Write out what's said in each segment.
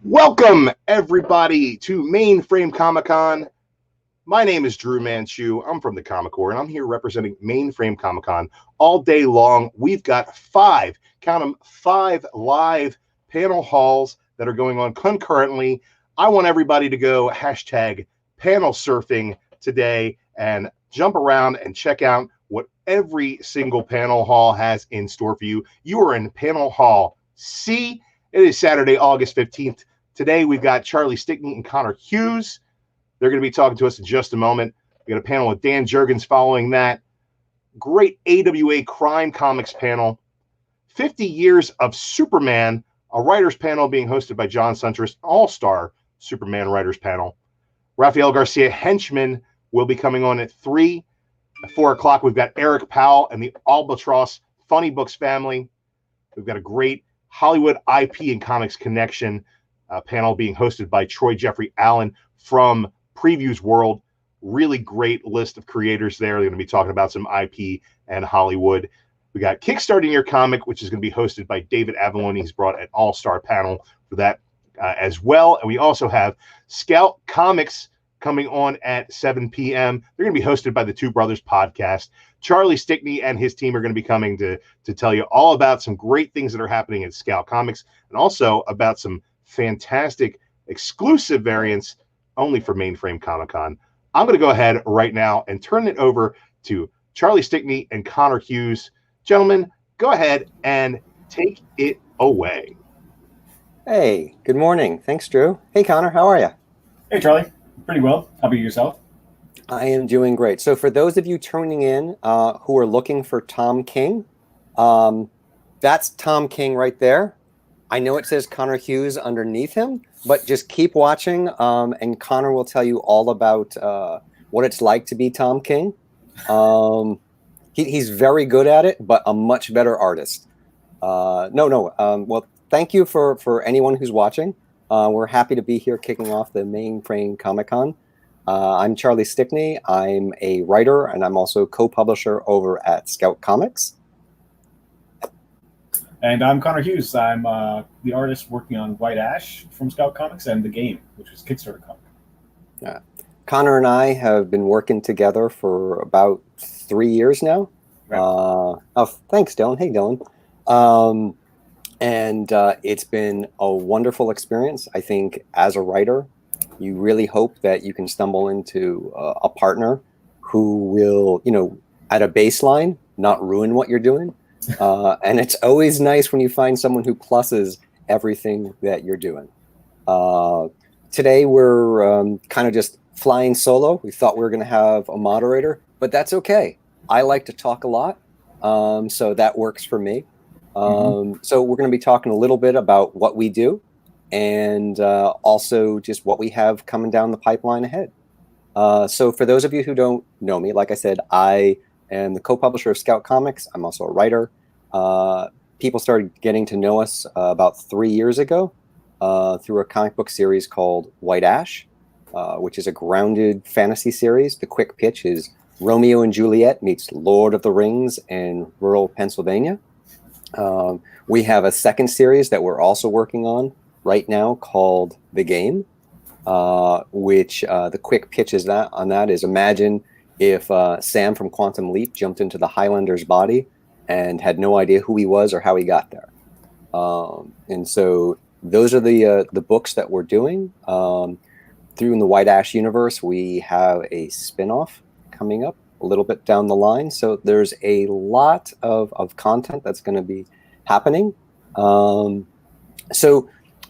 Welcome, everybody, to Mainframe Comic-Con. My name is Drew Manchu. I'm from the Comic Corps, and I'm here representing Mainframe Comic-Con all day long. We've got five live panel halls that are going on concurrently. I want everybody to go hashtag panel surfing today and jump around and check out what every single panel hall has in store for you. You are in panel hall C. It is Saturday, August 15th. Today, we've got Charlie Stickney and Connor Hughes. They're going to be talking to us in just a moment. We got a panel with Dan Jurgens following that. Great AWA crime comics panel. 50 years of Superman, a writers panel being hosted by John Suntress, all-star Superman writers panel. Rafael Garcia Henchmen will be coming on at 3. At 4 o'clock, we've got Eric Powell and the Albatross Funny Books family. We've got a great Hollywood IP and Comics Connection panel being hosted by Troy Jeffrey Allen from Previews World. Really great list of creators there. They're going to be talking about some IP and Hollywood. We got Kickstarting Your Comic, which is going to be hosted by David Avalone. He's brought an all-star panel for that as well. And we also have Scout Comics coming on at 7 p.m. They're going to be hosted by the Two Brothers podcast. Charlie Stickney and his team are going to be coming to tell you all about some great things that are happening at Scout Comics and also about some fantastic exclusive variants only for Mainframe Comic-Con. I'm going to go ahead right now and turn it over to Charlie Stickney and Connor Hughes. Gentlemen, go ahead and take it away. Hey, good morning. Thanks, Drew. Hey, Connor, how are you? Hey, Charlie. Pretty well. How about yourself? I am doing great. So for those of you tuning in who are looking for Tom King, that's Tom King right there. I know it says Connor Hughes underneath him, but just keep watching, and Connor will tell you all about what it's like to be Tom King. He's very good at it, but a much better artist. Well, thank you for anyone who's watching. We're happy to be here kicking off the Mainframe Comic-Con. I'm Charlie Stickney. I'm a writer, and I'm also co-publisher over at Scout Comics. And I'm Connor Hughes. I'm the artist working on White Ash from Scout Comics and The Game, which is Kickstarter comic. Yeah. Connor and I have been working together for about 3 years now. Right. Thanks, Dylan. Hey, Dylan. And it's been a wonderful experience. I think as a writer, you really hope that you can stumble into a partner who will, at a baseline, not ruin what you're doing. And it's always nice when you find someone who pluses everything that you're doing. Today, we're kind of just flying solo. We thought we were going to have a moderator, but that's okay. I like to talk a lot, so that works for me. So we're going to be talking a little bit about what we do and also just what we have coming down the pipeline ahead. So for those of you who don't know me, like I said, I am the co-publisher of Scout Comics. I'm also a writer. People started getting to know us about 3 years ago through a comic book series called White Ash, which is a grounded fantasy series. The quick pitch is Romeo and Juliet meets Lord of the Rings in rural Pennsylvania. We have a second series that we're also working on right now called The Game, which the quick pitch is on that is imagine if Sam from Quantum Leap jumped into the Highlander's body and had no idea who he was or how he got there. And so those are the books that we're doing. Through in the White Ash universe, we have a spin-off coming up a little bit down the line. So there's a lot of content that's going to be happening. So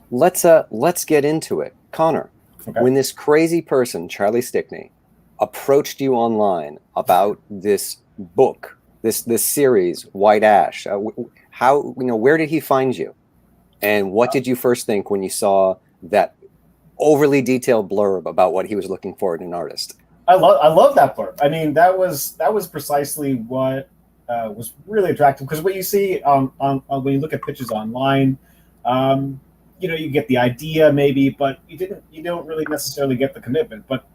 let's get into it. Connor, okay. When this crazy person, Charlie Stickney, approached you online about this book, this series, White Ash, where did he find you? And what did you first think when you saw that overly detailed blurb about what he was looking for in an artist? I love that blurb. I mean, that was precisely what was really attractive, because what you see on when you look at pitches online, you get the idea maybe, but you don't really necessarily get the commitment. But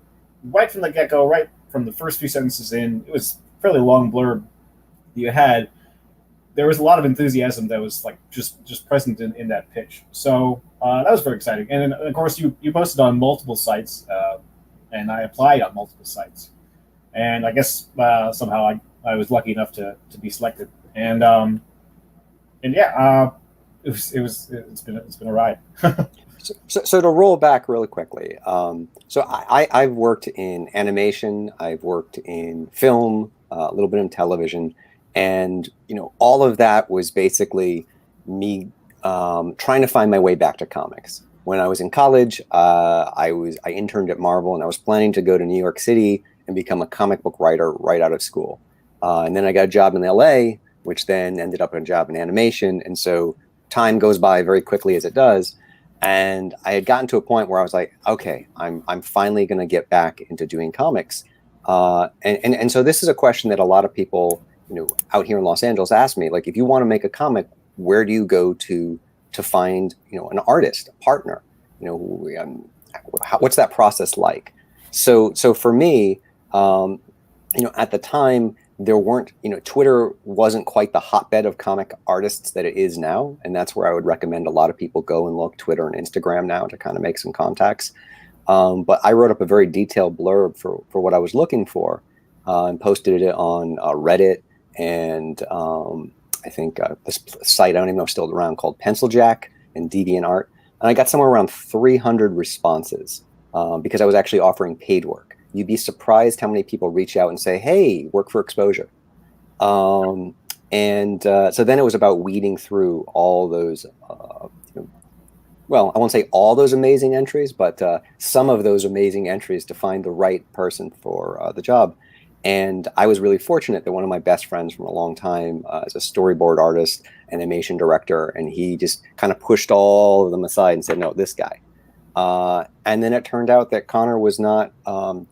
right from the get-go, right from the first few sentences in, it was a fairly long blurb you had. there was a lot of enthusiasm that was like just present in that pitch. So that was very exciting. And then, of course, you posted on multiple sites, and I applied on multiple sites. And I guess somehow I was lucky enough to be selected. And yeah, it's been a ride. So to roll back really quickly, so I've worked in animation, I've worked in film, a little bit in television, and all of that was basically me trying to find my way back to comics. When I was in college, I interned at Marvel, and I was planning to go to New York City and become a comic book writer right out of school. And then I got a job in LA, which then ended up in a job in animation, and so time goes by very quickly as it does. And I had gotten to a point where I was like, okay, I'm finally going to get back into doing comics. And so this is a question that a lot of people, out here in Los Angeles ask me, like, if you want to make a comic, where do you go to find, an artist, a partner? What's that process like? So for me, at the time, there weren't, Twitter wasn't quite the hotbed of comic artists that it is now. And that's where I would recommend a lot of people go and look Twitter and Instagram now to kind of make some contacts. But I wrote up a very detailed blurb for what I was looking for, and posted it on Reddit and I think this site, I don't even know if it's still around, called Pencil Jack and DeviantArt. And I got somewhere around 300 responses because I was actually offering paid work. You'd be surprised how many people reach out and say, hey, work for exposure. So then it was about weeding through all those, well, I won't say all those amazing entries, but some of those amazing entries to find the right person for the job. And I was really fortunate that one of my best friends from a long time is a storyboard artist, animation director, and he just kind of pushed all of them aside and said, no, this guy. And then it turned out that Connor was not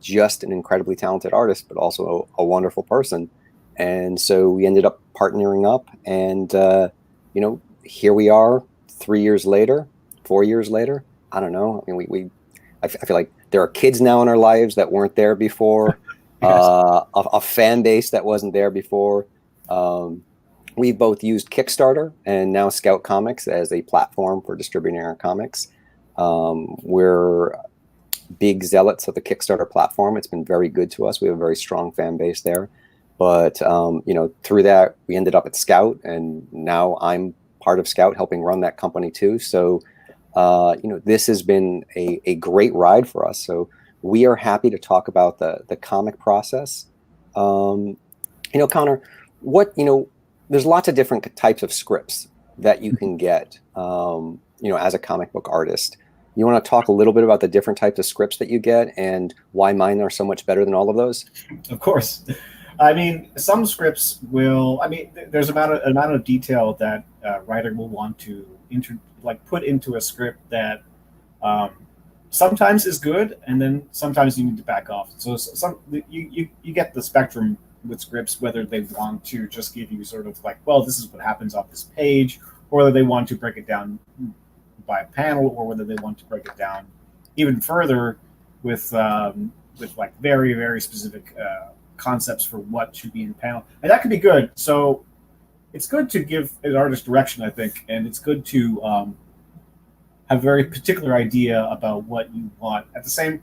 just an incredibly talented artist, but also a wonderful person. And so we ended up partnering up, and here we are 3 years later, 4 years later. I don't know. I mean, I feel like there are kids now in our lives that weren't there before, yes. A fan base that wasn't there before. We both used Kickstarter and now Scout Comics as a platform for distributing our comics. We're big zealots of the Kickstarter platform. It's been very good to us. We have a very strong fan base there. But, through that, we ended up at Scout, and now I'm part of Scout, helping run that company too. So, this has been a great ride for us. So we are happy to talk about the comic process. Connor, there's lots of different types of scripts that you can get, as a comic book artist. You want to talk a little bit about the different types of scripts that you get and why mine are so much better than all of those? Of course. I mean, some scripts will, there's amount of detail that a writer will want to put into a script that sometimes is good, and then sometimes you need to back off. So you get the spectrum with scripts, whether they want to just give you sort of like, well, this is what happens off this page, or whether they want to break it down by a panel, or whether they want to break it down even further with like very, very specific concepts for what should be in the panel. And that can be good. So it's good to give an artist direction, I think, and it's good to have a very particular idea about what you want. At the same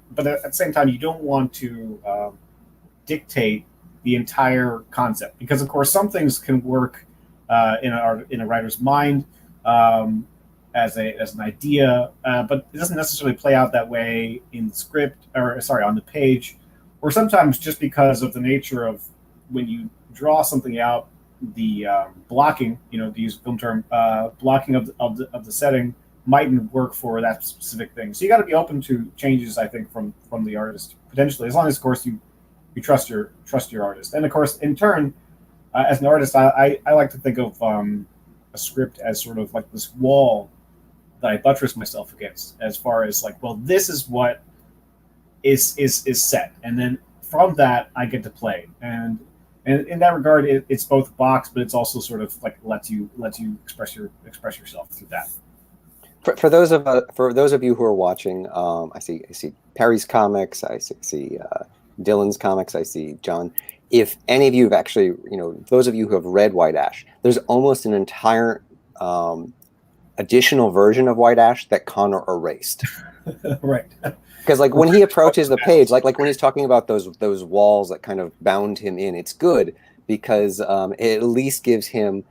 time, you don't want to dictate the entire concept, because of course some things can work in a writer's mind as an idea, but it doesn't necessarily play out that way in the script, on the page, or sometimes just because of the nature of when you draw something out, the blocking, to use a film term, blocking of the setting mightn't work for that specific thing. So you got to be open to changes, I think, from the artist potentially, as long as, of course, you trust your artist. And of course, in turn, as an artist, I like to think of a script as sort of like this wall that I buttress myself against, as far as like, well, this is what is set, and then from that I get to play. And in that regard, it's both a box, but it's also sort of like lets you express yourself through that. For those of you who are watching, I see Perry's comics, I see Dylan's comics, I see John. if any of you have actually, those of you who have read White Ash, there's almost an entire additional version of White Ash that Connor erased. Right. Because like when he approaches the page, like when he's talking about those walls that kind of bound him in, it's good because it at least gives him,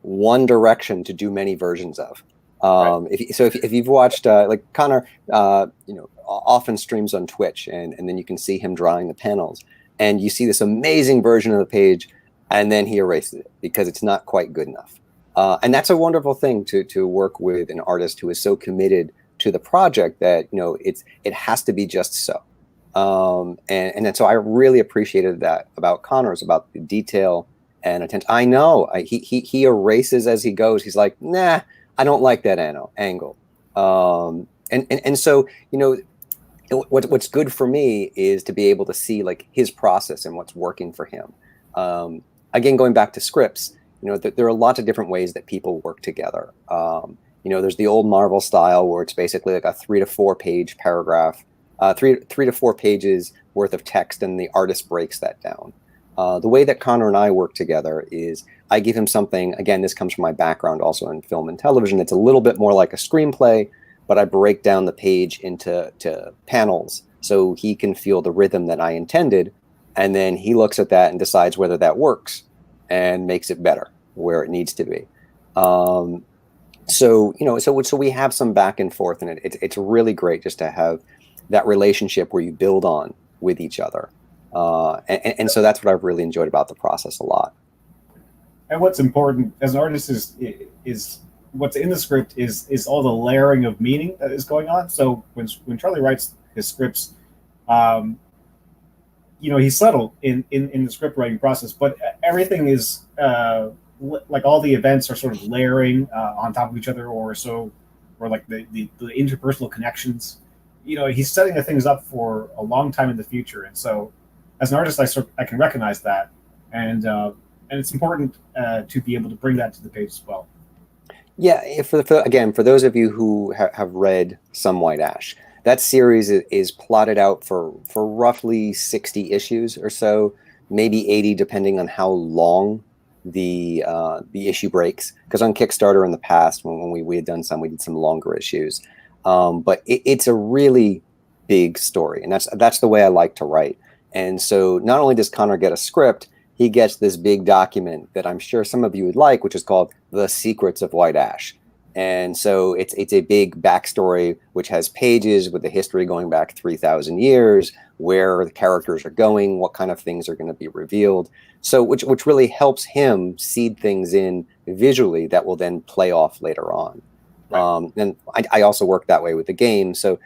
one direction to do many versions of. Right. If you've watched like Connor, often streams on Twitch, and then you can see him drawing the panels, and you see this amazing version of the page, and then he erases it because it's not quite good enough. And that's a wonderful thing to work with an artist who is so committed to the project that it has to be just so. And so I really appreciated that about Connor's, about the detail and attention. I know he erases as he goes. He's like, nah, I don't like that angle. And so what's good for me is to be able to see like his process and what's working for him. Again, going back to scripts, there are lots of different ways that people work together. There's the old Marvel style where it's basically like a 3 to 4 page paragraph, three to 4 pages worth of text, and the artist breaks that down. The way that Connor and I work together is I give him something, again, this comes from my background also in film and television, it's a little bit more like a screenplay, but I break down the page into panels so he can feel the rhythm that I intended, and then he looks at that and decides whether that works and makes it better where it needs to be. So we have some back and forth, and it's really great just to have that relationship where you build on with each other. And so that's what I've really enjoyed about the process a lot. And what's important as an artist is what's in the script is all the layering of meaning that is going on. So when Charlie writes his scripts, he's subtle in the script writing process, but everything is like all the events are sort of layering on top of each other, or like the interpersonal connections. He's setting the things up for a long time in the future, and so as an artist, I can recognize that, and it's important to be able to bring that to the page as well. Yeah, for those of you who have read some White Ash, that series is plotted out for roughly 60 issues or so, maybe 80, depending on how long the issue breaks. Because on Kickstarter in the past, when we had done we did some longer issues. But it's a really big story, and that's the way I like to write. And so not only does Connor get a script, he gets this big document that I'm sure some of you would like, which is called The Secrets of White Ash. And so it's a big backstory, which has pages with the history going back 3,000 years, where the characters are going, what kind of things are going to be revealed. So which really helps him seed things in visually that will then play off later on. Right. And I also work that way with the game. So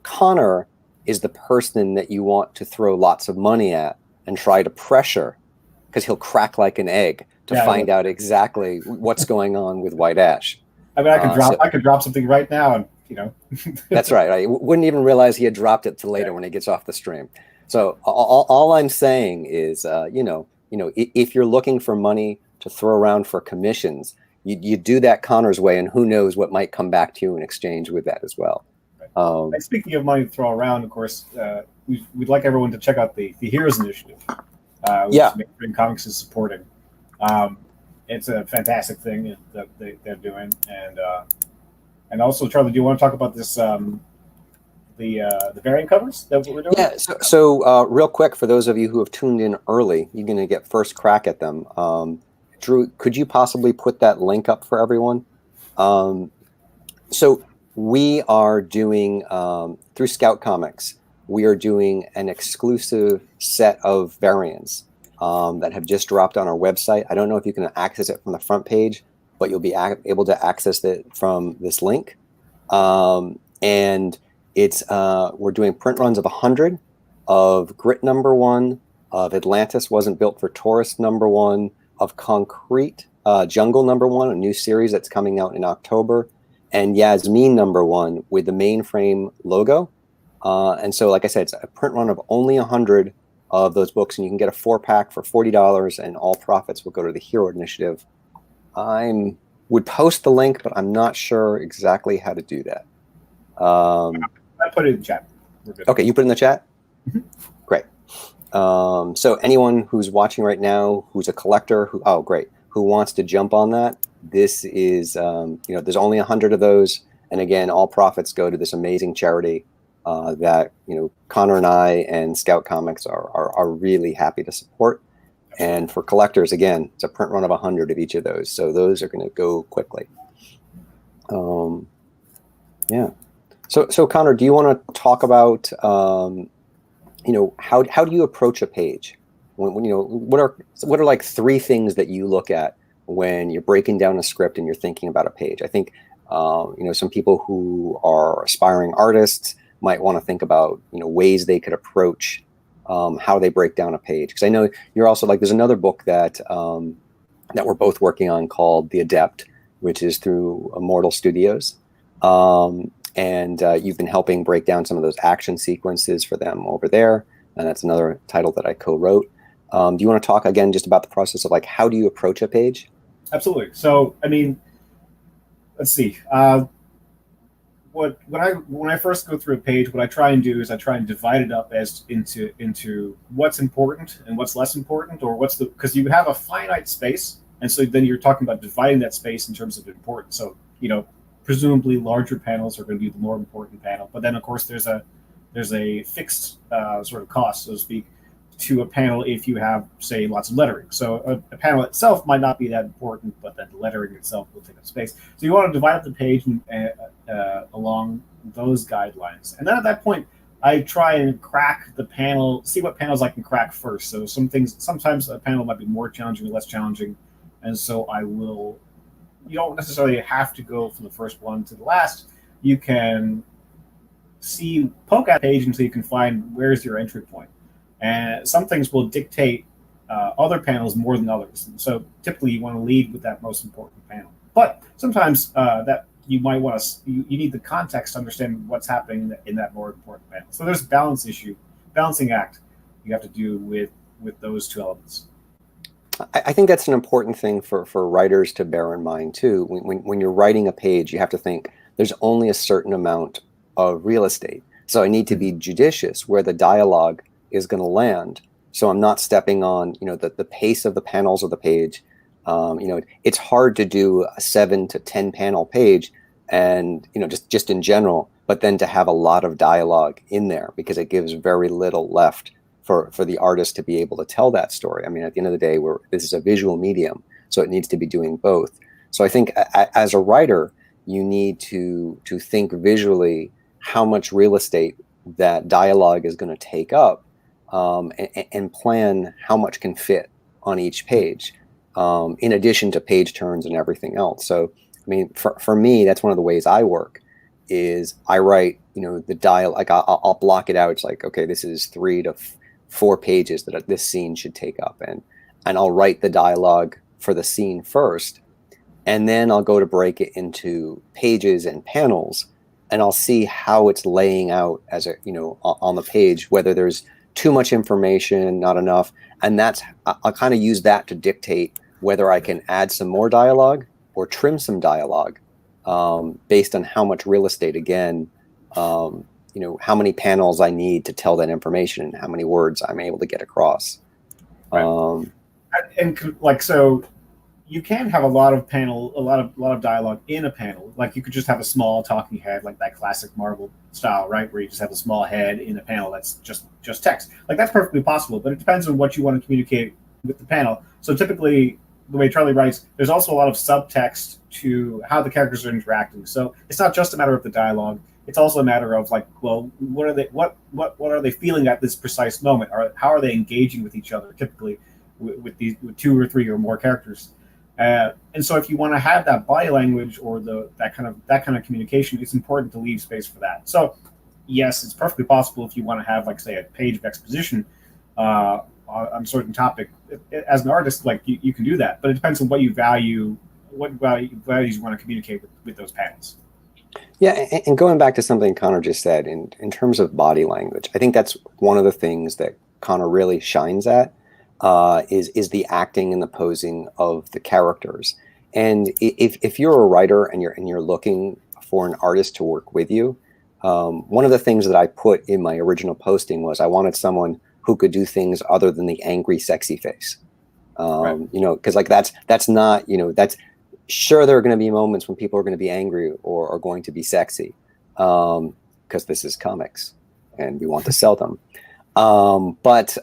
Connor is the person that you want to throw lots of money at and try to pressure, because he'll crack like an egg to find out exactly what's going on with White Ash. I mean, I could drop something right now, and That's right. I wouldn't even realize he had dropped it till later when he gets off the stream. So all I'm saying is, if you're looking for money to throw around for commissions, you do that Connor's way, and who knows what might come back to you in exchange with that as well. Right. Speaking of money to throw around, of course, we'd like everyone to check out the Heroes Initiative, which Mainframe Comics is supporting. It's a fantastic thing that they're doing, and also, Charlie, do you want to talk about this the variant covers that we're doing? Yeah. So real quick, for those of you who have tuned in early, you're going to get first crack at them. Drew, could you possibly put that link up for everyone? So we are doing through Scout Comics. We are doing an exclusive set of variants that have just dropped on our website. I don't know if you can access it from the front page, but you'll be able to access it from this link. And it's we're doing print runs of 100 of Grit #1, of Atlantis Wasn't Built for Tourists #1, of Concrete Jungle #1, a new series that's coming out in October, and Yasmin #1 with the Mainframe logo. And so, like I said, it's a print run of only 100 of those books, and you can get a 4-pack for $40, and all profits will go to the Hero Initiative. I would post the link, but I'm not sure exactly how to do that. I put it in the chat. Okay, you put it in the chat? Mm-hmm. Great. So anyone who's watching right now, who's a collector, who wants to jump on that, this is, there's only 100 of those. And again, all profits go to this amazing charity that, Connor and I and Scout Comics are really happy to support. And for collectors, again, it's a print run of 100 of each of those. So those are going to go quickly. Yeah. So Connor, do you want to talk about, how do you approach a page? What are like 3 things that you look at when you're breaking down a script and you're thinking about a page? I think, some people who are aspiring artists might want to think about, ways they could approach how they break down a page. Because I know you're also there's another book that that we're both working on called The Adept, which is through Immortal Studios. And you've been helping break down some of those action sequences for them over there. And that's another title that I co-wrote. Do you want to talk again just about the process of how do you approach a page? Absolutely. So, let's see. When I first go through a page, what I try and do is I try and divide it up as into what's important and what's less important, or because you have a finite space, and so then you're talking about dividing that space in terms of importance. So, presumably larger panels are going to be the more important panel, but then of course there's a fixed sort of cost, so to speak, to a panel if you have, say, lots of lettering. So a panel itself might not be that important, but then the lettering itself will take up space. So you want to divide up the page along those guidelines. And then at that point, I try and crack the panel, see what panels I can crack first. So sometimes a panel might be more challenging or less challenging. And so you don't necessarily have to go from the first one to the last. You can poke at the page until you can find where's your entry point. And some things will dictate other panels more than others. And so typically you want to lead with that most important panel. But sometimes that you might want to, you need the context to understand what's happening in that more important panel. So there's a balancing act you have to do with those 2 elements. I think that's an important thing for writers to bear in mind too. When you're writing a page, you have to think there's only a certain amount of real estate. So I need to be judicious where the dialogue is going to land. So I'm not stepping on, the pace of the panels of the page. It's hard to do a 7 to 10 panel page and, just in general, but then to have a lot of dialogue in there because it gives very little left for the artist to be able to tell that story. At the end of the day, this is a visual medium, so it needs to be doing both. So I think as a writer, you need to think visually how much real estate that dialogue is going to take up, and plan how much can fit on each page, in addition to page turns and everything else. So, for me, that's one of the ways I work is I write, the dialogue, I'll block it out. It's okay, this is 3 to 4 pages that this scene should take up. And I'll write the dialogue for the scene first. And then I'll go to break it into pages and panels, and I'll see how it's laying out as on the page, whether there's too much information, not enough. And I'll kind of use that to dictate whether I can add some more dialogue or trim some dialogue, based on how much real estate, again, how many panels I need to tell that information and how many words I'm able to get across. Right. So you can have a lot of dialogue in a panel. You could just have a small talking head, like that classic Marvel style, right? Where you just have a small head in a panel that's just text. That's perfectly possible, but it depends on what you want to communicate with the panel. So typically, the way Charlie writes, there's also a lot of subtext to how the characters are interacting. So it's not just a matter of the dialogue. It's also a matter of what are they feeling at this precise moment? How are they engaging with each other? Typically, with 2 or 3 or more characters. And so if you want to have that body language or that kind of communication, it's important to leave space for that. So yes, it's perfectly possible if you want to have say a page of exposition on a certain topic. As an artist, you can do that, but it depends on what you value, what values you want to communicate with those panels. Yeah, and going back to something Connor just said, in terms of body language, I think that's one of the things that Connor really shines at, is the acting and the posing of the characters. And if you're a writer and you're looking for an artist to work with you, one of the things that I put in my original posting was I wanted someone who could do things other than the angry, sexy face. Right. You know, because like that's not, you know, that's sure there are going to be moments when people are going to be angry or are going to be sexy, because this is comics and we want to sell them. But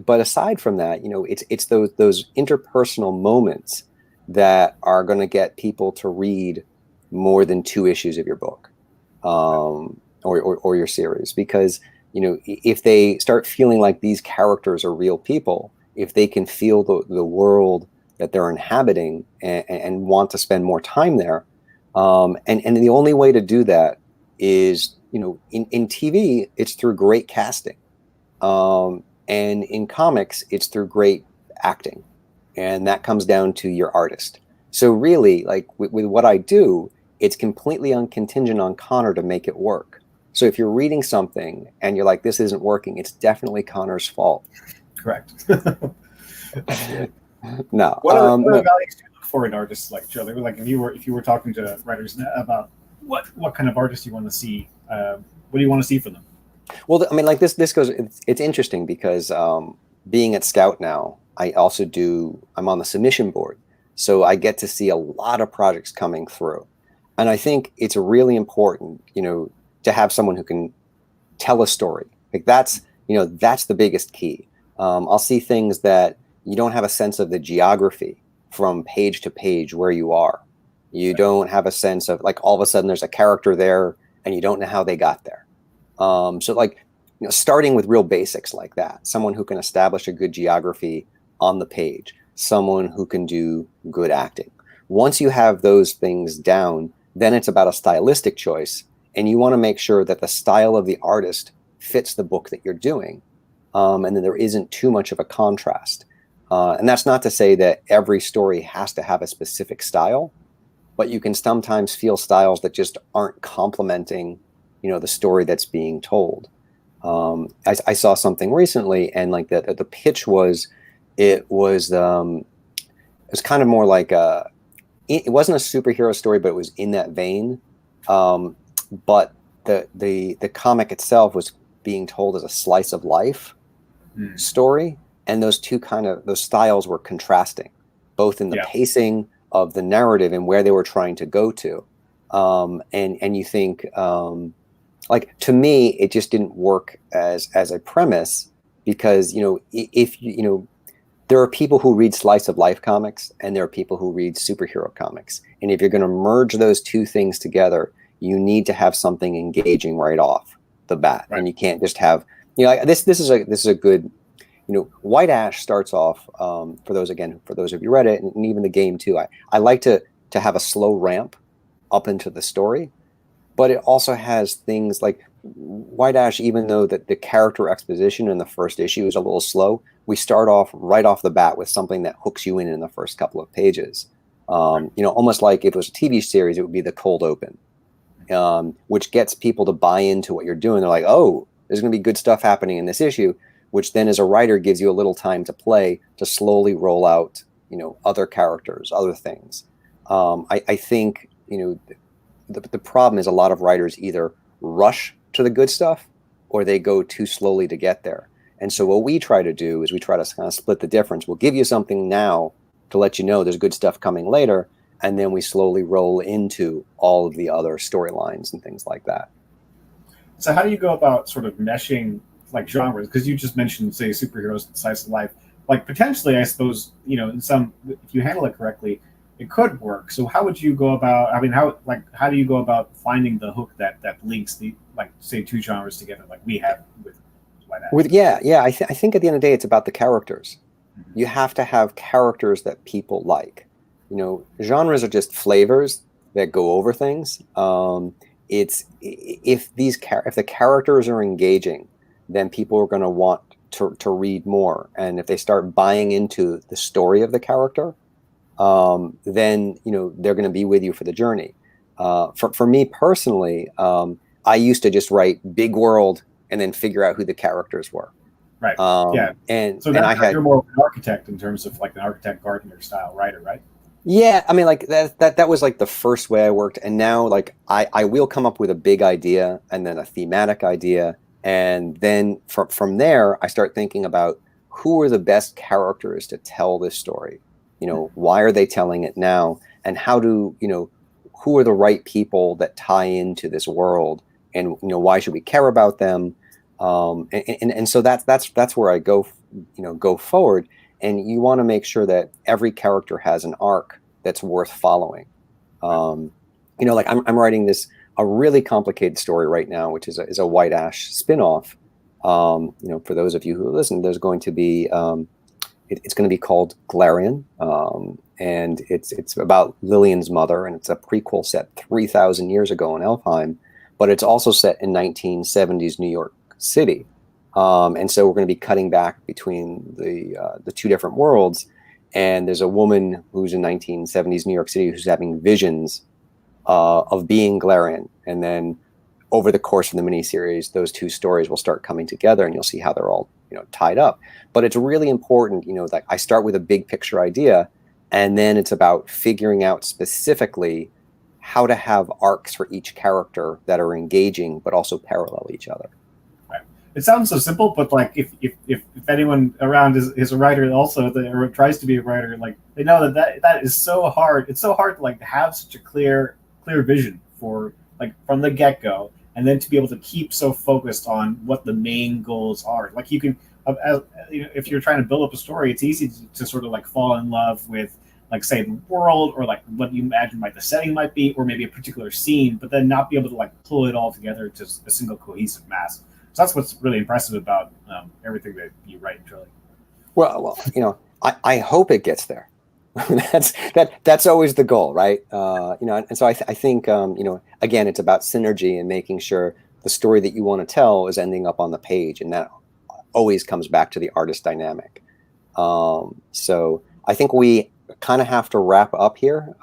aside from that, you know, it's those interpersonal moments that are going to get people to read more than 2 issues of your book, or your series, because, you know, if they start feeling like these characters are real people, if they can feel the world that they're inhabiting and want to spend more time there, and the only way to do that is, you know, in TV, it's through great casting. And in comics, it's through great acting. And that comes down to your artist. So really, like with what I do, it's completely contingent on Connor to make it work. So if you're reading something and you're like, this isn't working, it's definitely Connor's fault. Correct. No. What are the values do you look for in artists like Joe? Like if you were talking to writers about what kind of artists you want to see, what do you want to see from them? Well, I mean, like this goes, it's interesting because being at Scout now, I'm on the submission board. So I get to see a lot of projects coming through. And I think it's really important, you know, to have someone who can tell a story. Like that's the biggest key. I'll see things that you don't have a sense of the geography from page to page where you are. You don't have a sense of, like, all of a sudden there's a character there and you don't know how they got there. So like, you know, starting with real basics like that, someone who can establish a good geography on the page, someone who can do good acting. Once you have those things down, then it's about a stylistic choice, and you want to make sure that the style of the artist fits the book that you're doing, and then there isn't too much of a contrast. And that's not to say that every story has to have a specific style, but you can sometimes feel styles that just aren't complementing, you know, the story that's being told. I saw something recently, and like the pitch was, it was kind of more like it wasn't a superhero story, but it was in that vein. But the comic itself was being told as a slice of life story, and those styles were contrasting, both in the pacing of the narrative and where they were trying to go to. And you think, like, to me, it just didn't work as a premise, because, you know, if you know, there are people who read slice of life comics and there are people who read superhero comics. And if you're going to merge those two things together, you need to have something engaging right off the bat. Right. And you can't just have, you know, this is a good, you know, White Ash starts off, for those of you who read it, and even the game too, I like to have a slow ramp up into the story, but it also has things like White Ash, even though that the character exposition in the first issue is a little slow, we start off right off the bat with something that hooks you in the first couple of pages. You know, almost like if it was a TV series, it would be the cold open, which gets people to buy into what you're doing. They're like, oh, there's going to be good stuff happening in this issue, which then as a writer gives you a little time to play, to slowly roll out, you know, other characters, other things. I think, you know, the problem is a lot of writers either rush to the good stuff or they go too slowly to get there. And so what we try to do is we try to kind of split the difference. We'll give you something now to let you know there's good stuff coming later, and then we slowly roll into all of the other storylines and things like that. So how do you go about sort of meshing like genres? Because you just mentioned, say, superheroes, slice of life. Like potentially, I suppose, you know, in some, if you handle it correctly, it could work. So how would you go about? I mean, how do you go about finding the hook that links the, like, say, two genres together, like we have with White Ash? I think at the end of the day, it's about the characters. Mm-hmm. You have to have characters that people like. You know, genres are just flavors that go over things. It's if the characters are engaging, then people are going to want to read more. And if they start buying into the story of the character, then, you know, they're going to be with you for the journey. For me personally, I used to just write big world and then figure out who the characters were. Right. And so you're more of an architect in terms of like an architect gardener style writer, right? Yeah, I mean, like that was like the first way I worked, and now like I will come up with a big idea and then a thematic idea, And then from there, I start thinking about who are the best characters to tell this story. Why are they telling it now? And how do, who are the right people that tie into this world? And, why should we care about them? And so that's where I go forward. And you want to make sure that every character has an arc that's worth following. Like I'm writing a really complicated story right now, which is a White Ash spinoff. For those of you who listen, there's going to be it's going to be called Glarian, and it's about Lillian's mother, and it's a prequel set 3,000 years ago in Elfheim, but it's also set in 1970s New York City, and so we're going to be cutting back between the two different worlds. And there's a woman who's in 1970s New York City who's having visions of being Glarian, and then over the course of the miniseries, those two stories will start coming together, and you'll see how they're all tied up. But it's really important, that I start with a big picture idea, and then it's about figuring out specifically how to have arcs for each character that are engaging but also parallel each other. Right. It sounds so simple, but like if anyone around is a writer also, or tries to be a writer, like they know that is so hard. It's so hard to like have such a clear vision for like from the get-go, and then to be able to keep so focused on what the main goals are. Like you can, if you're trying to build up a story, it's easy to sort of like fall in love with, like, say, the world, or like what you imagine like the setting might be, or maybe a particular scene, but then not be able to like pull it all together to a single cohesive mass. So that's what's really impressive about everything that you write, Charlie. Well, I hope it gets there. that's always the goal, right? And so I think again, it's about synergy and making sure the story that you want to tell is ending up on the page, and that always comes back to the artist dynamic. So I think we kind of have to wrap up here.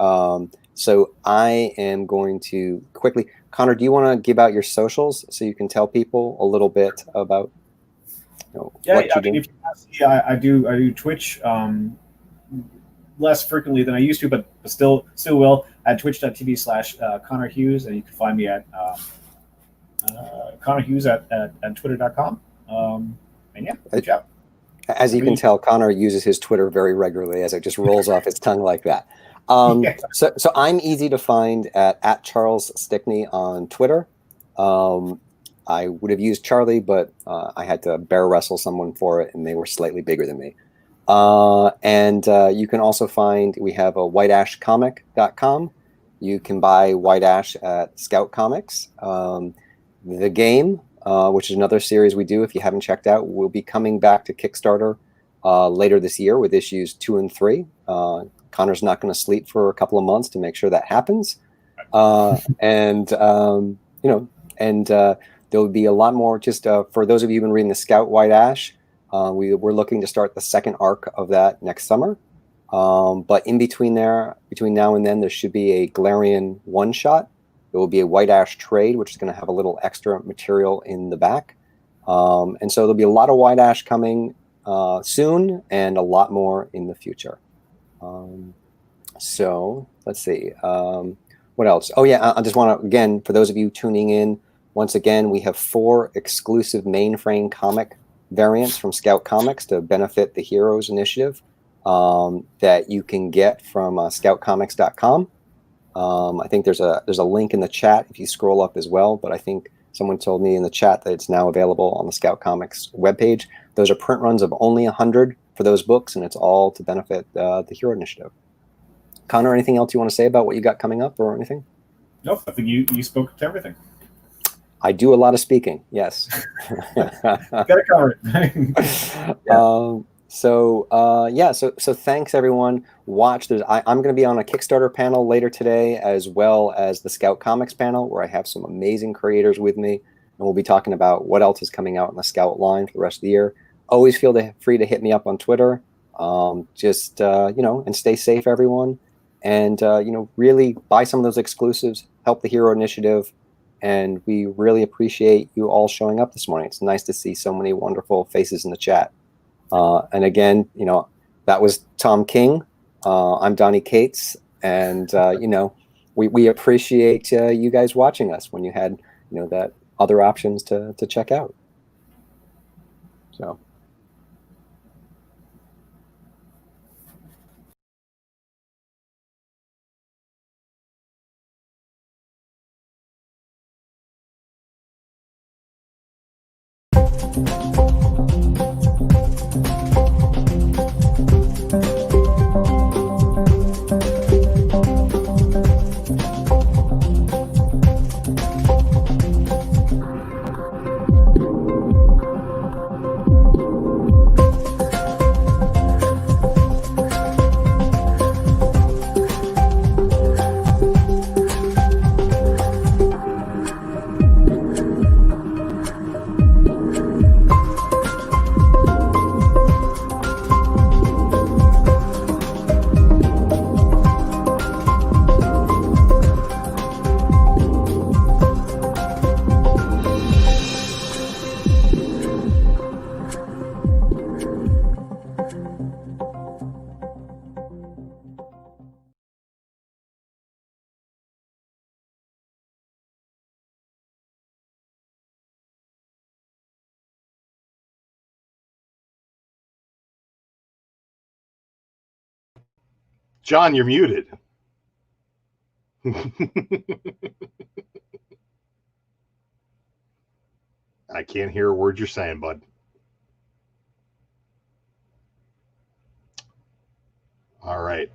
So I am going to quickly, Connor, do you want to give out your socials so you can tell people a little bit about what you do? If you see, I do Twitch. Less frequently than I used to, but still will, at twitch.tv/Connor Hughes, and you can find me at Connor Hughes at twitter.com. And yeah, good job. As you can tell, Connor uses his Twitter very regularly, as it just rolls off his tongue like that. So I'm easy to find at Charles Stickney on Twitter. I would have used Charlie, but I had to bear wrestle someone for it, and they were slightly bigger than me. And you can also find, we have a whiteashcomic.com. You can buy White Ash at Scout Comics. The Game, which is another series we do, if you haven't checked out, will be coming back to Kickstarter later this year with issues 2 and 3. Connor's not going to sleep for a couple of months to make sure that happens. And there'll be a lot more, just for those of you who've been reading the Scout White Ash. We're looking to start the second arc of that next summer. But in between now and then, there should be a Glarian one-shot. There will be a White Ash trade, which is going to have a little extra material in the back. And so there'll be a lot of White Ash coming soon, and a lot more in the future. So let's see. What else? Oh, yeah, I just want to, again, for those of you tuning in, once again, we have 4 exclusive Mainframe comic variants from Scout Comics to benefit the Heroes Initiative that you can get from scoutcomics.com. I think there's a link in the chat if you scroll up as well, but I think someone told me in the chat that it's now available on the Scout Comics webpage. Those are print runs of only 100 for those books, and it's all to benefit the Hero Initiative. Connor, anything else you want to say about what you got coming up or anything? Nope, I think you spoke to everything. I do a lot of speaking, yes. Got it covered. So thanks everyone. Watch. I'm going to be on a Kickstarter panel later today, as well as the Scout Comics panel, where I have some amazing creators with me, and we'll be talking about what else is coming out in the Scout line for the rest of the year. Always feel free to hit me up on Twitter. And stay safe, everyone. And really buy some of those exclusives. Help the Hero Initiative. And we really appreciate you all showing up this morning. It's nice to see so many wonderful faces in the chat. And again, that was Tom King. I'm Donnie Cates. And, we appreciate you guys watching us when you had, that other options to check out. So. John, you're muted. I can't hear a word you're saying, bud. All right.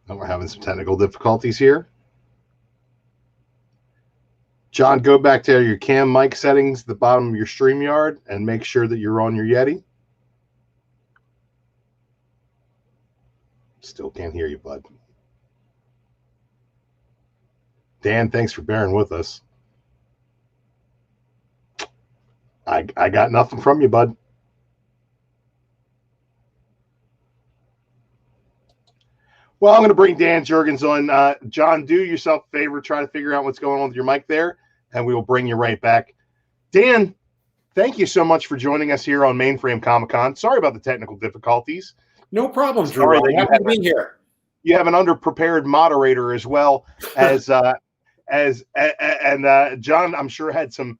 And we're having some technical difficulties here. John, go back to your cam mic settings at the bottom of your StreamYard and make sure that you're on your Yeti. Still can't hear you, bud. Dan, thanks for bearing with us. I got nothing from you, bud. Well, I'm going to bring Dan Jurgens on. John, do yourself a favor. Try to figure out what's going on with your mic there, and we will bring you right back. Dan, thank you so much for joining us here on Mainframe Comic-Con. Sorry about the technical difficulties. No problem, Drew. I'm happy to be here. You have an underprepared moderator as well as John, I'm sure, had some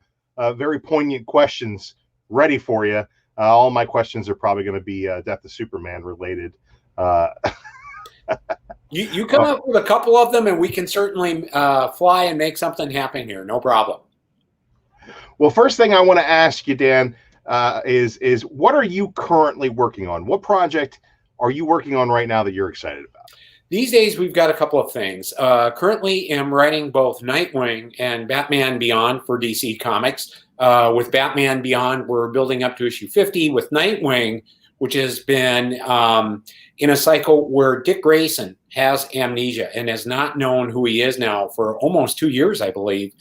very poignant questions ready for you. All my questions are probably going to be Death of Superman related. You come up with a couple of them, and we can certainly fly and make something happen here. No problem. Well, first thing I want to ask you, Dan, is what are you currently working on? What project are you working on right now that you're excited about? These days, we've got a couple of things. Currently, I'm writing both Nightwing and Batman Beyond for DC Comics. With Batman Beyond, we're building up to issue 50. With Nightwing, which has been in a cycle where Dick Grayson has amnesia and has not known who he is now for almost 2 years, I believe,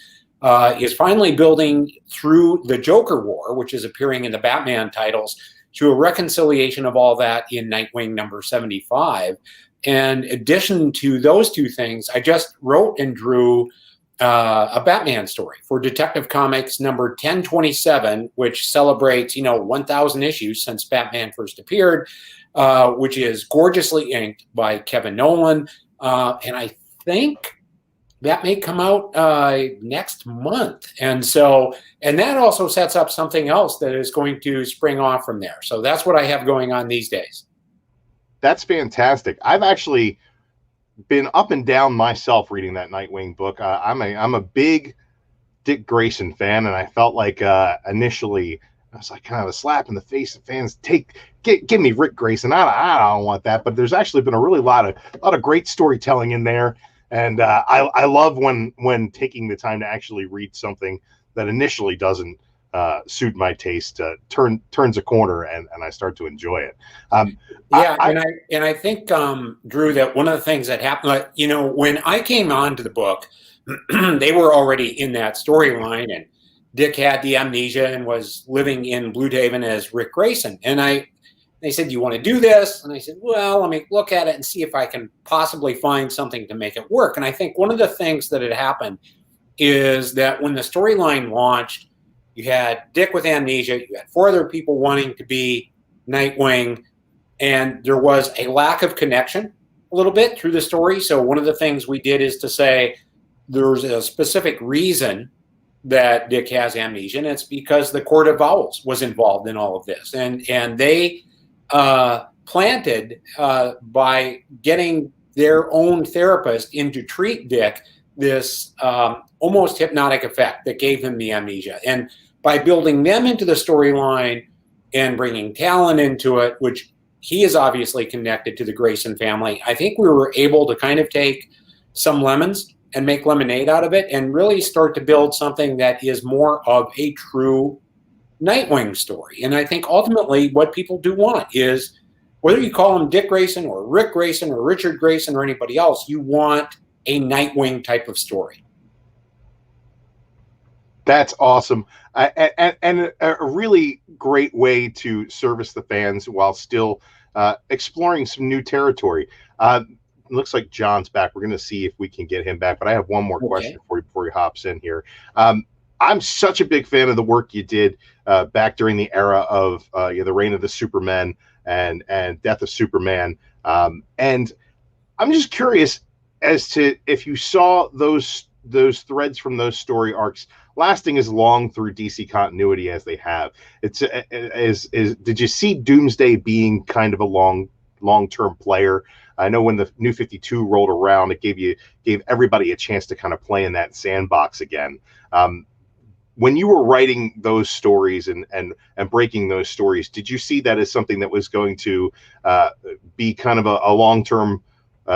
is finally building through the Joker War, which is appearing in the Batman titles, to a reconciliation of all that in Nightwing number 75. And in addition to those two things, I just wrote and drew a Batman story for Detective Comics number 1027, which celebrates, 1,000 issues since Batman first appeared, which is gorgeously inked by Kevin Nolan. And I think that may come out next month. And that also sets up something else that is going to spring off from there. So that's what I have going on these days. That's fantastic. I've actually been up and down myself reading that Nightwing book. I'm a big Dick Grayson fan, and I felt like initially I was like kind of a slap in the face of fans. Give me Rick Grayson. I don't want that. But there's actually been a really lot of great storytelling in there, and I love when taking the time to actually read something that initially doesn't suit my taste turns a corner and I start to enjoy it. I think Drew, that one of the things that happened, when I came on to the book, they were already in that storyline, and Dick had the amnesia and was living in Blue Haven as Rick Grayson. And they said, "You want to do this?" And I said, "Well, let me look at it and see if I can possibly find something to make it work." And I think one of the things that had happened is that when the storyline launched, you had Dick with amnesia, you had 4 other people wanting to be Nightwing, and there was a lack of connection a little bit through the story. So one of the things we did is to say there's a specific reason that Dick has amnesia, and it's because the Court of Owls was involved in all of this, and they planted by getting their own therapist in to treat Dick this almost hypnotic effect that gave him the amnesia. And by building them into the storyline and bringing Talon into it, which he is obviously connected to the Grayson family, I think we were able to kind of take some lemons and make lemonade out of it and really start to build something that is more of a true Nightwing story. And I think ultimately what people do want is, whether you call him Dick Grayson or Rick Grayson or Richard Grayson or anybody else, you want a Nightwing type of story. That's awesome. And a really great way to service the fans while still exploring some new territory. It looks like John's back. We're going to see if we can get him back. But I have one more question for you before he hops in here. I'm such a big fan of the work you did back during the era of the reign of the Supermen and Death of Superman. And I'm just curious as to if you saw those threads from those story arcs lasting as long through DC continuity as they have. Did you see Doomsday being kind of a long-term player? I know when the New 52 rolled around, it gave everybody a chance to kind of play in that sandbox again. When you were writing those stories and breaking those stories, did you see that as something that was going to be kind of a long-term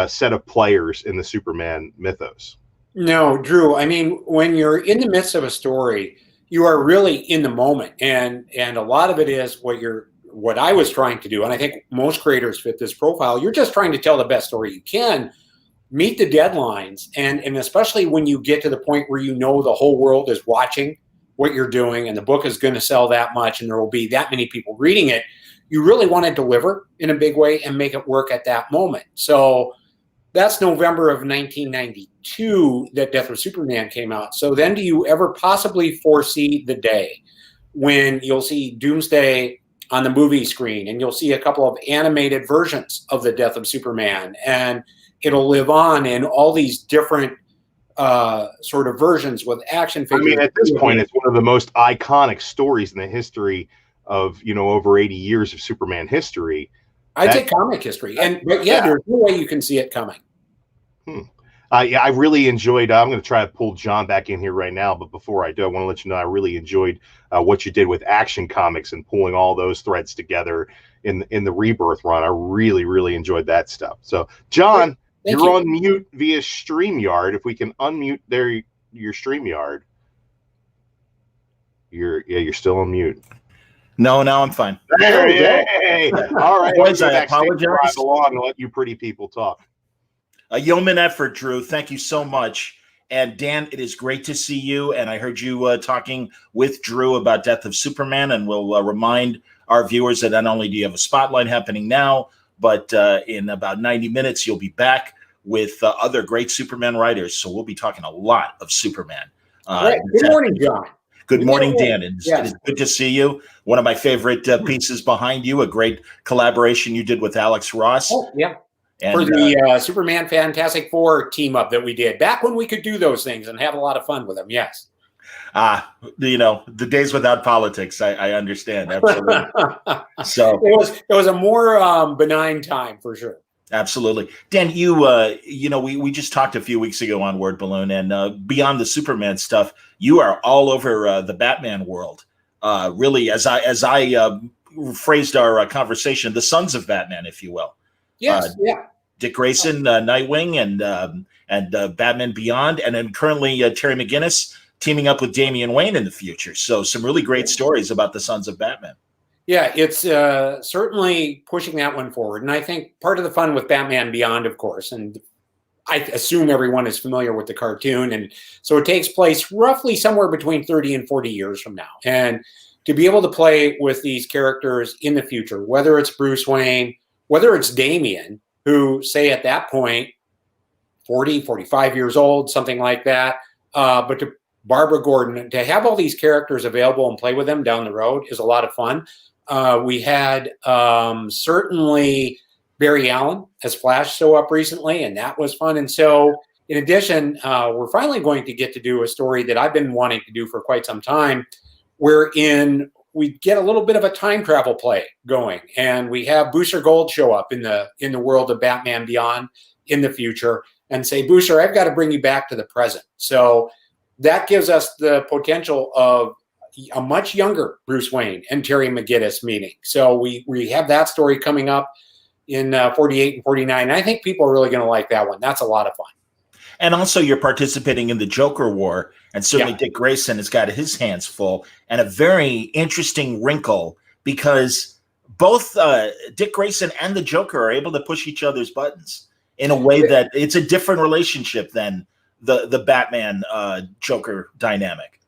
set of players in the Superman mythos? No, Drew. I mean, when you're in the midst of a story, you are really in the moment, and a lot of it is what I was trying to do, and I think most creators fit this profile. You're just trying to tell the best story you can, meet the deadlines, and especially when you get to the point where you know the whole world is watching what you're doing, and the book is going to sell that much, and there will be that many people reading it. You really want to deliver in a big way and make it work at that moment. So that's November of 1992 that Death of Superman came out. So then do you ever possibly foresee the day when you'll see Doomsday on the movie screen and you'll see a couple of animated versions of the Death of Superman, and it'll live on in all these different sort of versions with action figures? I mean, at this point, it's one of the most iconic stories in the history of, over 80 years of Superman history. I'd say comic history. But there's no way you can see it coming. I really enjoyed, I'm going to try to pull John back in here right now, but before I do, I want to let you know I really enjoyed what you did with Action Comics and pulling all those threads together in the Rebirth run. I really, really enjoyed that stuff. So, John, you're on mute via StreamYard. If we can unmute your StreamYard. You're still on mute. No, now I'm fine. Hey. All right. Boys, I apologize. Along and let you pretty people talk. A yeoman effort, Drew. Thank you so much. And Dan, it is great to see you. And I heard you talking with Drew about Death of Superman. And we'll remind our viewers that not only do you have a spotlight happening now, but in about 90 minutes, you'll be back with other great Superman writers. So we'll be talking a lot of Superman. Right. Good morning, John. Good morning, Dan. It is good to see you. One of my favorite pieces behind you, a great collaboration you did with Alex Ross. Oh, yeah. And, for the Superman Fantastic Four team up that we did back when we could do those things and have a lot of fun with them. Yes. The days without politics. I understand. Absolutely. So it was a more benign time for sure. Absolutely. Dan, we just talked a few weeks ago on Word Balloon, and beyond the Superman stuff, you are all over the Batman world. Really, as I phrased our conversation, the Sons of Batman, if you will. Yes. Dick Grayson, Nightwing, and Batman Beyond, and then currently Terry McGinnis teaming up with Damian Wayne in the future. So some really great stories about the Sons of Batman. Yeah, it's certainly pushing that one forward. And I think part of the fun with Batman Beyond, of course, and I assume everyone is familiar with the cartoon. And so it takes place roughly somewhere between 30 and 40 years from now. And to be able to play with these characters in the future, whether it's Bruce Wayne, whether it's Damian, who say at that point, 40, 45 years old, something like that, but to Barbara Gordon, to have all these characters available and play with them down the road is a lot of fun. We had certainly Barry Allen as Flash show up recently, and that was fun. And so in addition, we're finally going to get to do a story that I've been wanting to do for quite some time, wherein we get a little bit of a time travel play going, and we have Booster Gold show up in the world of Batman Beyond in the future and say, Booster, I've got to bring you back to the present. So that gives us the potential of a much younger Bruce Wayne and Terry McGinnis meeting. So we have that story coming up in 48 and 49. And I think people are really going to like that one. That's a lot of fun. And also, you're participating in the Joker War, and certainly Dick Grayson has got his hands full. And a very interesting wrinkle, because both Dick Grayson and the Joker are able to push each other's buttons in a way that it's a different relationship than the Batman Joker dynamic.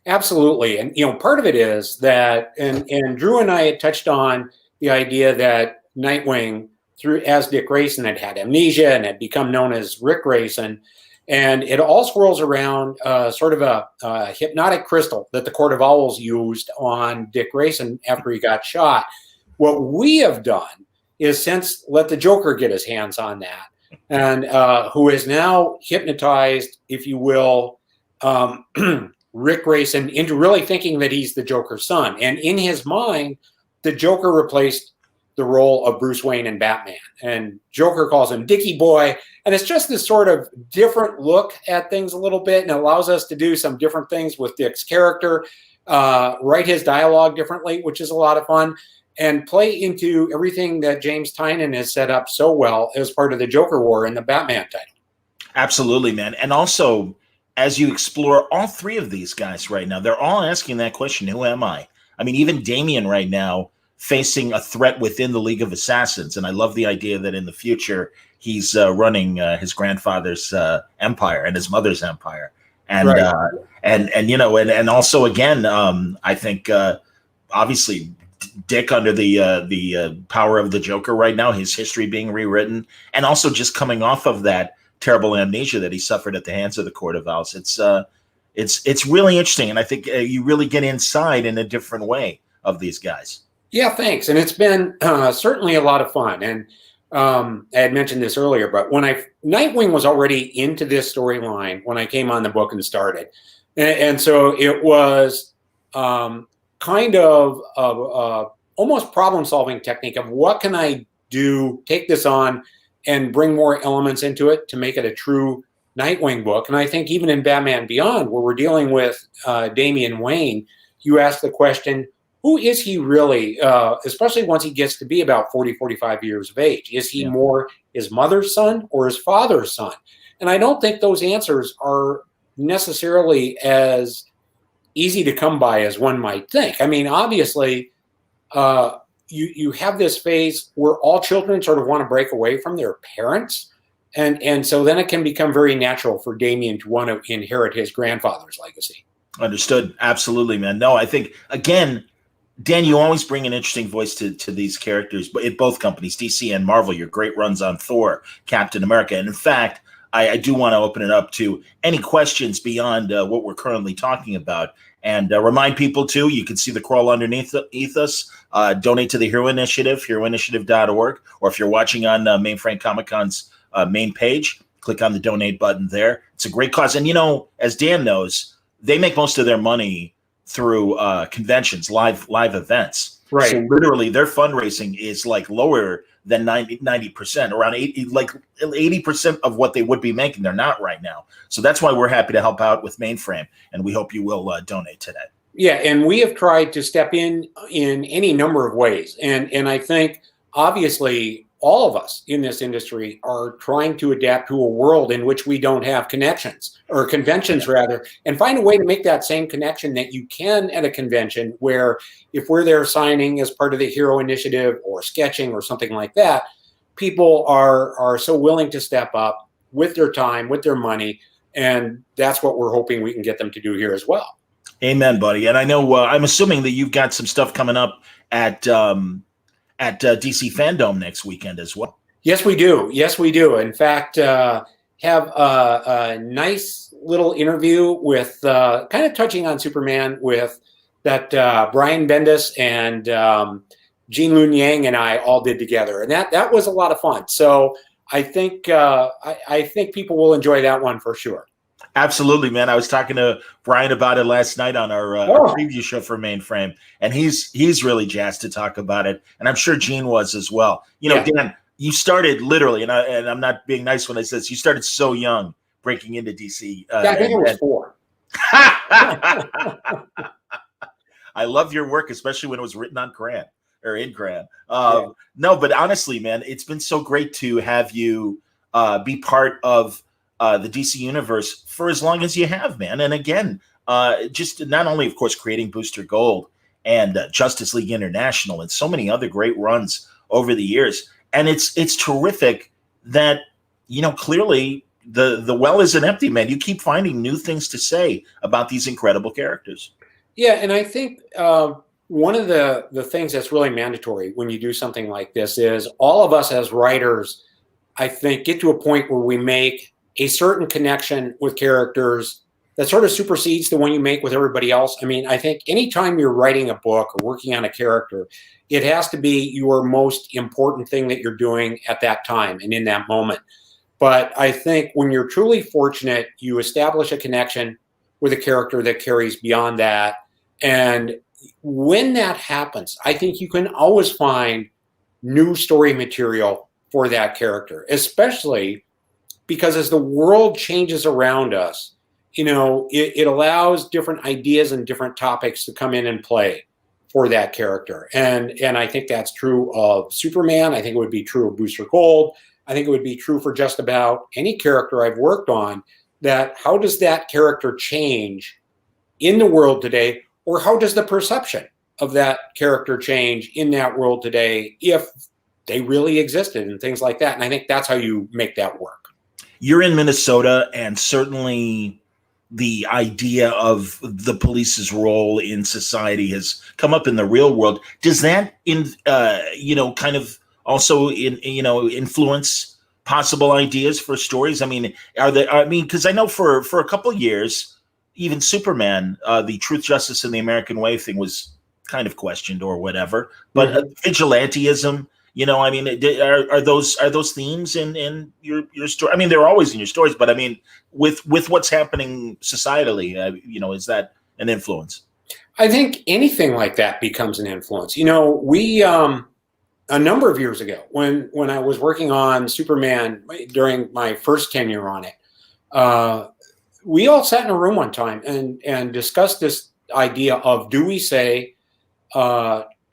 Absolutely. And, part of it is that, and Drew and I had touched on the idea that Nightwing, as Dick Grayson, had amnesia and had become known as Rick Grayson. And it all swirls around sort of a hypnotic crystal that the Court of Owls used on Dick Grayson after he got shot. What we have done is since let the Joker get his hands on that, and who is now hypnotized, if you will, Rick Grayson into really thinking that he's the Joker's son. And in his mind, the Joker replaced the role of Bruce Wayne and Batman. And Joker calls him Dickie Boy. And it's just this sort of different look at things a little bit, and it allows us to do some different things with Dick's character, write his dialogue differently, which is a lot of fun, and play into everything that James Tynion has set up so well as part of the Joker War in the Batman title. Absolutely, man. And also, as you explore all three of these guys right now, they're all asking that question, who am I? I mean, even Damian right now facing a threat within the League of Assassins. And I love the idea that in the future, he's running his grandfather's empire and his mother's empire. And, right. And also, again, I think, obviously, Dick under the power of the Joker right now, his history being rewritten, and also just coming off of that terrible amnesia that he suffered at the hands of the Court of Owls. It's really interesting, and I think you really get inside in a different way of these guys. Yeah, thanks. And it's been certainly a lot of fun. And I had mentioned this earlier, but Nightwing was already into this storyline when I came on the book and started, and so it was kind of almost problem-solving technique of what can I do, take this on, and bring more elements into it to make it a true Nightwing book. And I think even in Batman Beyond, where we're dealing with Damian Wayne, you ask the question, who is he really, especially once he gets to be about 40, 45 years of age? Is he more his mother's son or his father's son? And I don't think those answers are necessarily as easy to come by as one might think. I mean, obviously, you have this phase where all children sort of want to break away from their parents. And so then it can become very natural for Damian to want to inherit his grandfather's legacy. Understood. Absolutely, man. No, I think, again, Dan, you always bring an interesting voice to these characters, but at both companies, DC and Marvel, your great runs on Thor, Captain America. And in fact, I do want to open it up to any questions beyond what we're currently talking about. And remind people, too, you can see the crawl underneath us. Donate to the Hero Initiative, heroinitiative.org. Or if you're watching on Mainframe Comic-Con's main page, click on the donate button there. It's a great cause. And, as Dan knows, they make most of their money through conventions, live events. Right. So literally their fundraising is like lower than 90%, around 80% of what they would be making. They're not right now. So that's why we're happy to help out with Mainframe, and we hope you will donate today. Yeah, and we have tried to step in any number of ways. And I think, obviously, all of us in this industry are trying to adapt to a world in which we don't have connections, or conventions rather, and find a way to make that same connection that you can at a convention, where if we're there signing as part of the Hero Initiative or sketching or something like that, people are so willing to step up with their time, with their money, and that's what we're hoping we can get them to do here as well. Amen, buddy. And I know, I'm assuming that you've got some stuff coming up at DC Fandom next weekend as well. Yes, we do. Yes, we do. In fact, have a nice little interview with kind of touching on Superman with that Brian Bendis and Gene Luen Yang and I all did together. And that was a lot of fun. So I think people will enjoy that one for sure. Absolutely, man. I was talking to Brian about it last night on our preview show for Mainframe, and he's really jazzed to talk about it, and I'm sure Gene was as well. You know, Dan, you started literally, and I'm not being nice when I say this, you started so young breaking into DC. I think it was 4. I love your work, especially when it was written on crayon or in crayon. No, but honestly, man, it's been so great to have you be part of the DC universe for as long as you have, man. And again, just not only, of course, creating Booster Gold and Justice League International and so many other great runs over the years. And it's terrific that, you know, clearly the well isn't empty, man. You keep finding new things to say about these incredible characters. Yeah, and I think one of the things that's really mandatory when you do something like this is all of us as writers, I think, get to a point where we make a certain connection with characters that sort of supersedes the one you make with everybody else. I mean, I think anytime you're writing a book or working on a character, it has to be your most important thing that you're doing at that time and in that moment. But I think when you're truly fortunate, you establish a connection with a character that carries beyond that. And when that happens, I think you can always find new story material for that character, especially because as the world changes around us, you know, it allows different ideas and different topics to come in and play for that character. And I think that's true of Superman. I think it would be true of Booster Gold. I think it would be true for just about any character I've worked on, that how does that character change in the world today, or how does the perception of that character change in that world today if they really existed and things like that. And I think that's how you make that work. You're in Minnesota, and certainly the idea of the police's role in society has come up in the real world. Does that, kind of also influence possible ideas for stories? I mean, because I know for a couple of years, even Superman, the Truth, Justice, and the American Way thing was kind of questioned or whatever. But vigilantism, you know, I mean, are those themes in your story? I mean, they're always in your stories, but I mean, with what's happening societally, is that an influence? I think anything like that becomes an influence. You know, we a number of years ago, when I was working on Superman during my first tenure on it, we all sat in a room one time and discussed this idea of, do we say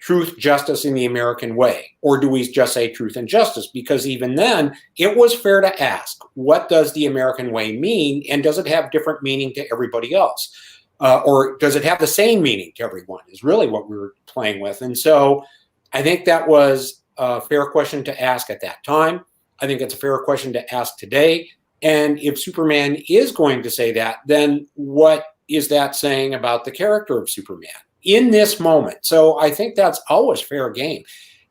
truth, justice in the American way, or do we just say truth and justice? Because even then, it was fair to ask, what does the American way mean, and does it have different meaning to everybody else? Or does it have the same meaning to everyone, is really what we were playing with. And so I think that was a fair question to ask at that time. I think it's a fair question to ask today. And if Superman is going to say that, then what is that saying about the character of Superman in this moment? So I think that's always fair game.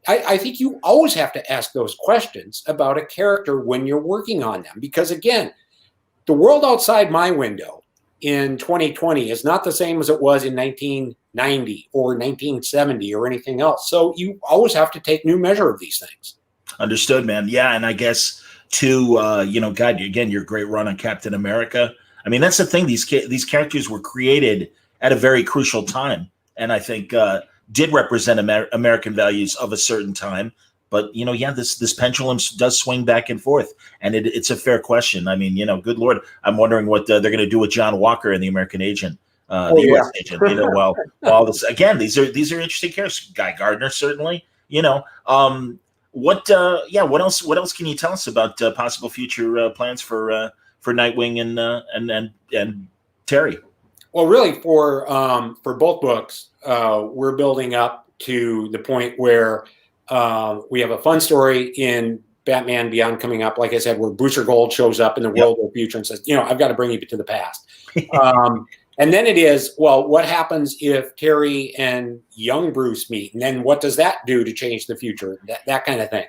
I think you always have to ask those questions about a character when you're working on them. Because again, the world outside my window in 2020 is not the same as it was in 1990 or 1970 or anything else. So you always have to take new measure of these things. Understood, man. Yeah, and I guess too, God, again, your great run on Captain America. I mean, that's the thing. These characters were created at a very crucial time, and I think did represent American values of a certain time. But this pendulum does swing back and forth, and it's a fair question. I mean, good Lord, I'm wondering what they're going to do with John Walker and the American agent, the U.S. agent. While this again, these are interesting characters. Guy Gardner, certainly. What else can you tell us about possible future plans for Nightwing and Terry? Well, really, for both books, we're building up to the point where we have a fun story in Batman Beyond coming up. Like I said, where Booster Gold shows up in the world of the future and says, I've got to bring you to the past. And then it is, well, what happens if Terry and young Bruce meet? And then what does that do to change the future? That kind of thing.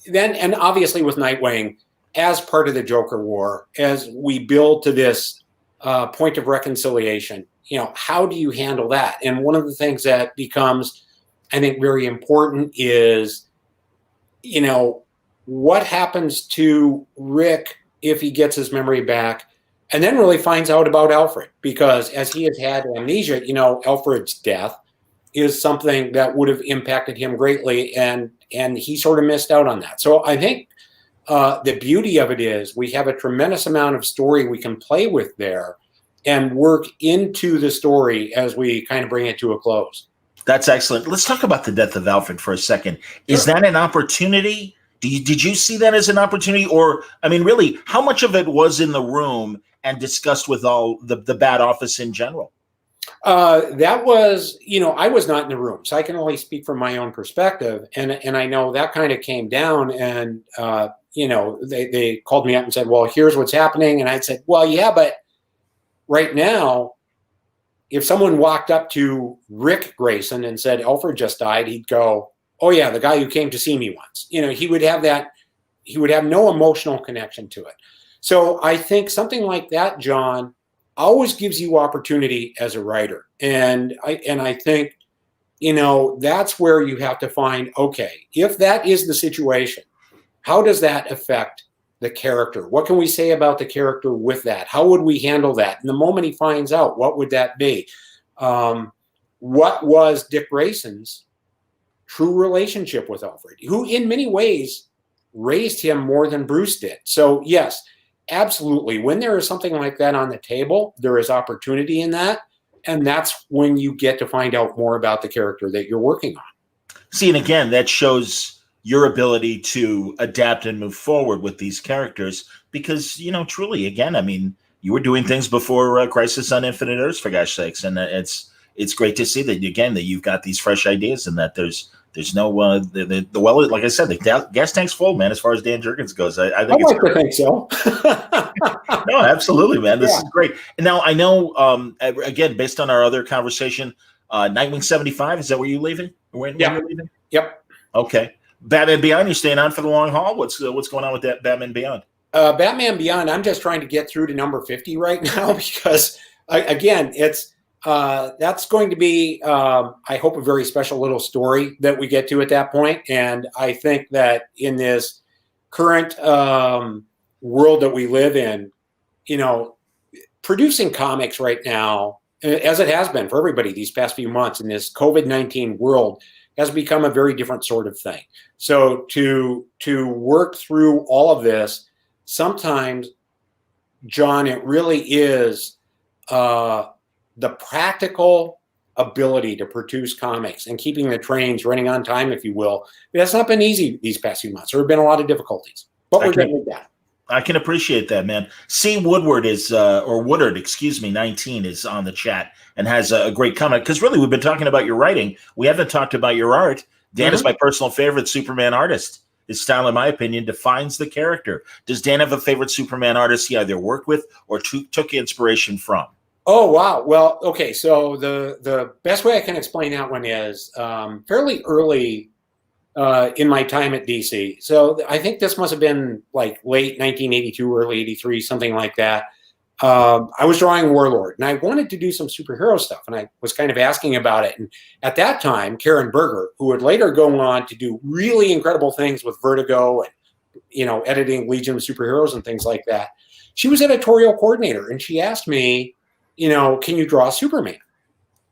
Then, and obviously with Nightwing, as part of the Joker War, as we build to this point of reconciliation, how do you handle that? And one of the things that becomes, I think, very important is, what happens to Rick if he gets his memory back, and then really finds out about Alfred, because as he has had amnesia, Alfred's death is something that would have impacted him greatly, and he sort of missed out on that. So I think the beauty of it is we have a tremendous amount of story we can play with there and work into the story as we kind of bring it to a close. That's excellent. Let's talk about the death of Alfred for a second. Is that an opportunity? Did you see that as an opportunity? Or, I mean, really, how much of it was in the room and discussed with all the bad office in general? That was, I was not in the room, so I can only speak from my own perspective. And I know that kind of came down, and, they called me up and said, well, here's what's happening. And I said, well, yeah, but right now, if someone walked up to Rick Grayson and said, Alfred just died, he'd go, oh yeah, the guy who came to see me once. He would have no emotional connection to it. So I think something like that, John, always gives you opportunity as a writer. And I think, that's where you have to find, okay, if that is the situation, how does that affect the character? What can we say about the character with that? How would we handle that? And the moment he finds out, what would that be? What was Dick Grayson's true relationship with Alfred, who in many ways raised him more than Bruce did? So yes, absolutely. When there is something like that on the table, there is opportunity in that. And that's when you get to find out more about the character that you're working on. See, and again, that shows your ability to adapt and move forward with these characters because, truly, again, I mean, you were doing things before Crisis on Infinite Earths, for gosh sakes. And it's great to see that, again, that you've got these fresh ideas and that there's no well, like I said, the gas tank's full, man, as far as Dan Jurgens goes. I think think so. No, absolutely, man. This is great. And now I know, again, based on our other conversation, Nightwing 75, is that where you're leaving? When you're leaving? Yep. Okay. Batman Beyond, you're staying on for the long haul? What's going on with that Batman Beyond? Batman Beyond, I'm just trying to get through to number 50 right now because, again, it's that's going to be, I hope, a very special little story that we get to at that point. And I think that in this current world that we live in, producing comics right now, as it has been for everybody these past few months in this COVID-19 world, has become a very different sort of thing. So to work through all of this, sometimes, John, it really is the practical ability to produce comics and keeping the trains running on time, if you will. That's not been easy these past few months. There have been a lot of difficulties, but we're getting with that. I can appreciate that, man. C. Woodward is, or Woodard, 19 is on the chat and has a great comment. Because really, we've been talking about your writing. We haven't talked about your art. Dan is my personal favorite Superman artist. His style, in my opinion, defines the character. Does Dan have a favorite Superman artist he either worked with or took inspiration from? Oh, wow. Well, okay. So the best way I can explain that one is fairly early in my time at DC. So I think this must have been like late 1982, early 83, something like that. I was drawing Warlord, and I wanted to do some superhero stuff, and I was kind of asking about it. And at that time, Karen Berger, who would later go on to do really incredible things with Vertigo and, editing Legion of Superheroes and things like that, she was editorial coordinator, and she asked me, can you draw Superman?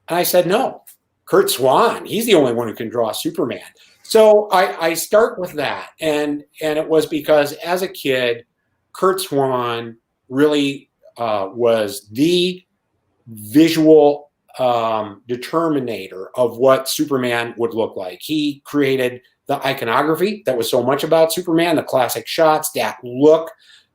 And I said, no. Kurt Swan, he's the only one who can draw Superman. So I start with that, and it was because as a kid, Kurt Swan really was the visual determinator of what Superman would look like. He created the iconography that was so much about Superman, the classic shots, that look,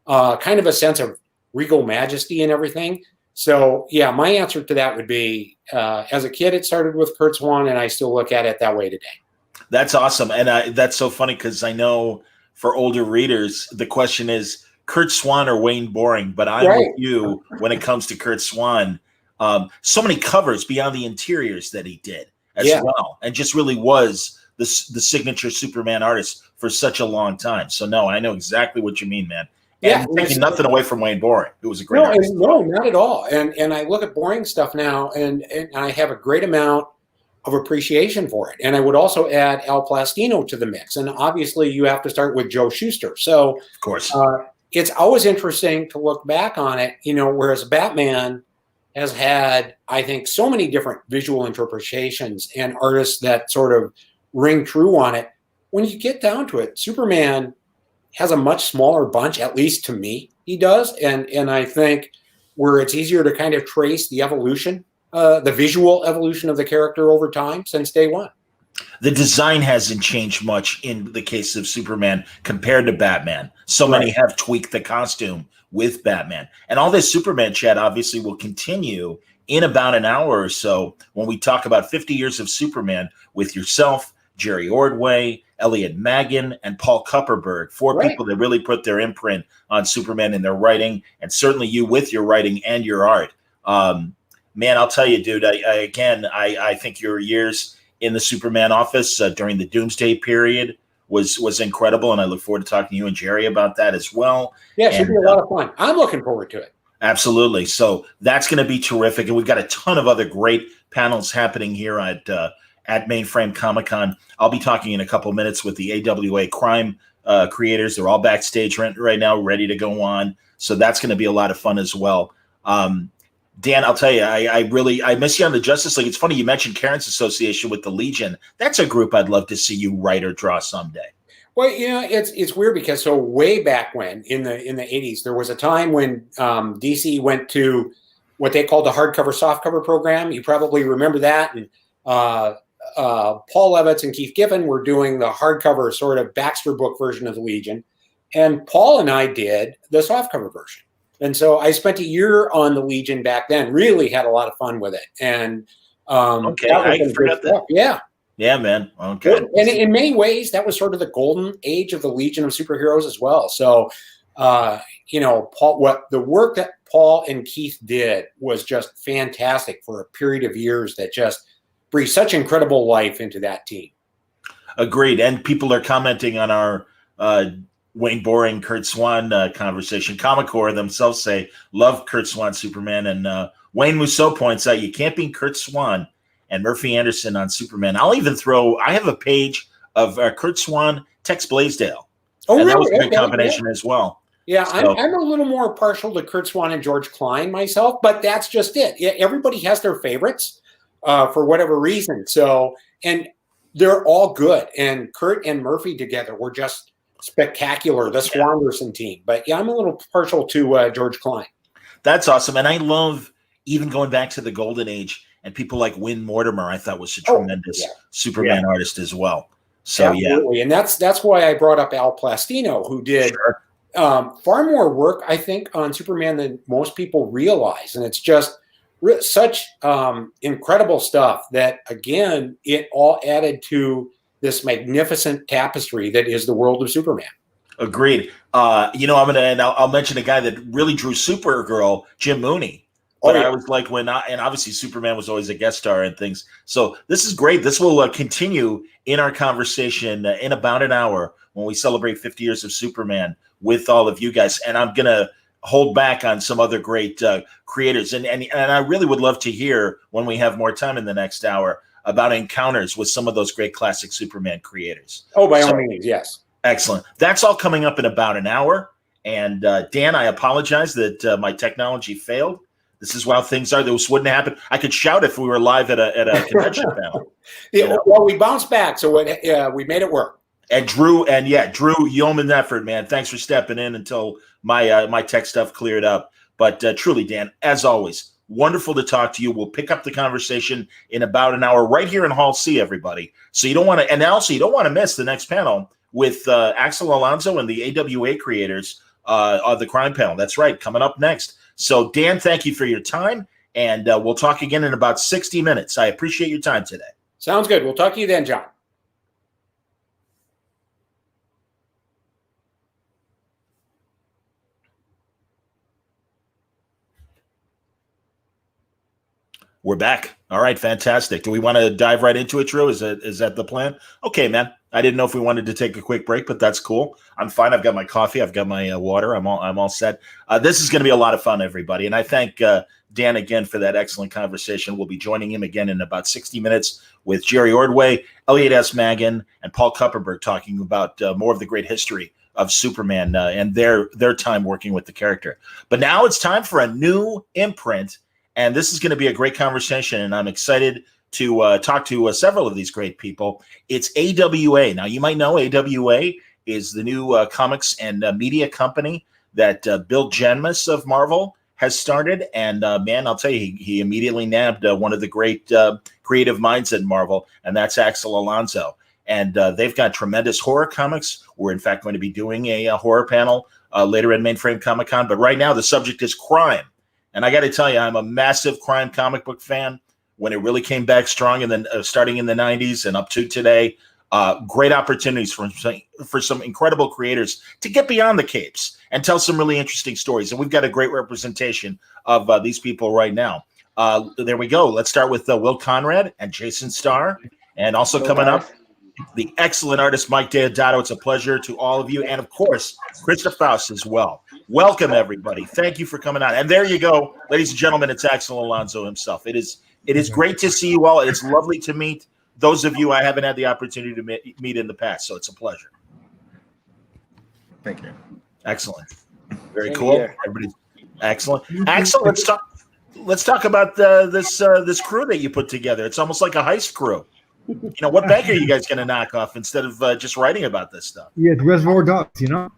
kind of a sense of regal majesty and everything. So, yeah, my answer to that would be, as a kid, it started with Kurt Swan, and I still look at it that way today. That's awesome. And that's so funny because I know for older readers, the question is Kurt Swan or Wayne Boring, but I'm with you when it comes to Kurt Swan. So many covers beyond the interiors that he did as well, and just really was the signature Superman artist for such a long time. So, no, I know exactly what you mean, man. And taking nothing away from Wayne Boring. It was a great artist. No, not at all. And I look at Boring stuff now, and I have a great amount of appreciation for it. And I would also add Al Plastino to the mix. And obviously you have to start with Joe Shuster. So Of course. It's always interesting to look back on it, whereas Batman has had, I think, so many different visual interpretations and artists that sort of ring true on it. When you get down to it, Superman has a much smaller bunch, at least to me, he does. And I think where it's easier to kind of trace the evolution, the visual evolution of the character over time since day one. The design hasn't changed much in the case of Superman compared to Batman. So many have tweaked the costume with Batman. And all this Superman chat obviously will continue in about an hour or so when we talk about 50 years of Superman with yourself, Jerry Ordway, Elliot Maggin, and Paul Kupperberg, four people that really put their imprint on Superman in their writing, and certainly you with your writing and your art. Man, I'll tell you, dude, I think your years in the Superman office during the Doomsday period was incredible, and I look forward to talking to you and Jerry about that as well. Yeah, it should be a lot of fun. I'm looking forward to it. Absolutely. So that's going to be terrific, and we've got a ton of other great panels happening here at Mainframe Comic-Con. I'll be talking in a couple minutes with the AWA crime creators. They're all backstage right now, ready to go on. So that's going to be a lot of fun as well. Dan, I'll tell you, I miss you on the Justice League. It's funny you mentioned Karen's association with the Legion. That's a group I'd love to see you write or draw someday. Well, it's weird because so way back when in the 80s, there was a time when DC went to what they called the hardcover softcover program. You probably remember that. And Paul Levitz and Keith Giffen were doing the hardcover sort of Baxter book version of the Legion. And Paul and I did the softcover version. And so I spent a year on the Legion back then, really had a lot of fun with it. And I forgot that. Yeah, man. Okay. And in many ways, that was sort of the golden age of the Legion of superheroes as well. So, Paul, the work that Paul and Keith did was just fantastic for a period of years that just breathed such incredible life into that team. Agreed. And people are commenting on our Wayne Boring, Kurt Swan conversation. Comic Core themselves say, love Kurt Swan Superman. And Wayne Musso points out, you can't beat Kurt Swan and Murphy Anderson on Superman. I'll even I have a page of Kurt Swan, Tex Blaisdell. Oh, and really? That was a good combination as well. Yeah, so, I'm a little more partial to Kurt Swan and George Klein myself, but that's just it. Everybody has their favorites for whatever reason. So, and they're all good. And Kurt and Murphy together were just spectacular, the Swanderson team. But yeah, I'm a little partial to George Klein. That's awesome. And I love even going back to the Golden Age and people like Win Mortimer, I thought was a tremendous Superman artist as well. So absolutely. And that's why I brought up Al Plastino, who did far more work, I think, on Superman than most people realize. And it's just such incredible stuff that, again, it all added to this magnificent tapestry that is the world of Superman. Agreed. I'll mention a guy that really drew Supergirl, Jim Mooney. But I was like, and obviously Superman was always a guest star and things. So this is great. This will continue in our conversation in about an hour when we celebrate 50 years of Superman with all of you guys. And I'm going to hold back on some other great creators. And I really would love to hear when we have more time in the next hour about encounters with some of those great classic Superman creators. Oh, by all means, yes. Excellent. That's all coming up in about an hour. And Dan, I apologize that my technology failed. This is how things are. This wouldn't happen. I could shout if we were live at a convention panel. Well, we bounced back, so we made it work. And Drew, yeoman effort, man. Thanks for stepping in until my tech stuff cleared up. But truly, Dan, as always, wonderful to talk to you. We'll pick up the conversation in about an hour right here in Hall C, everybody. So you don't want to, and also you don't want to miss the next panel with Axel Alonso and the AWA creators of the crime panel. That's right, coming up next. So, Dan, thank you for your time, and we'll talk again in about 60 minutes. I appreciate your time today. Sounds good. We'll talk to you then, John. We're back. All right, fantastic. Do we want to dive right into it, Drew? Is that the plan? Okay, man. I didn't know if we wanted to take a quick break, but that's cool. I'm fine. I've got my coffee. I've got my water. I'm all set. This is going to be a lot of fun, everybody. And I thank Dan again for that excellent conversation. We'll be joining him again in about 60 minutes with Jerry Ordway, Elliot S. Maggin, and Paul Kupperberg talking about more of the great history of Superman and their time working with the character. But now it's time for a new imprint, and this is going to be a great conversation, and I'm excited to talk to several of these great people. It's AWA. Now, you might know AWA is the new comics and media company that Bill Jemas of Marvel has started. And man, I'll tell you, he immediately nabbed one of the great creative minds at Marvel, and that's Axel Alonso. And they've got tremendous horror comics. We're, in fact, going to be doing a horror panel later at Mainframe Comic-Con. But right now, the subject is crime. And I got to tell you, I'm a massive crime comic book fan. When it really came back strong, and then starting in the 90s and up to today, great opportunities for some incredible creators to get beyond the capes and tell some really interesting stories. And we've got a great representation of these people right now. There we go. Let's start with Will Conrad and Jason Starr. And also coming up, the excellent artist Mike Deodato. It's a pleasure to all of you. And of course, Krista Faust as well. Welcome, everybody. Thank you for coming on. And there you go, ladies and gentlemen, it's Axel Alonso himself. It is great to see you all. It's lovely to meet those of you I haven't had the opportunity to meet in the past, so it's a pleasure. Thank you. Excellent. Very cool. Everybody's excellent. Axel, let's talk about this crew that you put together. It's almost like a heist crew. You know, what bank are you guys going to knock off instead of just writing about this stuff? Yeah, the Reservoir Dogs, you know.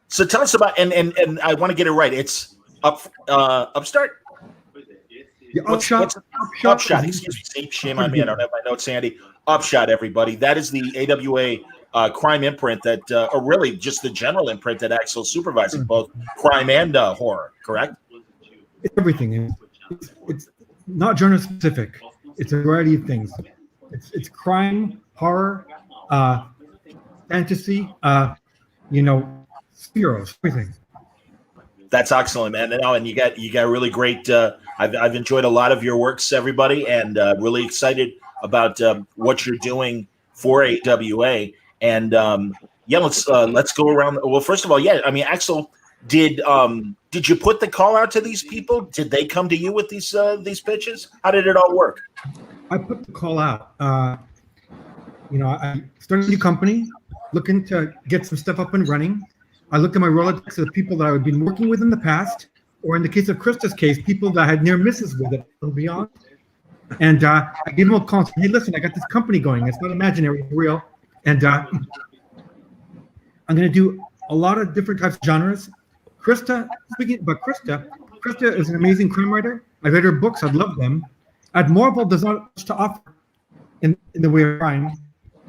So tell us about and I want to get it right. It's Upstart. Yeah, Upshot. Excuse me. Shame on me. I don't have my notes, Sandy. Upshot, everybody. That is the AWA crime imprint that, or really just the general imprint that Axel's supervising, both crime and horror. Correct? It's everything. It's not genre specific. It's a variety of things. It's crime, horror, fantasy. Heroes, everything. That's excellent, man. And you got really great. I've enjoyed a lot of your works, everybody, and really excited about what you're doing for AWA. And let's go around. Well, first of all, I mean, Axel, did you put the call out to these people? Did they come to you with these pitches? How did it all work? I put the call out. I started a new company, looking to get some stuff up and running. I looked at my Rolodex of the people that I had been working with in the past, or in the case of Krista's case, people that I had near misses with it and beyond. And I gave them a call and said, hey, listen, I got this company going. It's not imaginary, it's real. And I'm going to do a lot of different types of genres. Speaking about Krista is an amazing crime writer. I've read her books. I love them. At Marvel, there's not much to offer in the way of crime,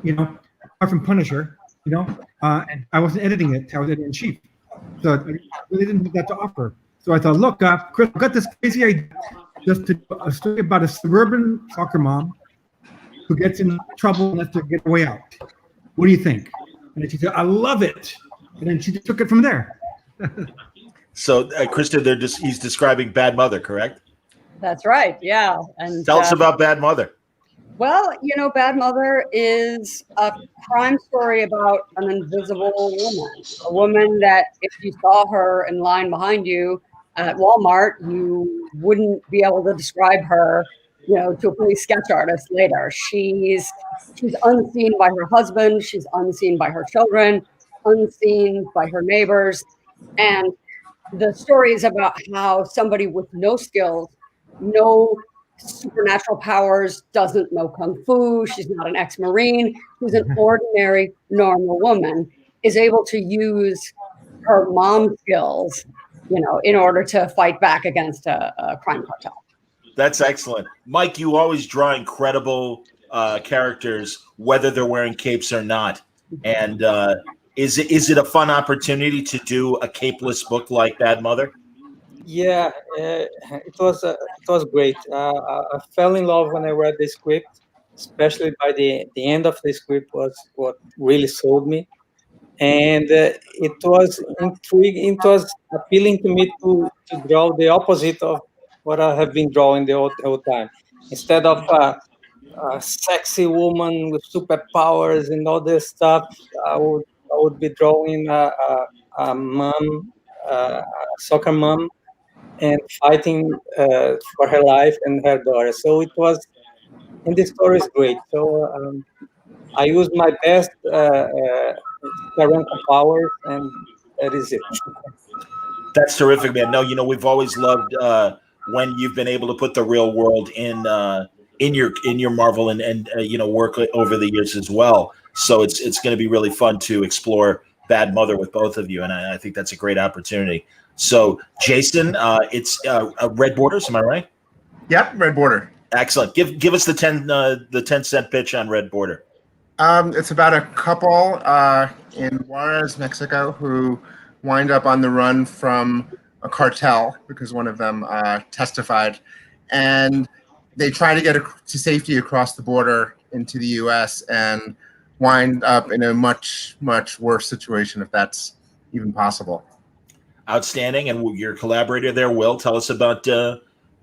apart from Punisher. And I wasn't editing it. I was editing in chief. So I really didn't have that to offer. So I thought, look, Chris, I've got this crazy idea just to do a story about a suburban soccer mom who gets in trouble and has to get a way out. What do you think? And then she said, I love it. And then she just took it from there. So, Krista, he's describing Bad Mother, correct? That's right. Yeah. And tell us about Bad Mother. Well, Bad Mother is a crime story about an invisible woman, a woman that if you saw her in line behind you at Walmart, you wouldn't be able to describe her, to a police sketch artist later. She's unseen by her husband. She's unseen by her children, unseen by her neighbors. And the story is about how somebody with no skills, no supernatural powers, doesn't know kung fu, she's not an ex-Marine, who's an ordinary, normal woman, is able to use her mom skills, in order to fight back against a crime cartel. That's excellent. Mike, you always draw incredible characters, whether they're wearing capes or not. And is it a fun opportunity to do a capeless book like Bad Mother? Yeah, it was great. I fell in love when I read the script, especially by the end of the script was what really sold me. And it was intriguing. It was appealing to me to draw the opposite of what I have been drawing the whole time. Instead of a sexy woman with superpowers and all this stuff, I would be drawing a mom, a soccer mom, and fighting for her life and her daughter. So it was, and the story is great. So I used my best parental powers, and that is it. That's terrific, man. No, we've always loved when you've been able to put the real world in your Marvel and work over the years as well. So it's going to be really fun to explore Bad Mother with both of you, and I think that's a great opportunity. So, Jason, it's Red Borders, am I right? Yep, Red Border. Excellent. Give us the 10-cent pitch on Red Border. It's about a couple in Juarez, Mexico, who wind up on the run from a cartel because one of them testified, and they try to get to safety across the border into the U.S. and wind up in a much, much worse situation, if that's even possible. Outstanding. And your collaborator there, Will, tell us about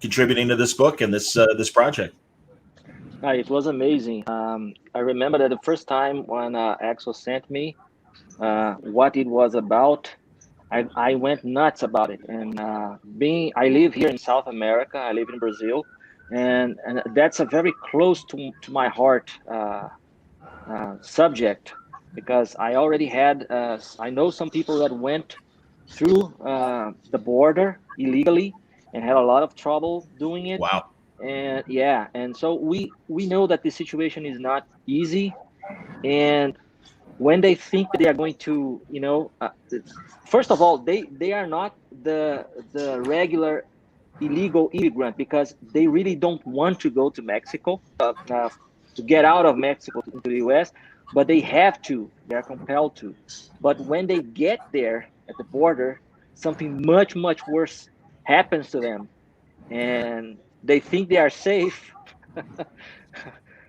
contributing to this book and this project. It was amazing. I remember that the first time when Axel sent me what it was about, I went nuts about it. And I live here in South America. I live in Brazil, and that's a very close to my heart subject, because I already had I know some people that went through the border illegally and had a lot of trouble doing it. Wow. And yeah, and so we know that the situation is not easy, and when they think that they are going to, first of all, they are not the regular illegal immigrant, because they really don't want to go to Mexico to get out of Mexico into the US, but they have to. They are compelled to. But when they get there at the border, something much, much worse happens to them, and they think they are safe.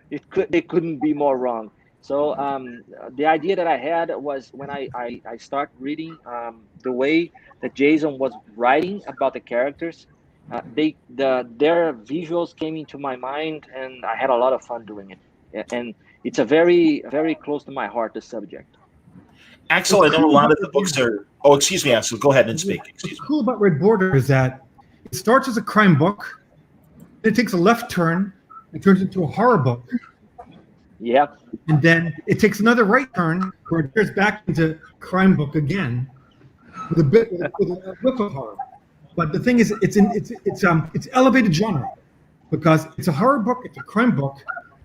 They couldn't be more wrong. So the idea that I had was, when I start reading the way that Jason was writing about the characters, their visuals came into my mind, and I had a lot of fun doing it. And it's a very, very close to my heart, the subject. Axel, I know a lot of the books are. Oh, excuse me, Axel. Go ahead and speak. What's cool about Red Border is that it starts as a crime book, it takes a left turn and turns into a horror book. Yeah. And then it takes another right turn where it turns back into crime book again, with a whiff of horror. But the thing is, it's elevated genre, because it's a horror book, it's a crime book,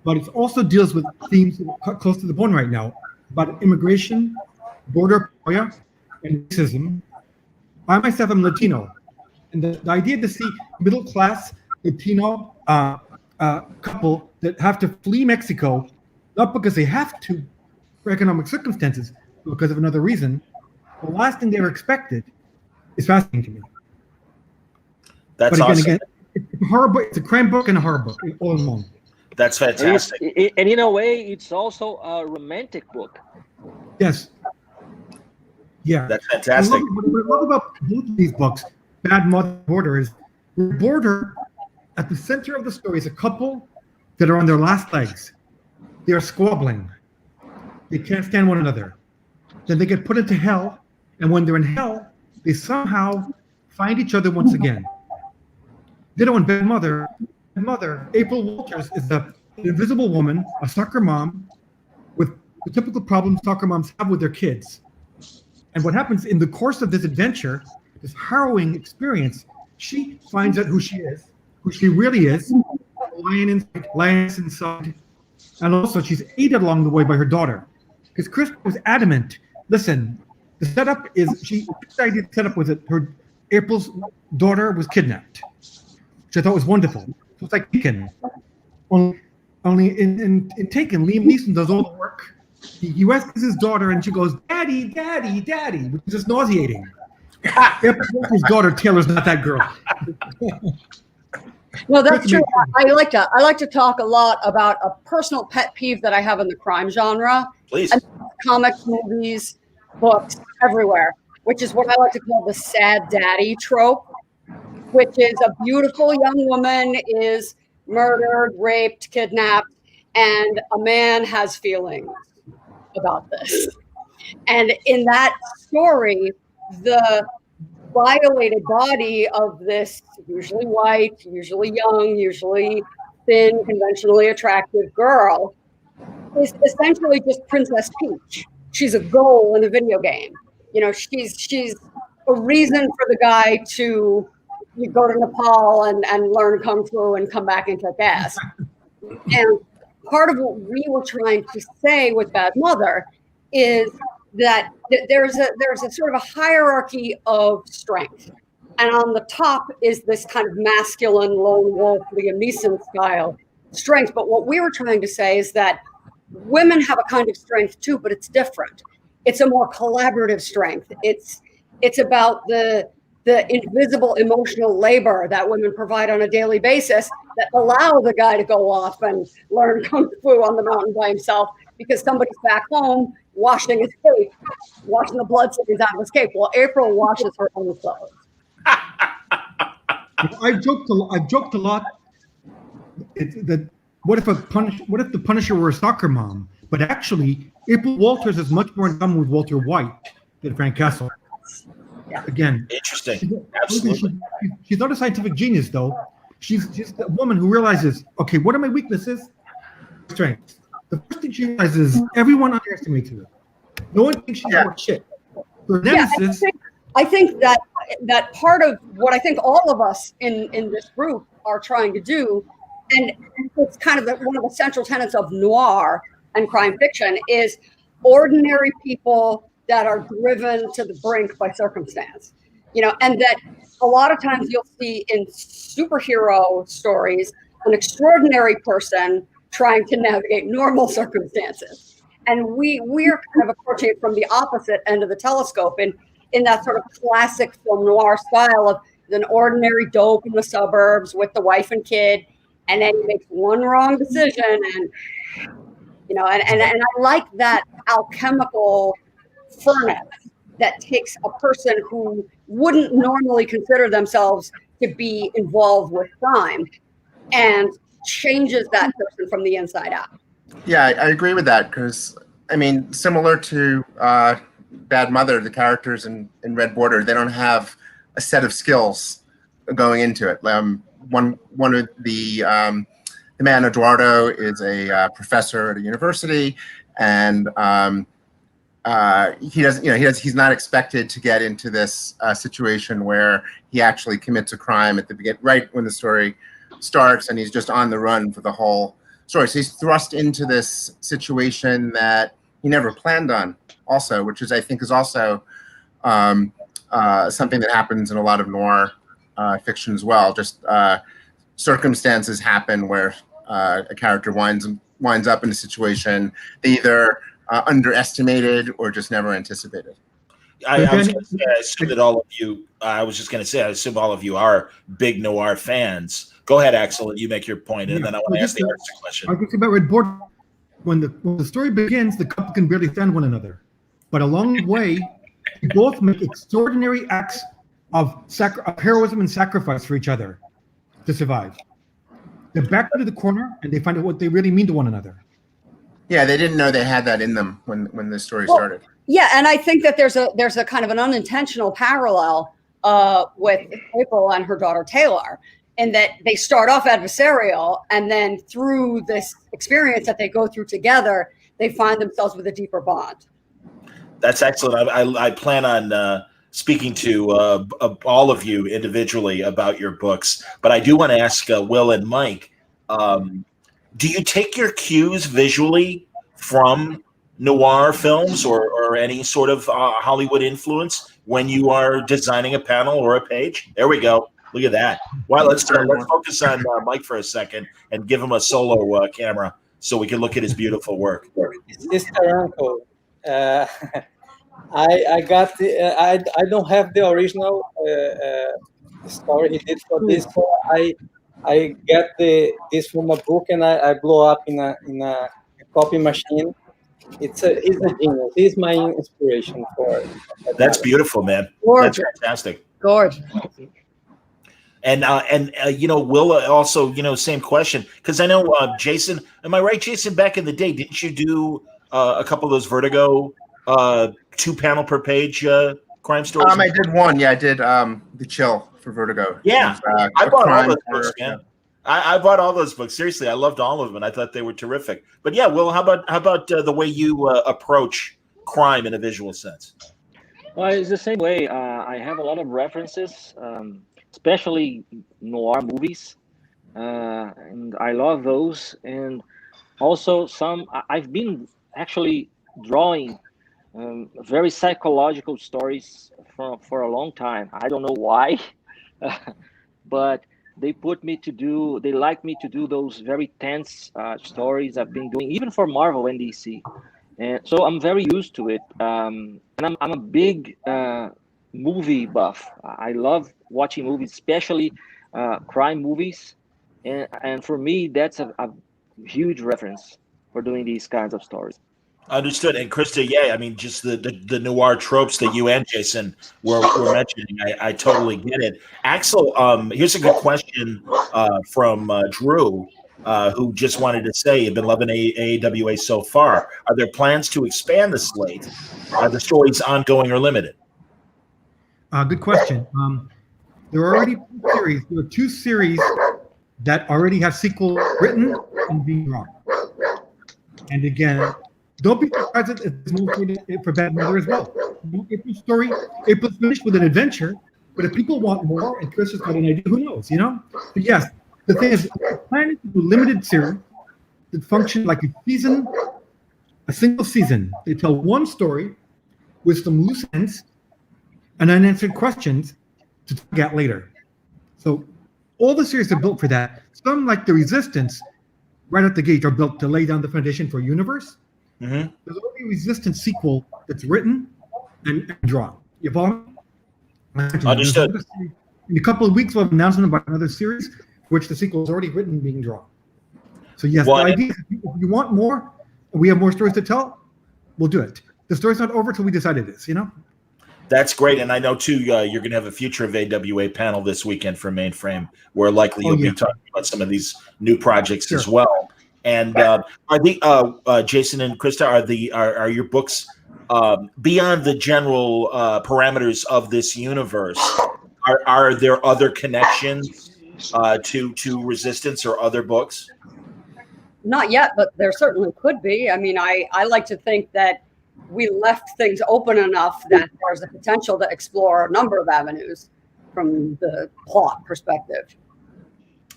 but it also deals with themes close to the bone right now about immigration, border paranoia, and racism. I myself am Latino, and the idea to see middle class Latino couple that have to flee Mexico, not because they have to for economic circumstances, but because of another reason, the last thing they were expected, is fascinating to me. That's but awesome. Again, it's a horror book, it's a crime book and a horror book all in one. That's fantastic. And in a way, it's also a romantic book. Yes. Yeah. That's fantastic. What I love about both of these books, Bad Mother, Border, is Border, at the center of the story, is a couple that are on their last legs. They are squabbling. They can't stand one another. Then they get put into hell, and when they're in hell, they somehow find each other once again. Ditto in Bad Mother, April Walters is an invisible woman, a soccer mom, with the typical problems soccer moms have with their kids. And what happens in the course of this adventure, this harrowing experience, she finds out who she is, who she really is, lioness inside, and also she's aided along the way by her daughter. Because Chris was adamant, listen, the setup is, the idea set up was that April's daughter was kidnapped, which I thought was wonderful. So it's like Taken. Only in Taken, Liam Neeson does all the work. He rescues his daughter, and she goes, "Daddy, Daddy, Daddy," which is just nauseating. His daughter Taylor's not that girl. No, that's true. I like to talk a lot about a personal pet peeve that I have in the crime genre. Please. And comics, movies, books, everywhere, which is what I like to call the sad daddy trope, which is a beautiful young woman is murdered, raped, kidnapped, and a man has feelings about this. And in that story, the violated body of this usually white, usually young, usually thin, conventionally attractive girl is essentially just Princess Peach. She's a goal in a video game. You know, she's a reason for the guy to go to Nepal and learn Kung Fu and come back and kick ass. And part of what we were trying to say with Bad Mother is that there's a sort of a hierarchy of strength. And on the top is this kind of masculine, lone wolf, Liam Neeson style strength. But what we were trying to say is that women have a kind of strength too, but it's different. It's a more collaborative strength. It's about the invisible emotional labor that women provide on a daily basis that allow the guy to go off and learn Kung Fu on the mountain by himself because somebody's back home washing his cape, washing the blood stains out of his cape. Well, April washes her own clothes. I've joked a lot. What if the Punisher were a soccer mom? But actually, April Walters is much more in common with Walter White than Frank Castle. Yeah. Again, Interesting. Absolutely. She's not a scientific genius, though. She's just a woman who realizes, okay, what are my weaknesses? Strengths. The first thing she realizes is everyone underestimates her. No one thinks she's worth shit. Her nemesis. I think that part of what I think all of us in this group are trying to do, and it's kind of one of the central tenets of noir and crime fiction, is ordinary people that are driven to the brink by circumstance. You know, and that a lot of times you'll see in superhero stories an extraordinary person trying to navigate normal circumstances. And we're kind of approaching it from the opposite end of the telescope in that sort of classic film noir style of an ordinary dope in the suburbs with the wife and kid, and then he makes one wrong decision, and you know, and I like that alchemical furnace that takes a person who wouldn't normally consider themselves to be involved with crime and changes that person from the inside out. Yeah, I agree with that because, I mean, similar to Bad Mother, the characters in Red Border, they don't have a set of skills going into it. One of the man, Eduardo, is a professor at a university, and he's not expected to get into this situation where he actually commits a crime at the beginning, right when the story starts, and he's just on the run for the whole story. So he's thrust into this situation that he never planned on, also, which I think is also something that happens in a lot of noir fiction as well. Just circumstances happen where a character winds up in a situation they either underestimated or just never anticipated. I was going to say, I assume that all of you. I was just going to say, I assume all of you are big noir fans. Go ahead, Axel, and you make your point, and then I want to ask the next question. I think about Red Border. When the story begins, the couple can barely stand one another, but along the way, they both make extraordinary acts of heroism and sacrifice for each other to survive. They're back into the corner, and they find out what they really mean to one another. Yeah, they didn't know they had that in them when the story started. Yeah, and I think that there's a kind of an unintentional parallel with April and her daughter Taylor, in that they start off adversarial, and then through this experience that they go through together, they find themselves with a deeper bond. That's excellent. I plan on speaking to all of you individually about your books, but I do want to ask Will and Mike, do you take your cues visually from noir films or any sort of Hollywood influence when you are designing a panel or a page? There we go. Look at that. Well, let's focus on Mike for a second and give him a solo camera so we can look at his beautiful work. It's Taranko. I got the. I don't have the original story he did for this. So I get this from a book and I blow up in a copy machine. He's a genius. He's my inspiration for. That's beautiful, man. Gorgeous. That's fantastic. Gorgeous. And Will also, same question, because I know Jason. Am I right, Jason? Back in the day, didn't you do a couple of those Vertigo 2 panel per page crime stories? I did one. Yeah, I did The Chill for Vertigo. Yeah, was, I bought all crime those books, man. I bought all those books. Seriously, I loved all of them, and I thought they were terrific. But yeah, Will, how about the way you approach crime in a visual sense? Well, it's the same way. I have a lot of references, especially noir movies, and I love those. And also I've been actually drawing very psychological stories for a long time. I don't know why, but they like me to do those very tense stories I've been doing, even for Marvel and DC. And so I'm very used to it. And I'm a big movie buff. I love watching movies, especially crime movies. And for me, that's a huge reference for doing these kinds of stories. Understood. And Krista, yeah, I mean, just the noir tropes that you and Jason were mentioning, I totally get it. Axel, here's a good question from Drew, who just wanted to say, you've been loving AAWA so far. Are there plans to expand the slate? Are the stories ongoing or limited? Good question. There are already series. There are 2 series that already have sequels written and being drawn. And again, don't be surprised if it's moved for Bad Mother as well. April's finished with an adventure, but if people want more and Chris has got an idea, who knows, you know? But yes, the thing is, we're planning to do limited series that function like a single season. They tell one story with some loose ends and unanswered questions to get later. So all the series are built for that. Some, like The Resistance, right at the gate, are built to lay down the foundation for a universe. Mm-hmm. There's already a Resistance sequel that's written and drawn. You follow me? Understood. In a couple of weeks, we'll have an announcement about another series, which the sequel is already written and being drawn. So yes, the idea is if you want more, and we have more stories to tell, we'll do it. The story's not over till we decide it is, you know? That's great. And I know, too, you're going to have a Future of AWA panel this weekend for Mainframe, where likely you'll be talking about some of these new projects as well. And are the Jason and Krista, are your books beyond the general parameters of this universe? Are there other connections to Resistance or other books? Not yet, but there certainly could be. I mean, I like to think that we left things open enough that there's a potential to explore a number of avenues from the plot perspective.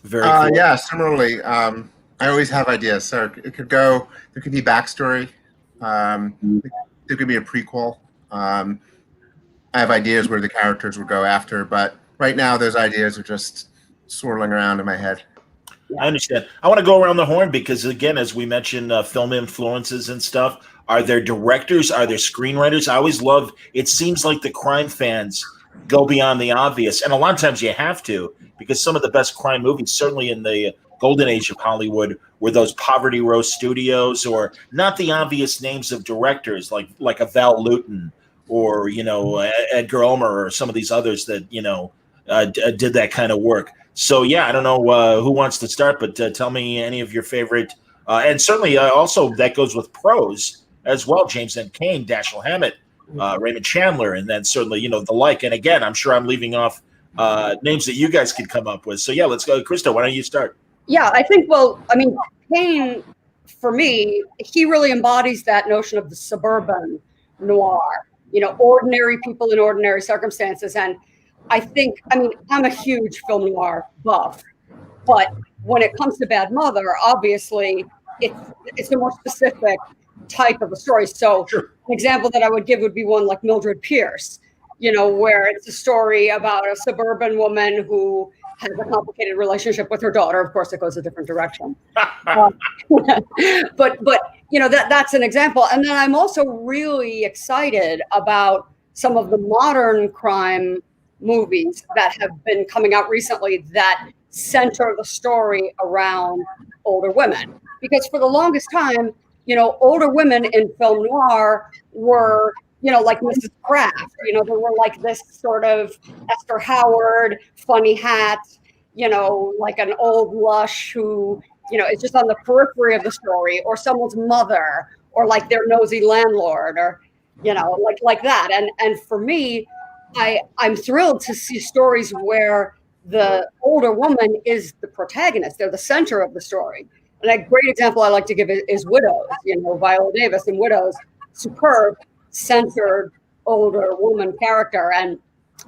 Very cool. Yeah, similarly, I always have ideas. So it could go, there could be backstory. There could be a prequel. I have ideas where the characters would go after, but right now those ideas are just swirling around in my head. I understand. I want to go around the horn because, again, as we mentioned, film influences and stuff. Are there directors? Are there screenwriters? I always love, it seems like the crime fans go beyond the obvious. And a lot of times you have to, because some of the best crime movies, certainly in the golden age of Hollywood, were those Poverty Row Studios, or not the obvious names of directors like a Val Lewton or, Edgar Ulmer or some of these others that, did that kind of work. So, yeah, I don't know who wants to start, but tell me any of your favorite. And certainly also that goes with prose as well. James N. Cain, Dashiell Hammett, Raymond Chandler, and then certainly, the like. And again, I'm sure I'm leaving off names that you guys could come up with. So, yeah, let's go. Krista, why don't you start? Yeah, I think, Cain, for me, he really embodies that notion of the suburban noir, ordinary people in ordinary circumstances. And I think, I'm a huge film noir buff, but when it comes to Bad Mother, obviously it's a more specific type of a story. So An example that I would give would be one like Mildred Pierce, where it's a story about a suburban woman who has a complicated relationship with her daughter. Of course, it goes a different direction. But that's an example. And then I'm also really excited about some of the modern crime movies that have been coming out recently that center the story around older women. Because for the longest time, older women in film noir were, like Mrs. Kraft, they were like this sort of Esther Howard, funny hat, like an old lush who, is just on the periphery of the story, or someone's mother, or like their nosy landlord, or, like that. And for me, I'm thrilled to see stories where the older woman is the protagonist. They're the center of the story. And a great example I like to give is Widows. Viola Davis in Widows, superb, centered, older woman character. And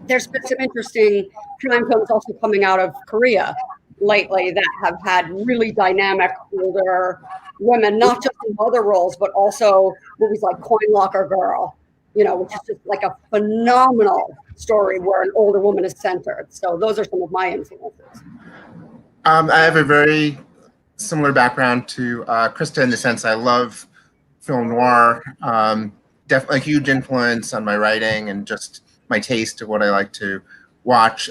there's been some interesting crime films also coming out of Korea lately that have had really dynamic older women, not just in other roles, but also movies like Coin Locker Girl, which is just like a phenomenal story where an older woman is centered. So those are some of my influences. I have a very similar background to Krista in the sense I love film noir. Definitely a huge influence on my writing and just my taste of what I like to watch.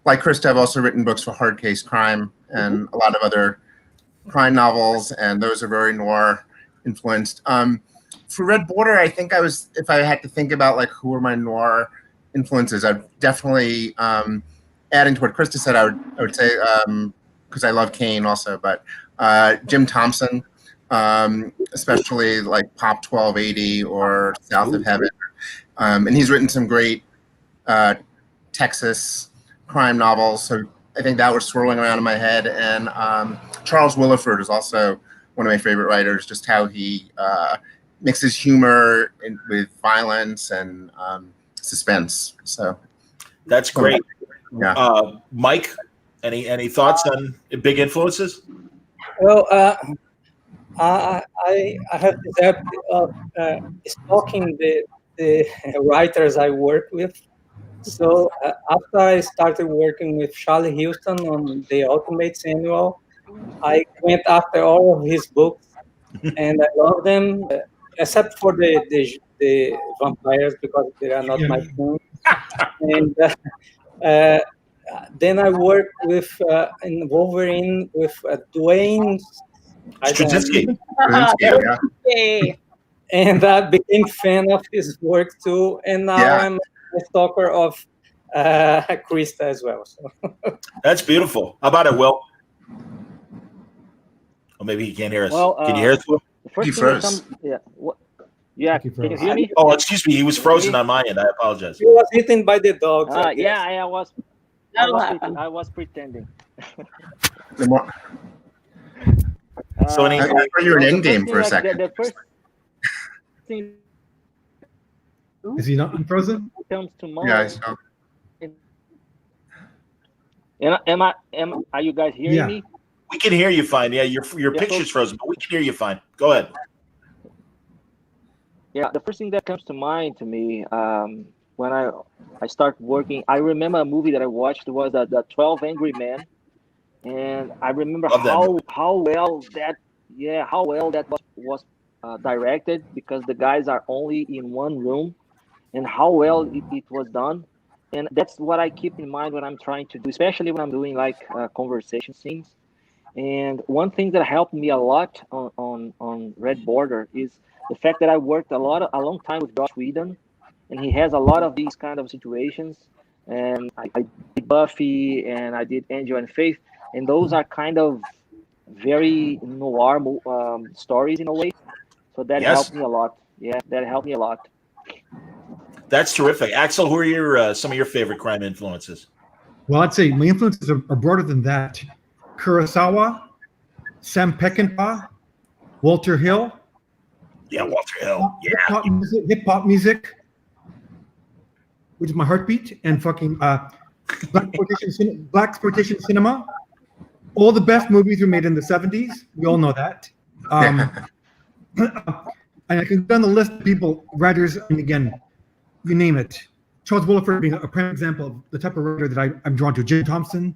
Like Krista, I've also written books for Hard Case Crime and a lot of other crime novels, and those are very noir influenced. For Red Border, I think if I had to think about like who are my noir influences, I'd definitely, adding to what Krista said, I would say, because I love Kane also, but Jim Thompson, especially like Pop 1280 or South of Heaven. And he's written some great Texas crime novels. So I think that was swirling around in my head. And Charles Willeford is also one of my favorite writers, just how he mixes humor with violence and suspense. So that's great. Yeah. Mike, any thoughts on big influences? Well, I have the habit of stalking the writers I work with. So after I started working with Charlie Houston on the Ultimates Annual, I went after all of his books, and I love them, except for the vampires because they are not my thing. And then I worked with in Wolverine with Dwayne Straczynski. And I became fan of his work too. And now I'm a stalker of Krista as well. So. That's beautiful. How about it, Will? Or maybe he can't hear us. Well, can you hear us, Will? He froze. Yeah. Can you hear me? Oh, excuse me. He was frozen on my end. I apologize. He was eaten by the dogs. Yeah, I was pretending. So I thought you were in Endgame for a second. The first thing Is he not unfrozen? comes to mind. Yeah, Are you guys hearing me? We can hear you fine. Yeah, your picture's frozen, but we can hear you fine. Go ahead. Yeah, the first thing that comes to mind to me when I start working, I remember a movie that I watched was the 12 Angry Men, and I remember how well that was directed, because the guys are only in one room, and how well it was done. And that's what I keep in mind when I'm trying to do, especially when I'm doing like conversation scenes. And one thing that helped me a lot on Red Border is the fact that I worked a long time with Joss Whedon, and he has a lot of these kind of situations. And I did Buffy, and I did Angel and Faith, and those are kind of very noir stories in a way. So that helped me a lot. Yeah, that helped me a lot. That's terrific. Axel, who are some of your favorite crime influences? Well, I'd say my influences are broader than that. Kurosawa, Sam Peckinpah, Walter Hill. Yeah, Walter Hill. Yeah. Hip hop music, which is my heartbeat, and fucking black exploitation cinema. All the best movies were made in the 70s. We all know that. And I can go down the list of people, writers, and again, you name it. Charles Willeford being a prime example of the type of writer that I'm drawn to. Jim Thompson,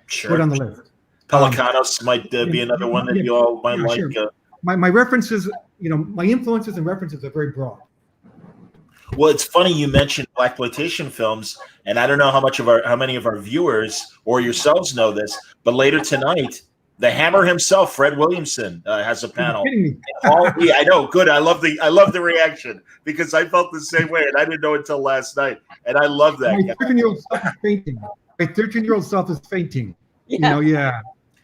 Sure. go down the list. Pelicanos might be another one that you all might like. Sure. My references, my influences and references are very broad. Well, it's funny you mentioned blaxploitation films, and I don't know how many of our viewers or yourselves know this, but later tonight, the Hammer himself, Fred Williamson, has a panel. You're kidding me. Yeah, I know. Good. I love the reaction, because I felt the same way, and I didn't know until last night, and I love that. My 13-year-old self is fainting. My 13-year-old self is fainting. Yeah.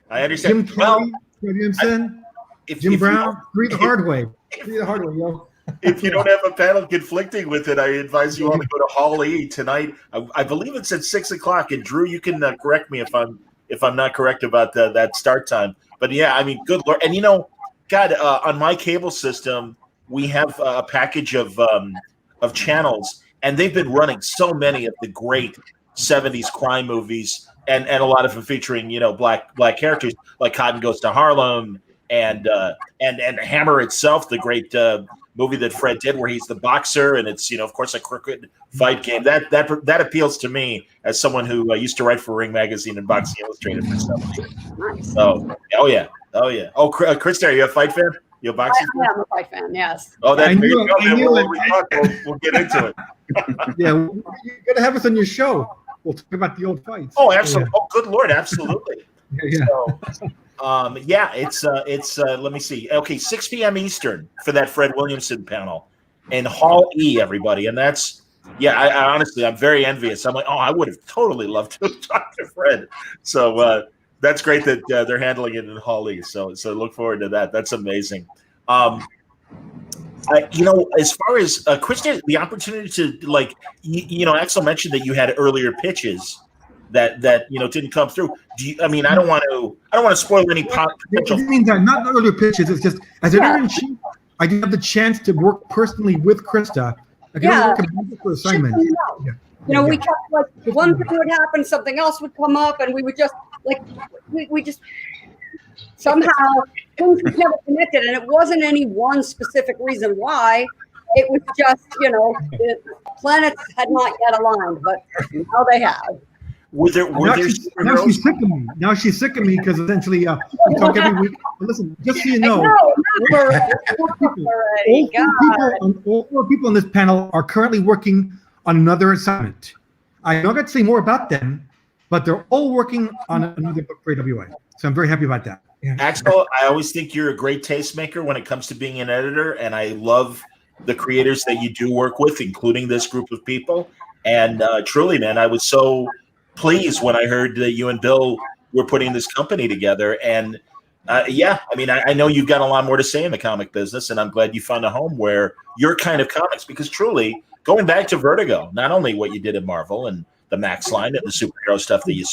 I understand. Jim Kelly, Williamson, Jim Brown. Read the hard way. Read the hard way, yo. If you don't have a panel conflicting with it, I advise you all to go to Hall E tonight. I believe it's at 6:00. And Drew, you can correct me if I'm not correct about that start time. But yeah, I mean, good Lord. And God, on my cable system, we have a package of channels, and they've been running so many of the great 70s crime movies, and a lot of them featuring black characters like Cotton Goes to Harlem and Hammer itself, the great movie that Fred did where he's the boxer, and it's of course a crooked fight game. That appeals to me as someone who used to write for Ring Magazine and Boxing Illustrated for 7 years. So oh yeah. Oh, Krista, are you a fight fan? You a boxing fan? I'm a fight fan. Yes. Oh, there you go. We'll get into it. Yeah, you gotta have us on your show. We'll talk about the old fights. Oh, absolutely. Yeah. Oh, good Lord, absolutely. Yeah. So, it's let me see. Okay, 6 p.m. Eastern for that Fred Williamson panel in Hall E, everybody. And that's, I honestly, I'm very envious. I'm like, I would have totally loved to talk to Fred. So that's great that they're handling it in Hall E. So look forward to that. That's amazing. As far as Krista, the opportunity to Axel mentioned that you had earlier pitches that didn't come through. I don't want to spoil any potential. It means that not earlier pitches. It's just as an editor-in-chief, I did have the chance to work personally with Krista. I could work a for assignments. We kept one thing would happen, something else would come up, and we would just we just somehow things were never connected, and it wasn't any one specific reason why. It was just the planets had not yet aligned, but now they have. Now she's sick of me. Now she's sick of me because essentially we talk every week. But listen, just so you know, all four people on this panel are currently working on another assignment. I don't get to say more about them, but they're all working on another book for AWA. So I'm very happy about that. Yeah. Axel, I always think you're a great tastemaker when it comes to being an editor, and I love the creators that you do work with, including this group of people. And truly, man, I was so pleased when I heard that you and Bill were putting this company together. And I know you've got a lot more to say in the comic business, and I'm glad you found a home where your kind of comics, because truly, going back to Vertigo, not only what you did at Marvel and the Max line and the superhero stuff that you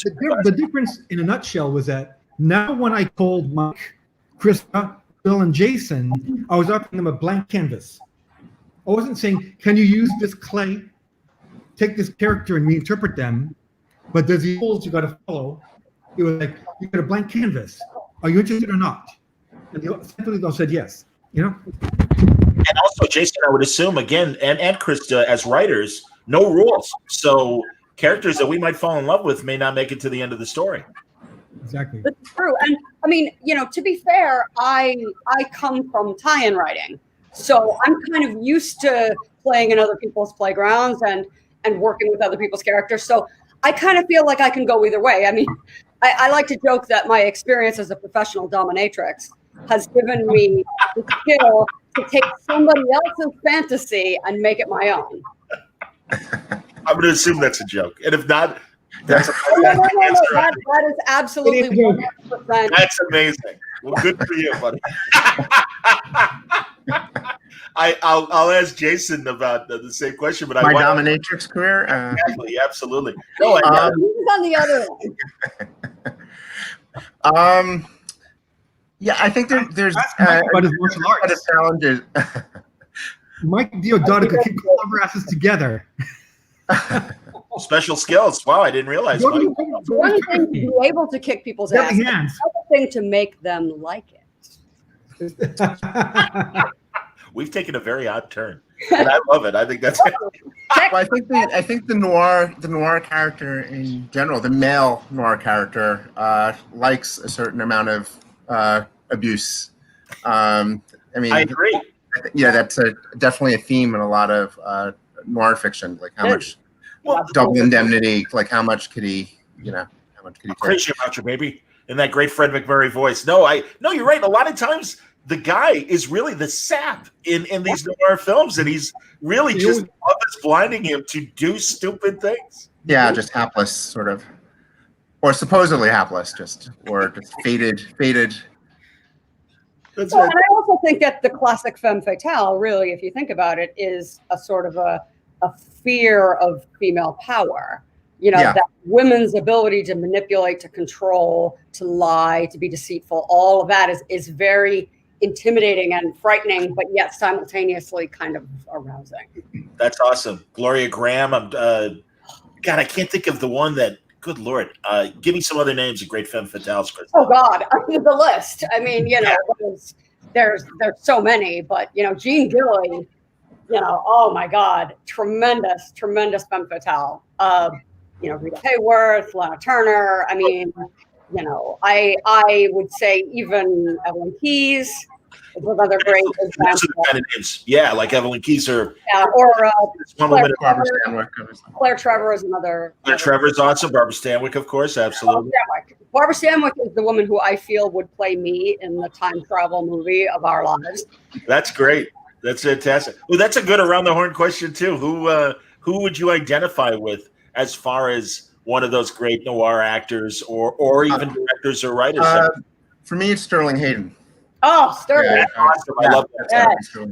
the difference in a nutshell was that now when I called Mike, Krista, Bill, and Jason, I was offering them a blank canvas. I wasn't saying, can you use this clay, take this character and reinterpret them, but there's the rules you got to follow. It was like, you got a blank canvas. Are you interested or not? And they all said yes, And also, Jason, I would assume, again, and Krista, as writers, no rules. So characters that we might fall in love with may not make it to the end of the story. Exactly. That's true. And I mean, to be fair, I come from tie-in writing. So I'm kind of used to playing in other people's playgrounds and working with other people's characters. So I kind of feel like I can go either way. I mean, I like to joke that my experience as a professional dominatrix has given me the skill to take somebody else's fantasy and make it my own. I'm going to assume that's a joke. And if not, that's that is absolutely 100%. That's amazing. Well, good for you, buddy. I'll ask Jason about the same question, but my dominatrix career. Exactly, absolutely. No, he's on the other one. I think there's a challenges. Mike Diodato could keep all of our asses together. Special skills. Wow, I didn't realize. One thing to be able to kick people's ass, another thing to make them like it. We've taken a very odd turn, and I love it. I think that's. I think the noir character in general, the male noir character, likes a certain amount of abuse. I agree. Yeah, that's definitely a theme in a lot of noir fiction. Like how much double indemnity, like how much could he, how much could he take? Crazy about you, baby. In that great Fred McMurray voice. No, you're right. A lot of times the guy is really the sap in these noir films, and he's really just love is blinding him to do stupid things. Yeah, just hapless, sort of, or supposedly hapless, or just faded. That's Well, it. and I also think that the classic femme fatale, really, if you think about it, is a sort of a fear of female power. You know, Yeah. that women's ability to manipulate, to control, to lie, to be deceitful, all of that is very intimidating and frightening, but yet simultaneously kind of arousing. That's awesome. Gloria Graham. God, I can't think of the one that. Good Lord. Give me some other names of great femme fatales, Chris. Oh God, the list. I mean, you know, there's so many, but you know, Jean Gilly, you know, oh my God, tremendous femme fatale. You know, Rita Hayworth, Lana Turner. I mean, you know, I would say even Evelyn Keyes is another great Those are example. the kind of names. Yeah, like Evelyn Keyes or Yeah, or one Claire woman. Barbara Trevor. Stanwyck. Claire Trevor is another. Claire Trevor's awesome. Barbara Stanwyck, of course, absolutely. Barbara Stanwyck is the woman who I feel would play me in the time travel movie of our lives. That's great. That's fantastic. Well, that's a good around the horn question too. Who would you identify with as far as one of those great noir actors or even directors or writers? For me, it's Sterling Hayden. Oh, Sterling. That's awesome. I love that. Yeah.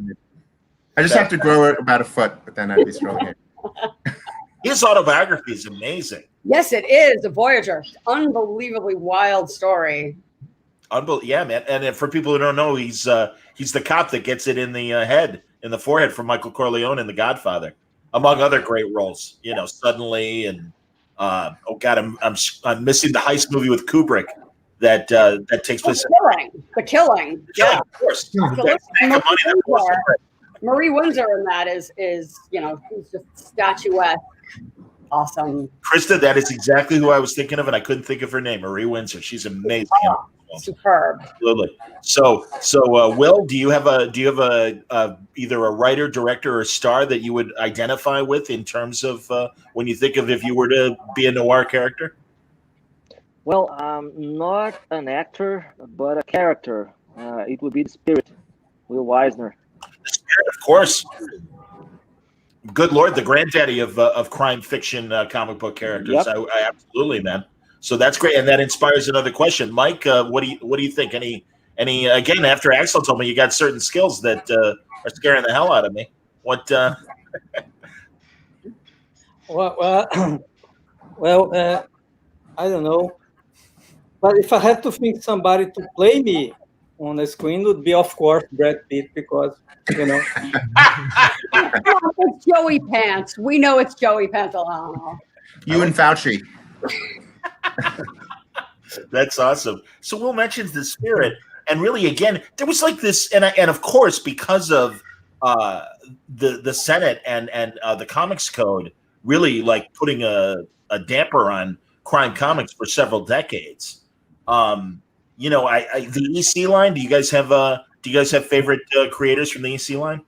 I just have to grow it about a foot, but then I'd be Sterling Hayden. His autobiography is amazing. Yes, it is. A Voyager. Unbelievably wild story. Yeah, man. And for people who don't know, he's the cop that gets it in the forehead from Michael Corleone in The Godfather, among other great roles. You know, Suddenly and oh God, I'm missing the heist movie with Kubrick that takes place. The Killing. Yeah, of course. Marie Windsor in that is you know, she's just statuesque. Awesome. Krista, that is exactly who I was thinking of, and I couldn't think of her name. Marie Windsor. She's amazing. Oh, superb. Absolutely. So, Will, do you have either a writer, director, or star that you would identify with in terms of when you think of if you were to be a noir character? Well, not an actor, but a character. It would be the Spirit, Will Eisner. The Spirit, of course. Good Lord, the granddaddy of crime fiction comic book characters. Yep. I absolutely, man. So that's great, and that inspires another question, Mike. What do you think? Any again? After Axel told me you got certain skills that are scaring the hell out of me. What? Well, I don't know. But if I had to think somebody to play me on the screen, would be, of course, Brad Pitt, because, you know. It's Joey Pants. We know it's Joey Pantolano. You and Fauci. That's awesome. So Will mentions the Spirit, and really, again, there was like this, and of course, because of the Senate and the Comics Code, really like putting a damper on crime comics for several decades. You know, the EC line. Do you guys have favorite creators from the EC line?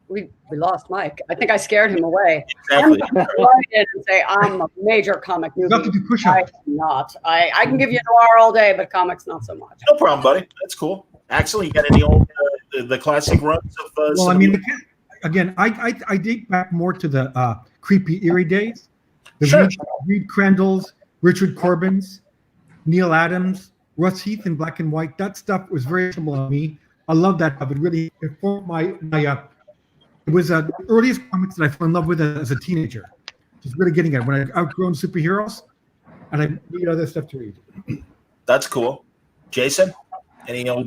We lost Mike. I think I scared him away. Exactly. I'm and say I'm a major comic movie. You have to do push-ups. I'm not. I can give you noir all day, but comics not so much. No problem, buddy. That's cool. Axel, you got any old the classic runs of? Well, I mean, again, I date back more to the creepy, eerie days. The Sure. Reed Crandalls, Richard Corbin's, Neil Adams, Russ Heath in black and white. That stuff was very similar to me. I love that stuff. It really formed my it was the earliest comics that I fell in love with as a teenager. Just really getting it when I outgrown superheroes, and I needed other stuff to read. That's cool. Jason, any old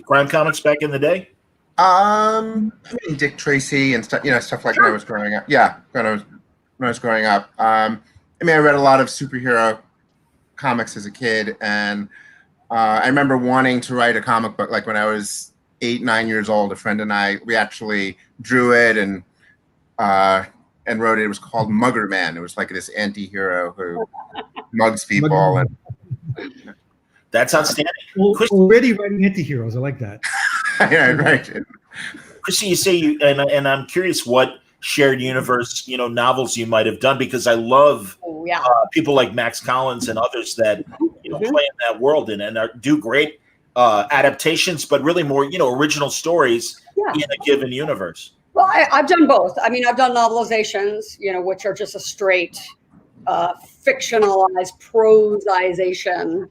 crime comics back in the day? I mean, Dick Tracy and stuff, stuff like when I was growing up. Yeah, when I was growing up. I mean, I read a lot of superhero comics as a kid, and I remember wanting to write a comic book. Like when I was 8-9 years old, a friend and I, we actually drew it and wrote it. It was called Mugger Man. It was like this anti-hero who mugs people. And that's outstanding. Already writing anti-heroes. I like that. Yeah, right. Chrissy, you say and I'm curious what shared universe, novels you might have done, because I love people like Max Collins and others that play in that world and do great adaptations, but really more, original stories in a given universe. Well, I've done both. I mean, I've done novelizations, which are just a straight fictionalized prosization.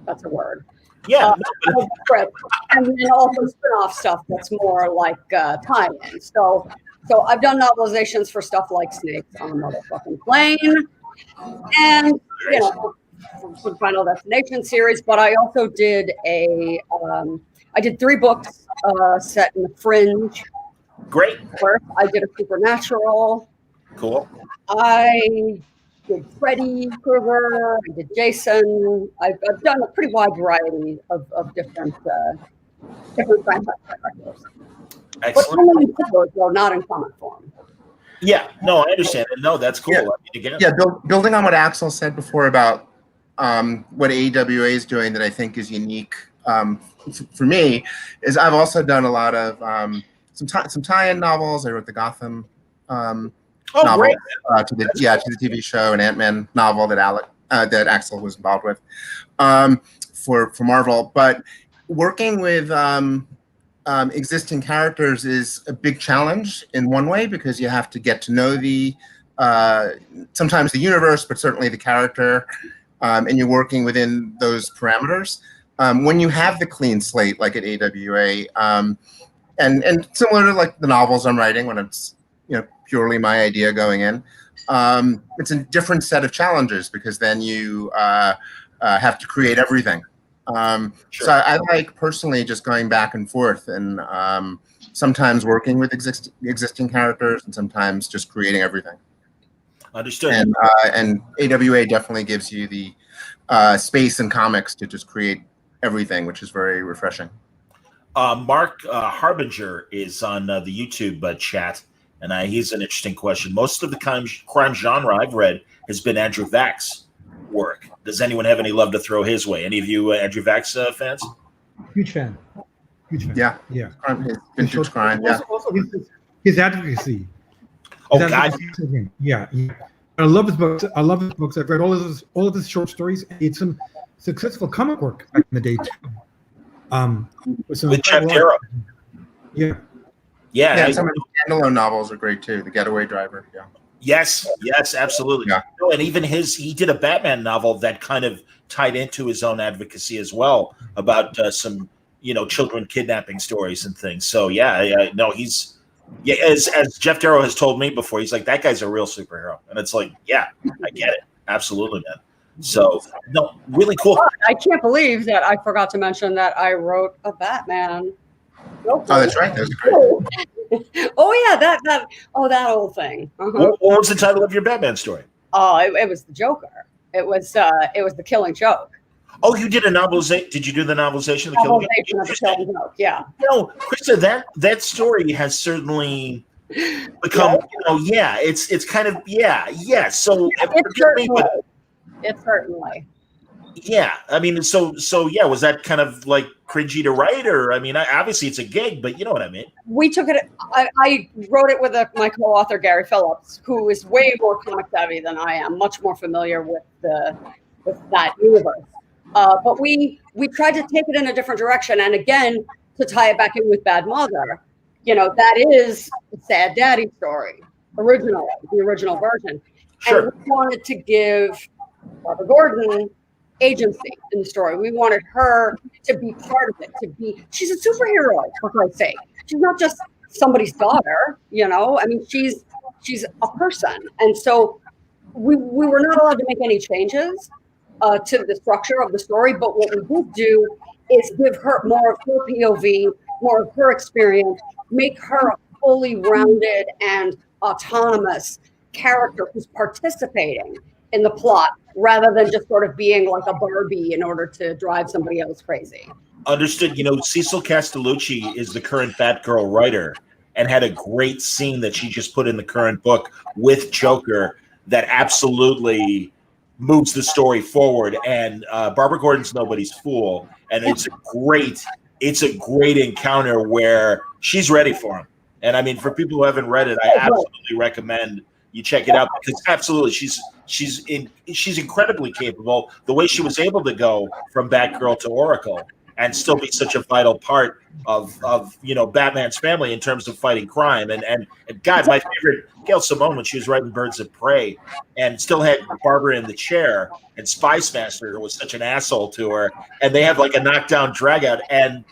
That's a word Yeah. of the script, and then also spin-off stuff that's more like tie-in. So I've done novelizations for stuff like Snakes on a Motherfucking Plane, and for Final Destination series. But I also did I did 3 books set in the Fringe. Great. First, I did a Supernatural. Cool. I did Freddy Krueger. I did Jason. I've done a pretty wide variety of different franchise characters. But Excellent. only in keyboard, though, not in comic form. Yeah, no, I understand. And no, that's cool. Yeah. I mean, again, Yeah, building on what Axel said before about what AWA is doing that I think is unique for me is I've also done a lot of some tie-in novels. I wrote the Gotham novel great. to the TV show, an Ant-Man novel that that Axel was involved with for Marvel. But working with existing characters is a big challenge in one way because you have to get to know sometimes the universe, but certainly the character, and you're working within those parameters. When you have the clean slate, like at AWA, and similar to like the novels I'm writing, when it's purely my idea going in, it's a different set of challenges because then you have to create everything. Sure. So I like personally just going back and forth and sometimes working with existing characters and sometimes just creating everything. Understood. And AWA definitely gives you the space in comics to just create everything, which is very refreshing. Mark Harbinger is on the YouTube chat, and he's an interesting question. Most of the crime genre I've read has been Andrew Vax work. Does anyone have any love to throw his way? Any of you Andrew Vax fans? Huge fan. Yeah. His vintage crime. Yeah. Also his advocacy. Oh God. Yeah. I love his books. I've read all of his short stories. He had some successful comic work back in the day too. With Jeff Darrow. Yeah. Yeah. Some of the standalone novels are great too. The Getaway Driver. Yeah. Yes, absolutely. Yeah. No, and even he did a Batman novel that kind of tied into his own advocacy as well about some, children kidnapping stories and things. So he's as Jeff Darrow has told me before, he's like, that guy's a real superhero. And it's like, yeah, I get it. Absolutely, man. So no, really cool. I can't believe that I forgot to mention that I wrote a Batman. Oh, that's right. That's great. Oh yeah, that whole thing. Uh-huh. What was the title of your Batman story? Oh, it was the Joker. It was the Killing Joke. Oh, you did a novelization. Did you do the novelization of the Killing Joke? Yeah. No, Krista, that story has certainly become. It's kind of So it's certainly. Yeah, I mean, so was that kind of like cringy to write, or I mean, obviously it's a gig, but you know what I mean. We took it. I wrote it with my co-author Gary Phillips, who is way more comic savvy than I am, much more familiar with that universe. But we tried to take it in a different direction, and again, to tie it back in with Bad Mother, that is a sad daddy story, the original version, Sure. And we wanted to give Barbara Gordon agency in the story. We wanted her to be part of it, she's a superhero, for Christ's sake. She's not just somebody's daughter, I mean, she's a person. And so we were not allowed to make any changes to the structure of the story, but what we did do is give her more of her POV, more of her experience, make her a fully rounded and autonomous character who's participating in the plot rather than just sort of being like a Barbie in order to drive somebody else crazy. Understood. Cecil Castellucci is the current Batgirl writer and had a great scene that she just put in the current book with Joker that absolutely moves the story forward. And Barbara Gordon's nobody's fool. And it's a great encounter where she's ready for him. And I mean, for people who haven't read it, I absolutely recommend you check it out because absolutely she's incredibly capable. The way she was able to go from Batgirl to Oracle, and still be such a vital part of Batman's family in terms of fighting crime. And God, my favorite, Gail Simone, when she was writing Birds of Prey and still had Barbara in the chair, and Spy Smasher was such an asshole to her, and they have like a knockdown drag out, and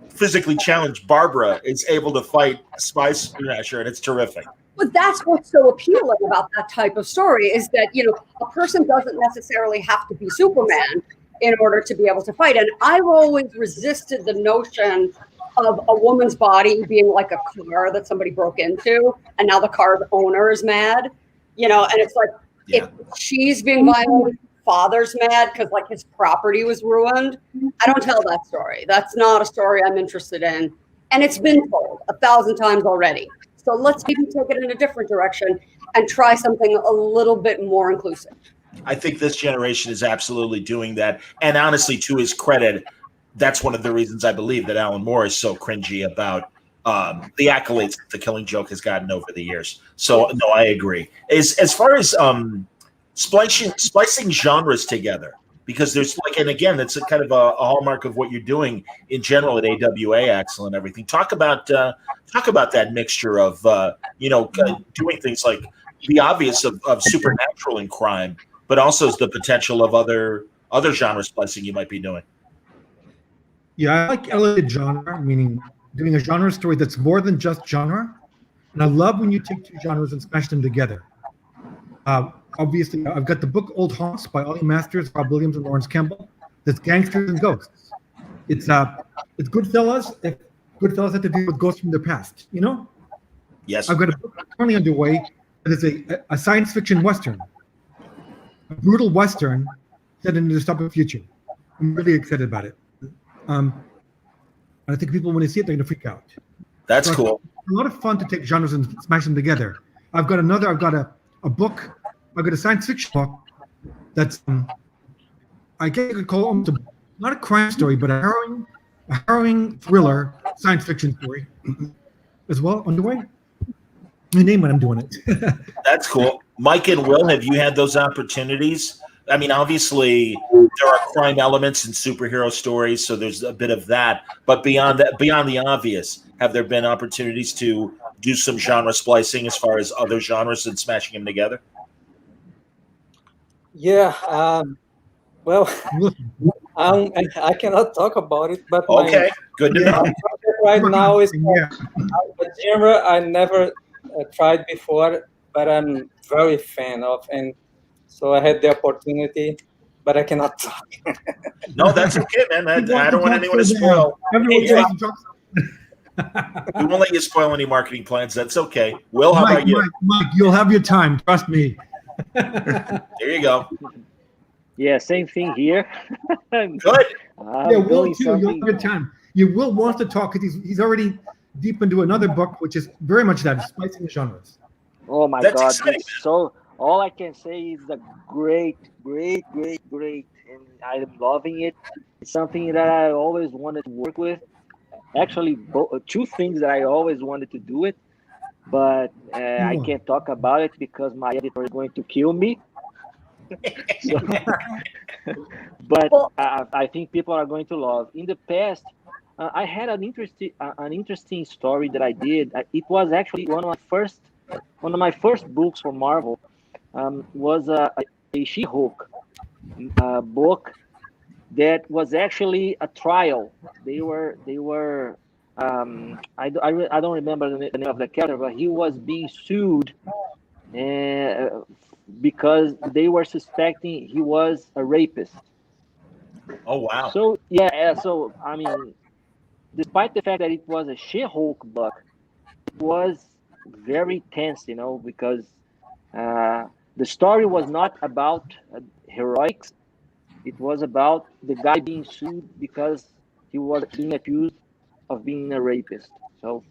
physically challenged Barbara is able to fight Spy Smasher, and it's terrific. But that's what's so appealing about that type of story is that, a person doesn't necessarily have to be Superman in order to be able to fight. And I've always resisted the notion of a woman's body being like a car that somebody broke into, and now the car's owner is mad, and it's like, if she's being violent, father's mad because like his property was ruined. I don't tell that story. That's not a story I'm interested in. And it's been told 1,000 times already. So let's maybe take it in a different direction and try something a little bit more inclusive. I think this generation is absolutely doing that. And honestly, to his credit, that's one of the reasons I believe that Alan Moore is so cringy about the accolades that The Killing Joke has gotten over the years. So, no, I agree. As far as splicing genres together, because there's like, and again, it's a kind of a hallmark of what you're doing in general at AWA, Axel, and everything. Talk about that mixture of doing things like the obvious of supernatural and crime, but also the potential of other genre splicing you might be doing. Yeah, I like elevated genre, meaning doing a genre story that's more than just genre. And I love when you take two genres and smash them together. Obviously, I've got the book Old Haunts by Ollie Masters, Rob Williams, and Lawrence Campbell. That's gangsters and ghosts. It's Goodfellas. If Goodfellas had to deal with ghosts from their past, Yes. I've got a book currently underway that is a science fiction western, a brutal western set in a dystopic future. I'm really excited about it. I think people, when they see it, they're going to freak out. That's cool. It's a lot of fun to take genres and smash them together. I've got a book. I've got a science fiction book that's I guess you could call it almost not a crime story, but a harrowing thriller science fiction story as well underway. You name it, I'm doing it. That's cool. Mike and Will, have you had those opportunities? I mean, obviously there are crime elements in superhero stories, so there's a bit of that. But beyond that, beyond the obvious, have there been opportunities to do some genre splicing as far as other genres and smashing them together? Yeah. Well, I cannot talk about it, but okay, good to know. Right now is a genre I never tried before, but I'm very fan of, and so I had the opportunity, but I cannot talk. No, that's okay, man. I don't want anyone to spoil. We won't let you spoil any marketing plans. That's okay. Will, how about you? Mike, you'll have your time. Trust me. There you go. Yeah, same thing here. Good. Yeah, Will too. You'll have your time. You will want to talk because he's already deep into another book, which is very much that, splicing the genres. Oh my That's God! exciting. So all I can say is a great, and I'm loving it. It's something that I always wanted to work with. Actually, two things that I always wanted to do it, but I can't talk about it because my editor is going to kill me. So, but I think people are going to love. In the past, I had an interesting story that I did. It was actually one of my first books for Marvel. Was a She-Hulk book that was actually a trial. They were I don't remember the name of the character, but he was being sued because they were suspecting he was a rapist. Oh wow! So yeah, so I mean, despite the fact that it was a She-Hulk book, it was very tense, because the story was not about heroics. It was about the guy being sued because he was being accused of being a rapist. So,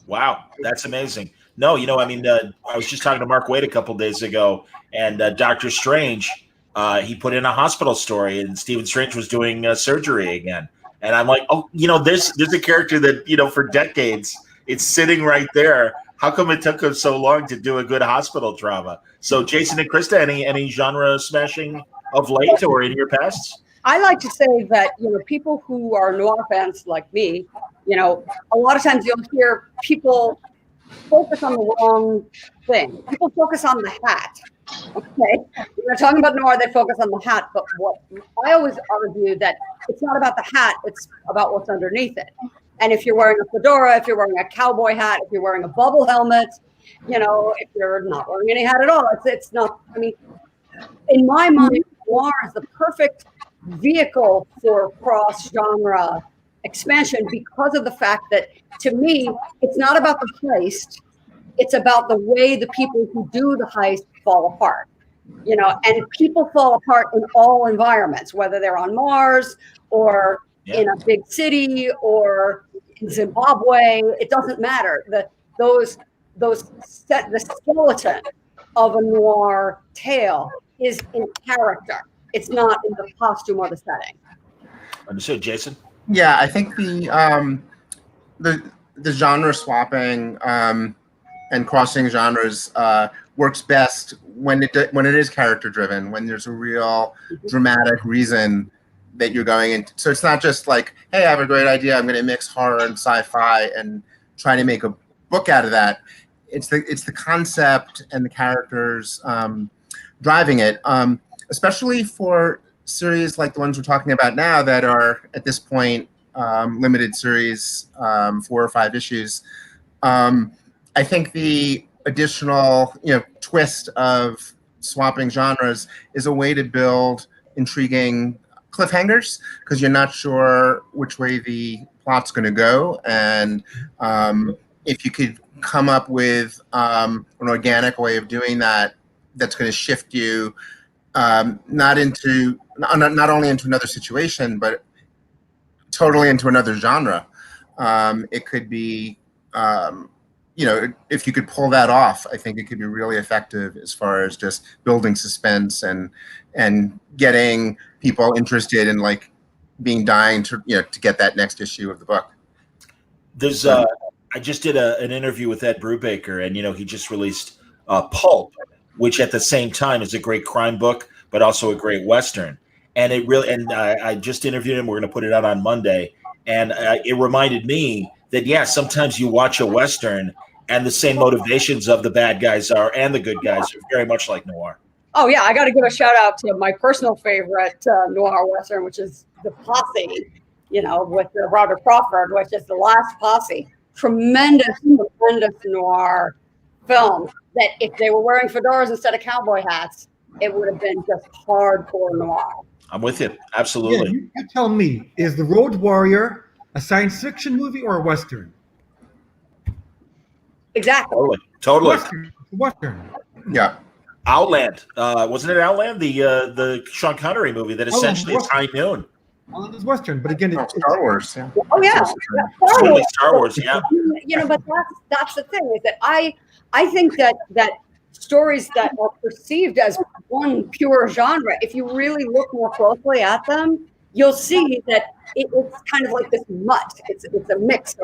wow, that's amazing. No, I mean, I was just talking to Mark Waid a couple days ago, and Doctor Strange, he put in a hospital story, and Stephen Strange was doing surgery again. And I'm like, oh, there's a character that, for decades, it's sitting right there. How come it took him so long to do a good hospital drama? So, Jason and Krista, any genre smashing of late or in your past? I like to say that, people who are noir fans like me, a lot of times you'll hear people focus on the wrong thing. People focus on the hat. Okay, when they're talking about noir, they focus on the hat. But what I always argue that it's not about the hat; it's about what's underneath it. And if you're wearing a fedora, if you're wearing a cowboy hat, if you're wearing a bubble helmet, if you're not wearing any hat at all, it's not. I mean, in my mind, noir is the perfect vehicle for cross-genre expansion because of the fact that, to me, it's not about the heist. It's about the way the people who do the heist fall apart, and people fall apart in all environments, whether they're on Mars or in a big city or in Zimbabwe. It doesn't matter. The skeleton of a noir tale is in character. It's not in the costume or the setting. Understood, Jason. Yeah, I think the genre swapping and crossing genres works best when it is character driven, when there's a real dramatic reason that you're going into. So it's not just like, hey, I have a great idea, I'm going to mix horror and sci-fi and try to make a book out of that. It's the concept and the characters driving it, especially for series like the ones we're talking about now that are at this point limited series, 4 or 5 issues. I think the additional twist of swapping genres is a way to build intriguing cliffhangers because you're not sure which way the plot's going to go, and if you could come up with an organic way of doing that, that's going to shift you not only into another situation, but totally into another genre. It could be, if you could pull that off, I think it could be really effective as far as just building suspense and getting people interested in like being dying to get that next issue of the book. There's I just did an interview with Ed Brubaker, and he just released Pulp, which at the same time is a great crime book, but also a great Western. And I just interviewed him. We're going to put it out on Monday. And it reminded me that, sometimes you watch a Western and the same motivations of the bad guys and the good guys are very much like noir. Oh, yeah. I got to give a shout out to my personal favorite noir Western, which is The Posse, with Robert Crawford, which is The Last Posse. Tremendous noir film that if they were wearing fedoras instead of cowboy hats, it would have been just hardcore noir. I'm with you. Absolutely. Yeah, you tell me, is The Road Warrior a science fiction movie or a Western? Exactly. Totally. Western. Yeah. Outland. Wasn't it Outland? The Sean Connery movie that essentially is High Noon. Outland is Western, but again, it's Star Wars. Yeah. Oh, yeah. Star Wars, yeah. But that's the thing is that I think that stories that are perceived as one pure genre, if you really look more closely at them, you'll see that it's kind of like this mutt. It's a mix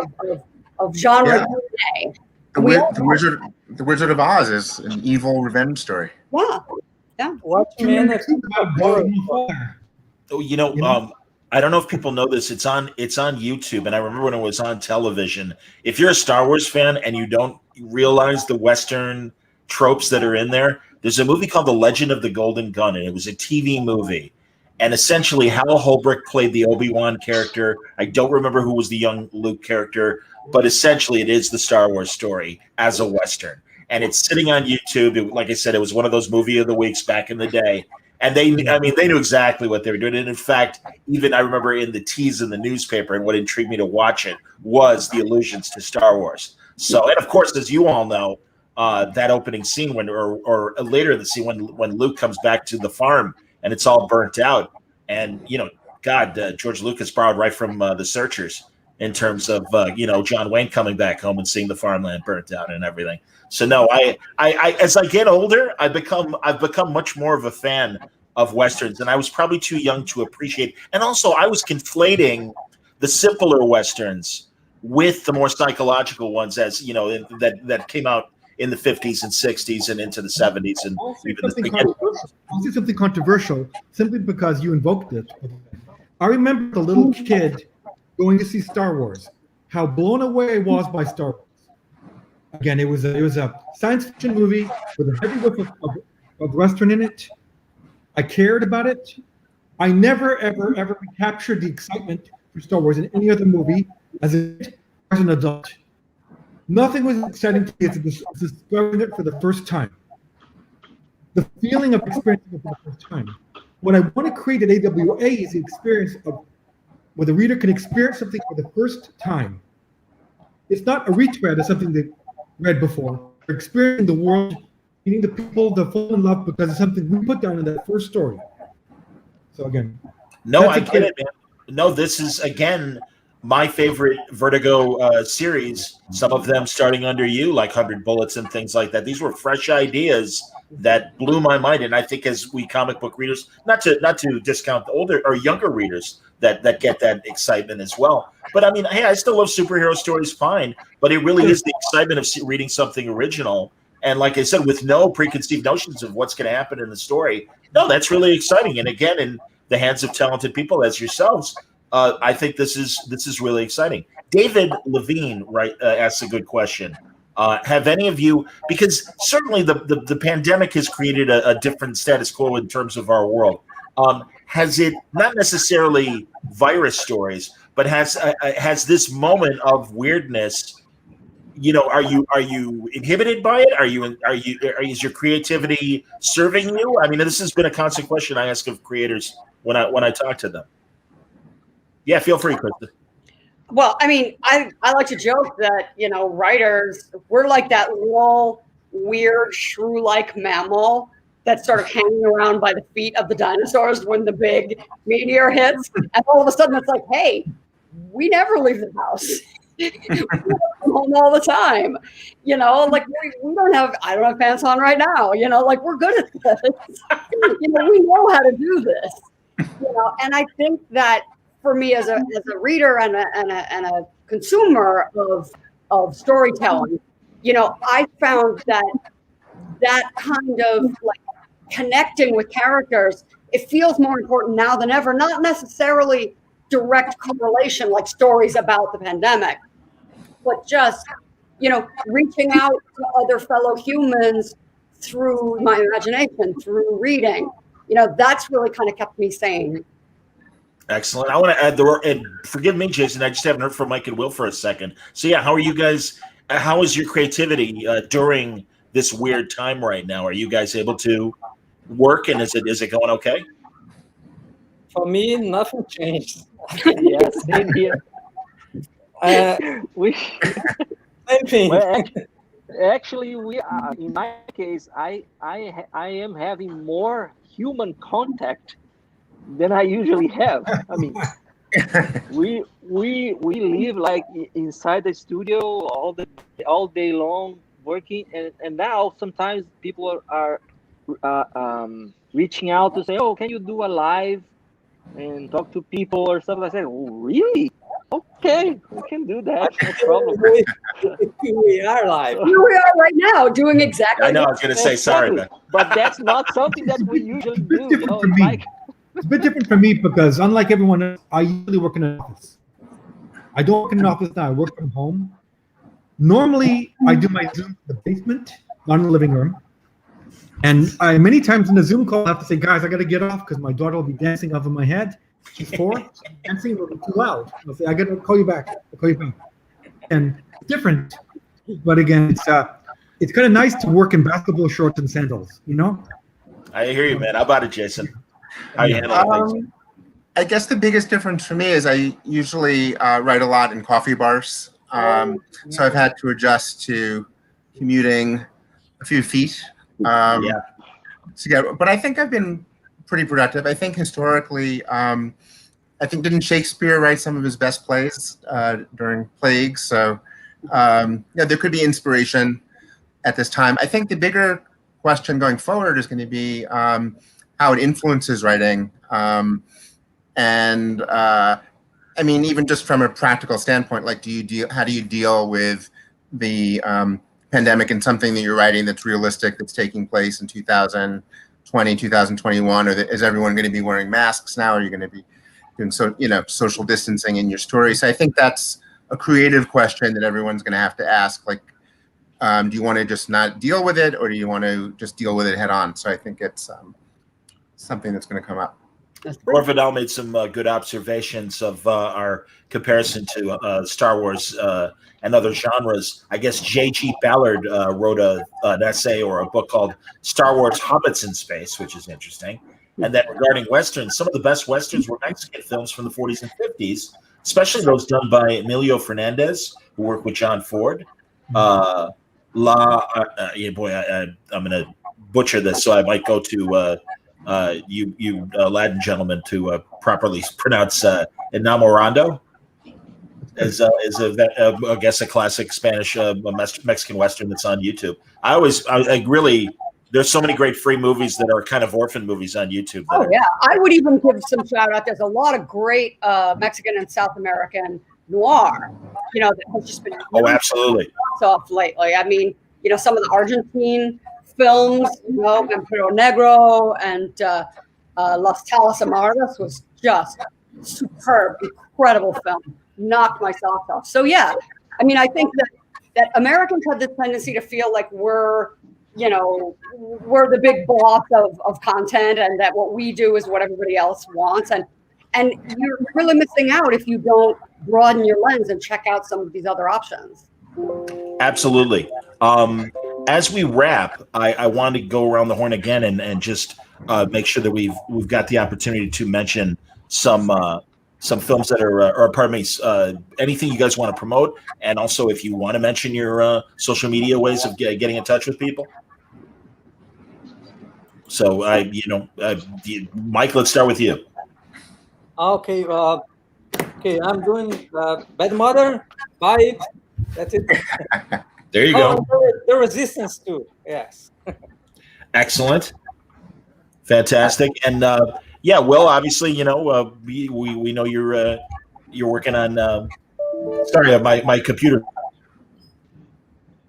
of genre. Yeah. The Wizard of Oz is an evil revenge story. Yeah. Watchmen. I don't know if people know this. It's on YouTube, and I remember when it was on television. If you're a Star Wars fan and you don't realize the Western tropes that are in there, there's a movie called The Legend of the Golden Gun, and it was a TV movie. And essentially, Hal Holbrook played the Obi-Wan character. I don't remember who was the young Luke character, but essentially, it is the Star Wars story as a Western. And it's sitting on YouTube. Like I said, it was one of those movie of the weeks back in the day. And they knew exactly what they were doing. And in fact, even I remember in the tease in the newspaper, and what intrigued me to watch it was the allusions to Star Wars. So, and of course, as you all know, that opening scene or later in the scene when Luke comes back to the farm and it's all burnt out, and George Lucas borrowed right from The Searchers in terms of John Wayne coming back home and seeing the farmland burnt out and everything. So no, I as I get older, I've become much more of a fan of Westerns, and I was probably too young to appreciate. And also, I was conflating the simpler Westerns with the more psychological ones, as that came out in the 50s and 60s and into the 70s and even the beginning. I'll say something controversial simply because you invoked it. I remember the little kid going to see Star Wars, how blown away I was by Star Wars. Again, it was a science fiction movie with a heavy whiff of Western in it. I cared about it. I never, ever, ever recaptured the excitement for Star Wars in any other movie as an adult. Nothing was exciting to me as discovering it for the first time. The feeling of experiencing it for the first time. What I want to create at AWA is the experience of where the reader can experience something for the first time. It's not a retread of something they read before. They're experiencing the world, meeting the people, that fall in love because of something we put down in that first story. So again, no, I get it, man. No, this is again my favorite Vertigo series. Some of them starting under you, like 100 Bullets and things like that. These were fresh ideas that blew my mind, and I think as we comic book readers, not to discount the older or younger readers that get that excitement as well. But I mean, hey, I still love superhero stories, fine. But it really is the excitement of reading something original. And like I said, with no preconceived notions of what's going to happen in the story, no, that's really exciting. And again, in the hands of talented people as yourselves, I think this is really exciting. David Levine asks a good question. Have any of you, because certainly the pandemic has created a different status quo in terms of our world. Has it, not necessarily virus stories, but has this moment of weirdness? You know, are you inhibited by it? Is your creativity serving you? I mean, this has been a constant question I ask of creators when I talk to them. Yeah, feel free, Krista. Well, I mean, I like to joke that, writers, we're like that little weird shrew-like mammal that's sort of hanging around by the feet of the dinosaurs when the big meteor hits. And all of a sudden it's like, hey, we never leave the house. We come home all the time. Like we don't have, I don't have pants on right now. Like we're good at this. We know how to do this. And I think that for me as a reader and a consumer of storytelling, I found that kind of like connecting with characters, it feels more important now than ever, not necessarily direct correlation like stories about the pandemic, but just, reaching out to other fellow humans through my imagination, through reading, that's really kind of kept me sane. Excellent. I want to add and forgive me, Jason, I just haven't heard from Mike and Will for a second. So yeah, how are you guys, how is your creativity during this weird time right now? Are you guys able to work, and is it going okay? For me, nothing changed. Yes, same here. Same thing. Well, actually, we are, in my case, I am having more human contact than I usually have. I mean, we live like inside the studio all day long working, and now sometimes people are reaching out to say, oh, can you do a live and talk to people or something? I say, oh, really? Okay, we can do that. No problem. We are live. Here we are right now doing exactly. I know. I was going to say sorry, but that's not something that we usually do. It's a bit different for me because unlike everyone else, I usually work in an office. I don't work in an office now. I work from home. Normally, I do my Zoom in the basement, not in the living room. And many times in the Zoom call, I have to say, guys, I got to get off because my daughter will be dancing over my head. She's 4. She's dancing will be too loud. I'll say, I got to call you back. I'll call you back. And it's different. But again, it's kind of nice to work in basketball shorts and sandals, I hear you, man. How about it, Jason? How you handle things? I guess the biggest difference for me is I usually write a lot in coffee bars. So I've had to adjust to commuting a few feet. But I think I've been pretty productive. I think historically, didn't Shakespeare write some of his best plays during plagues? So there could be inspiration at this time. I think the bigger question going forward is going to be how it influences writing. Even just from a practical standpoint, like how do you deal with the pandemic and something that you're writing that's realistic, that's taking place in 2020, 2021, or is everyone going to be wearing masks now? Are you going to be doing social distancing in your story. So I think that's a creative question that everyone's going to have to ask. Like, do you want to just not deal with it, or do you want to just deal with it head on? So I think it's something that's going to come up. Corvidal made some good observations of our comparison to Star Wars and other genres. I guess J.G. Ballard wrote an essay or a book called Star Wars Hobbits in Space, which is interesting. And then regarding Westerns, some of the best Westerns were Mexican films from the 40s and 50s, especially those done by Emilio Fernandez, who worked with John Ford. I'm going to butcher this, so I might go to you Latin gentlemen to properly pronounce Enamorando I guess a classic Spanish Mexican Western that's on YouTube. I really there's so many great free movies that are kind of orphan movies on YouTube. I would even give some shout out. There's a lot of great Mexican and South American noir, that has just been absolutely off lately. I mean, some of the Argentine films, Vampiro Negro and Las Talas Amargas was just superb, incredible film. Knocked my socks off. So yeah, I mean, I think that Americans have this tendency to feel like we're the big boss of content, and that what we do is what everybody else wants, and you're really missing out if you don't broaden your lens and check out some of these other options. Absolutely. As we wrap, I want to go around the horn again and just make sure that we've got the opportunity to mention some films that are, anything you guys want to promote, and also if you want to mention your social media ways of getting in touch with people. So, Mike, let's start with you. Okay. I'm doing Bad Mother, Buy It. That's it. There you go. The Resistance too. Yes. Excellent. Fantastic. And Will, obviously, we know you're working on. Sorry, my computer.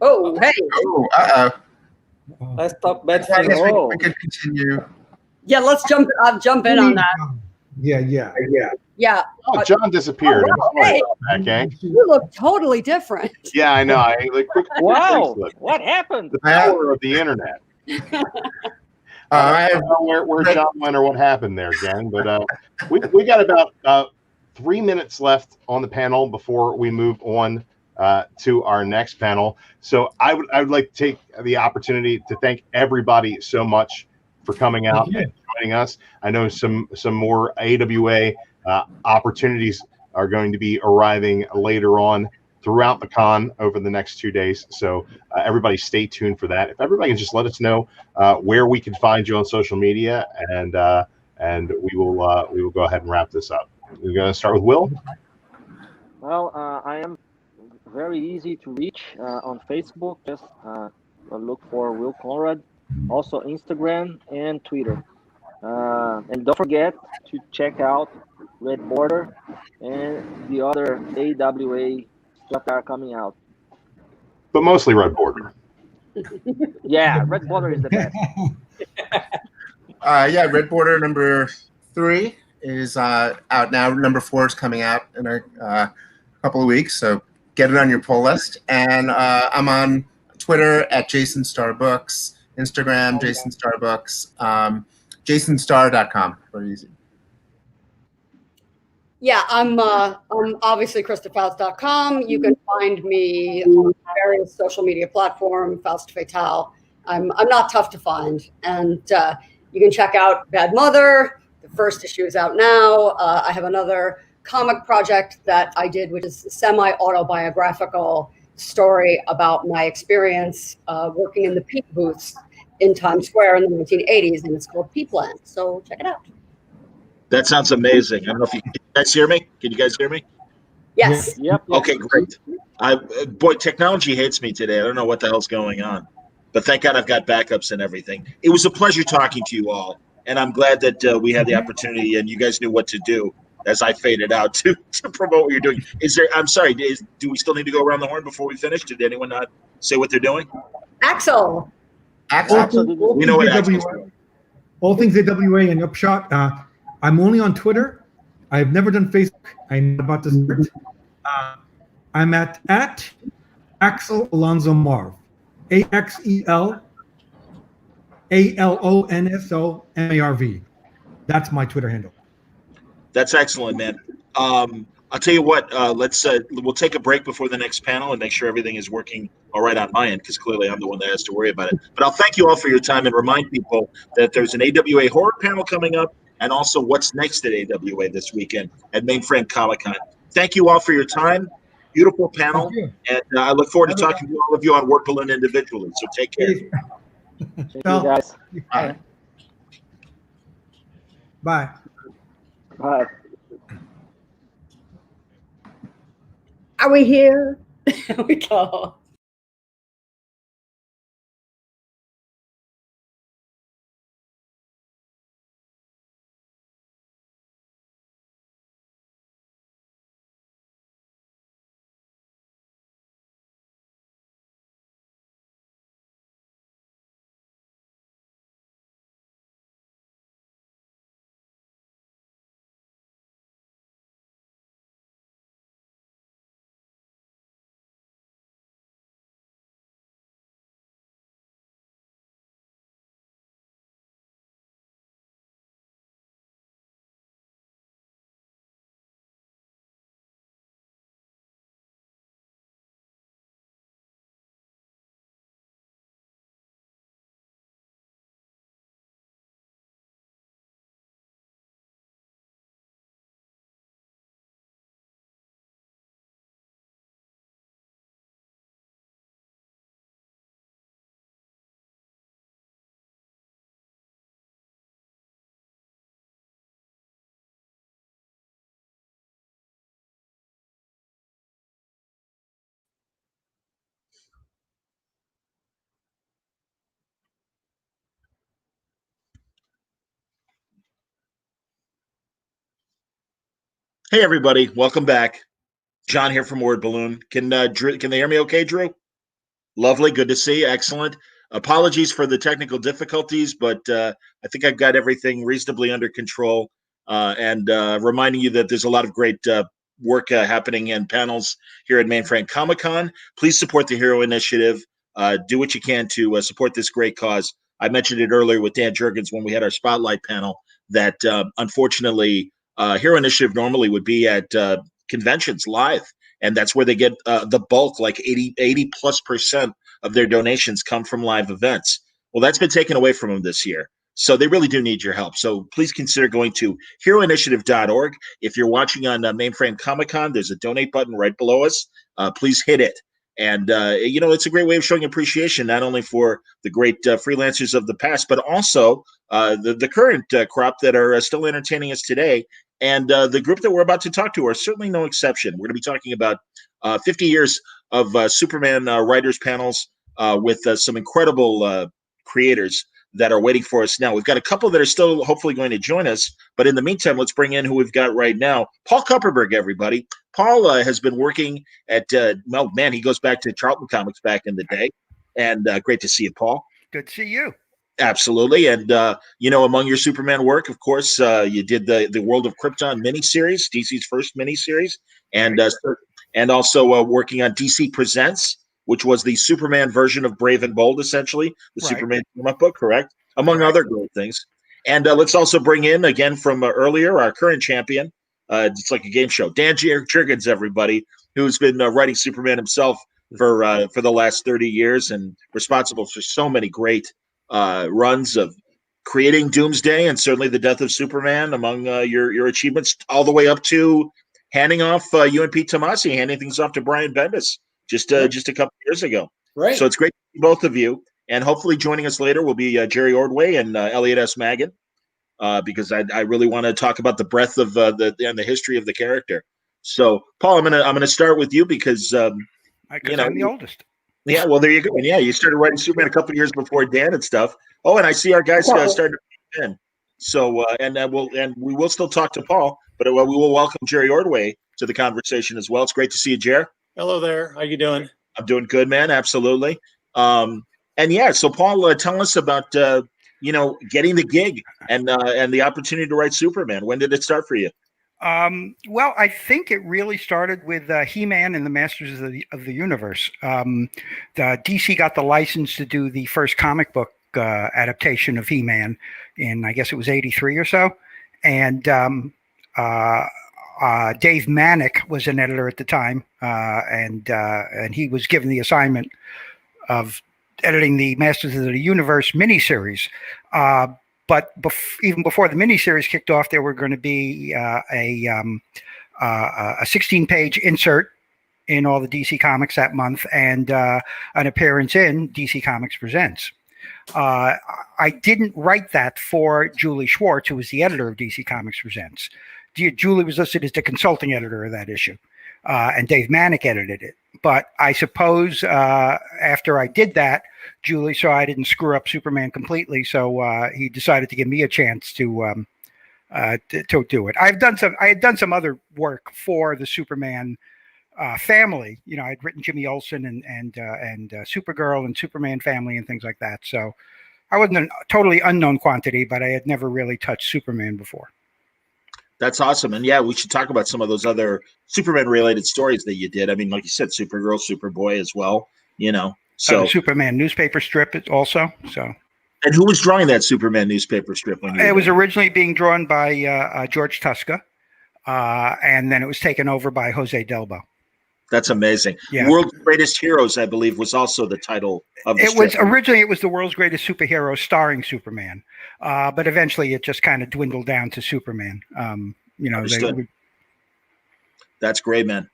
Oh, hey. Oh, Let's talk bad. We could continue. Yeah, let's jump in on that. Yeah. Oh, John disappeared. Oh, wow. Hey. That, gang. You look totally different. Yeah, I know. Wow, what happened? The power of the internet. I don't know where John went or what happened there, gang. But we got about 3 minutes left on the panel before we move on to our next panel. So I would like to take the opportunity to thank everybody so much for coming out and joining us. I know some more AWA opportunities are going to be arriving later on throughout the con over the next 2 days. So everybody stay tuned for that. If everybody can just let us know where we can find you on social media, and we will go ahead and wrap this up. We're going to start with Will. Well, I am very easy to reach on Facebook. Just look for Will Conrad. Also Instagram and Twitter. And don't forget to check out Red Border and the other AWA stuff that are coming out. But mostly Red Border. Yeah, Red Border is the best. Red Border number 3 is out now. Number 4 is coming out in a couple of weeks, so get it on your pull list. And I'm on Twitter at Jason Star Books, Instagram Jason Star Books, jasonstar.com. Very easy. Yeah, I'm obviously KristaFaust.com. You can find me on various social media platforms, Faust Fatale. I'm not tough to find. And you can check out Bad Mother. The first issue is out now. I have another comic project that I did, which is a semi-autobiographical story about my experience working in the peak booths in Times Square in the 1980s, and it's called Peepland. So check it out. That sounds amazing. I don't know if you guys hear me. Can you guys hear me? Yes. Yep. Okay, great. Technology hates me today. I don't know what the hell's going on, but thank God I've got backups and everything. It was a pleasure talking to you all, and I'm glad that we had the opportunity and you guys knew what to do as I faded out to promote what you're doing. I'm sorry, do we still need to go around the horn before we finish? Did anyone not say what they're doing? Axel. We know what Axel's doing. All things AWA and Upshot. I'm only on Twitter. I've never done Facebook. I'm about to start. I'm at Axel Alonso Marv. AXELALONSOMARV. That's my Twitter handle. That's excellent, man. I'll tell you what. We'll take a break before the next panel and make sure everything is working all right on my end, because clearly I'm the one that has to worry about it. But I'll thank you all for your time and remind people that there's an AWA horror panel coming up, and also what's next at AWA this weekend at Mainframe Comic-Con. Thank you all for your time. Beautiful panel, and I look forward to talking to all of you on Word Balloon individually. So take care. Thank you, guys. Bye. Bye. Bye. Are we here? We go. Hey, everybody. Welcome back. John here from Word Balloon. Can Drew? Can they hear me okay, Drew? Lovely. Good to see you. Excellent. Apologies for the technical difficulties, but I think I've got everything reasonably under control. And reminding you that there's a lot of great work happening in panels here at Mainframe Comic-Con. Please support the Hero Initiative. Do what you can to support this great cause. I mentioned it earlier with Dan Jurgens when we had our spotlight panel that unfortunately Hero Initiative normally would be at conventions live, and that's where they get the bulk, like 80+% of their donations come from live events. Well, that's been taken away from them this year. So they really do need your help. So please consider going to heroinitiative.org. If you're watching on Mainframe Comic-Con, there's a donate button right below us. Please hit it. And, it's a great way of showing appreciation, not only for the great freelancers of the past, but also the current crop that are still entertaining us today. And the group that we're about to talk to are certainly no exception. We're going to be talking about 50 years of Superman writers panels with some incredible creators that are waiting for us now. We've got a couple that are still hopefully going to join us. But in the meantime, let's bring in who we've got right now. Paul Kupperberg, everybody. Paul has been working at, he goes back to Charlton Comics back in the day. And great to see you, Paul. Good to see you. Absolutely. And, among your Superman work, of course, you did the World of Krypton miniseries, DC's first miniseries, and also working on DC Presents, which was the Superman version of Brave and Bold, essentially, the Superman team-up book, correct? Among other great things. And let's also bring in, again, from earlier, our current champion. It's like a game show. Dan Jurgens, everybody, who's been writing Superman himself for the last 30 years and responsible for so many great runs of creating Doomsday and certainly the Death of Superman among your achievements, all the way up to handing off you and Pete Tomasi, handing things off to Brian Bendis just a couple of years ago. Right. So it's great to see both of you. And hopefully joining us later will be Jerry Ordway and Elliot S. Maggin, because I really want to talk about the breadth of the history of the character. So, Paul, I'm gonna start with you because I'm the oldest. Yeah, well, there you go. And yeah, you started writing Superman a couple of years before Dan and stuff. Oh, and I see our guys starting to come in. So, we will still talk to Paul, but we will welcome Jerry Ordway to the conversation as well. It's great to see you, Jer. Hello there. How you doing? I'm doing good, man. Absolutely. So Paul, tell us about getting the gig and the opportunity to write Superman. When did it start for you? Well, I think it really started with He-Man and the Masters of the Universe. The DC got the license to do the first comic book adaptation of He-Man in, I guess it was '83 or so, and Dave Manick was an editor at the time, and he was given the assignment of editing the Masters of the Universe miniseries. But even before the miniseries kicked off, there were going to be a 16-page insert in all the DC Comics that month, and an appearance in DC Comics Presents. I didn't write that for Julie Schwartz, who was the editor of DC Comics Presents. Julie was listed as the consulting editor of that issue, and Dave Manick edited it. But I suppose after I did that, Julie saw I didn't screw up Superman completely, so he decided to give me a chance to do it. I had done some other work for the Superman family. You know, I'd written Jimmy Olsen and Supergirl and Superman family and things like that. So I wasn't a totally unknown quantity, but I had never really touched Superman before. That's awesome. And yeah, we should talk about some of those other Superman related stories that you did. I mean, like you said, Supergirl, Superboy as well, you know. So Superman newspaper strip also. So, and who was drawing that Superman newspaper strip? It was originally being drawn by George Tuska, and then it was taken over by Jose Delbo. That's amazing. Yeah. World's Greatest Heroes, I believe, was also the title of the strip. Originally it was the World's Greatest Superhero starring Superman, but eventually it just kind of dwindled down to Superman. You know, that's great, man.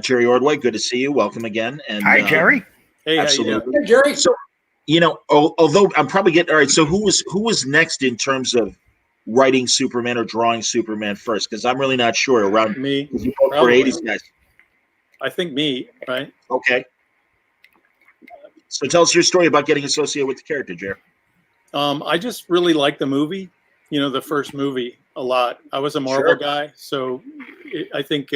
Jerry Ordway, good to see you. Welcome again. And hi, Jerry. Hey, absolutely, hey, Jerry. So, you know, although I'm probably getting all right. So who was next in terms of writing Superman or drawing Superman first? Because I'm really not sure. Around me, you both were '80s guys. I think me, right? Okay. So tell us your story about getting associated with the character, Jerry. I just really liked the movie. You know, the first movie a lot. I was a Marvel guy, so I think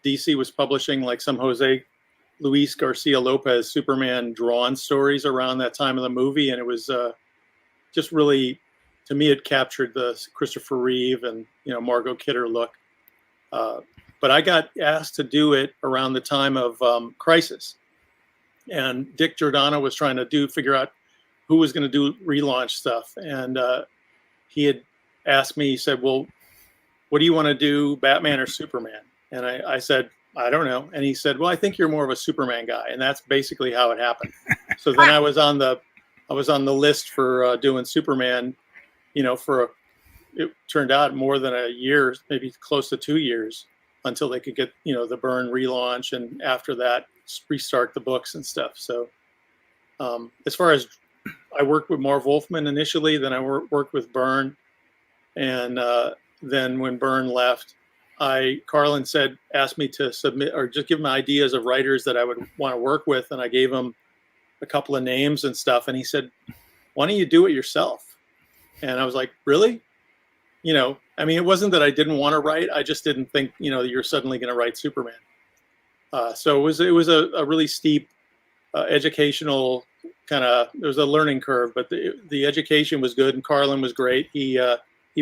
DC was publishing like some Jose Luis Garcia Lopez Superman drawn stories around that time of the movie, and it was just really, to me, it captured the Christopher Reeve and Margot Kidder look. But I got asked to do it around the time of Crisis, and Dick Giordano was trying to figure out who was going to do relaunch stuff, and he had asked me. He said, "Well, what do you want to do, Batman or Superman?" And I said, "I don't know." And he said, "Well, I think you're more of a Superman guy," and that's basically how it happened. So then I was on the list for doing Superman. It turned out more than a year, maybe close to 2 years, until they could get the Byrne relaunch, and after that restart the books and stuff. So as far as I worked with Marv Wolfman initially, then I worked with Byrne, and then when Byrne left, Carlin asked me to submit or just give him ideas of writers that I would want to work with, and I gave him a couple of names and stuff, and he said, "Why don't you do it yourself?" And I was like, "Really?" I mean, it wasn't that I didn't want to write. I just didn't think, you're suddenly going to write Superman. So it was a really steep educational kind of, there was a learning curve, but the education was good, and Carlin was great. He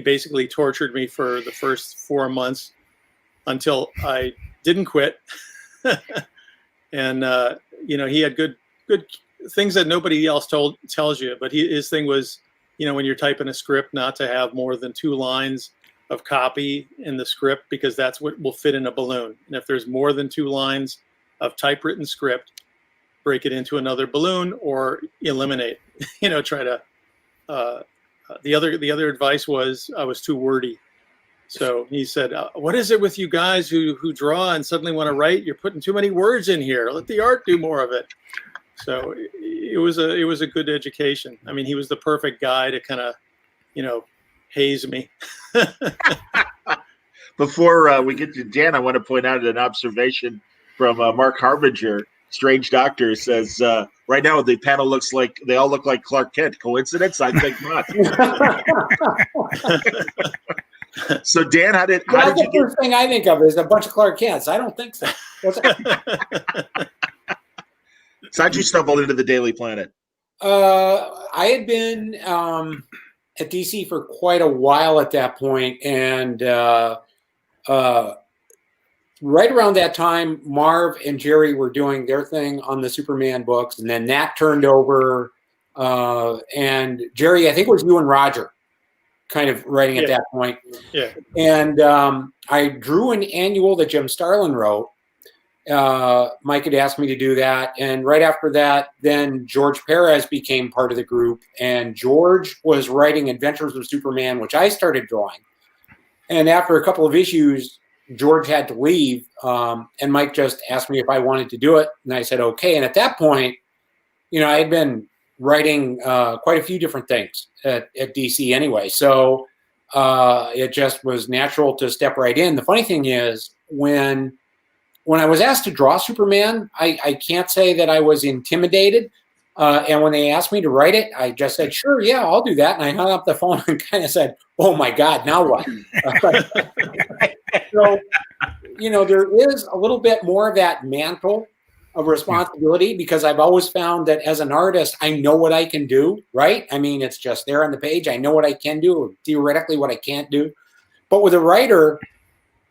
basically tortured me for the first 4 months until I didn't quit. And, he had good things that nobody else tells you, but his thing was, when you're typing a script, not to have more than 2 lines of copy in the script, because that's what will fit in a balloon. And if there's more than 2 lines of typewritten script, break it into another balloon or eliminate, try to, the other advice was I was too wordy. So he said, what is it with you guys who draw and suddenly want to write? You're putting too many words in here. Let the art do more of it. So it was a good education. I mean, he was the perfect guy to kind of, haze me. Before we get to Dan, I want to point out an observation from Mark Harbinger. Strange Doctor says, right now the panel looks like they all look like Clark Kent. Coincidence? I think not. So Dan, how did you get? The first thing I think of is a bunch of Clark Kents. I don't think so. So how'd you stumble into the Daily Planet? I had been at DC for quite a while at that point, and right around that time, Marv and Jerry were doing their thing on the Superman books, and then Nat turned over, and Jerry, I think it was you and Roger kind of writing at that point. Yeah. And I drew an annual that Jim Starlin wrote. Mike had asked me to do that. And right after that, then George Perez became part of the group. And George was writing Adventures of Superman, which I started drawing. And after a couple of issues, George had to leave. And Mike just asked me if I wanted to do it. And I said, okay. And at that point, I had been writing quite a few different things at DC anyway. So it just was natural to step right in. The funny thing is, when I was asked to draw Superman, I can't say that I was intimidated. And when they asked me to write it, I just said, sure, yeah, I'll do that. And I hung up the phone and kind of said, oh my God, now what? So, there is a little bit more of that mantle of responsibility, because I've always found that as an artist, I know what I can do, right? I mean, it's just there on the page. I know what I can do, or theoretically what I can't do. But with a writer,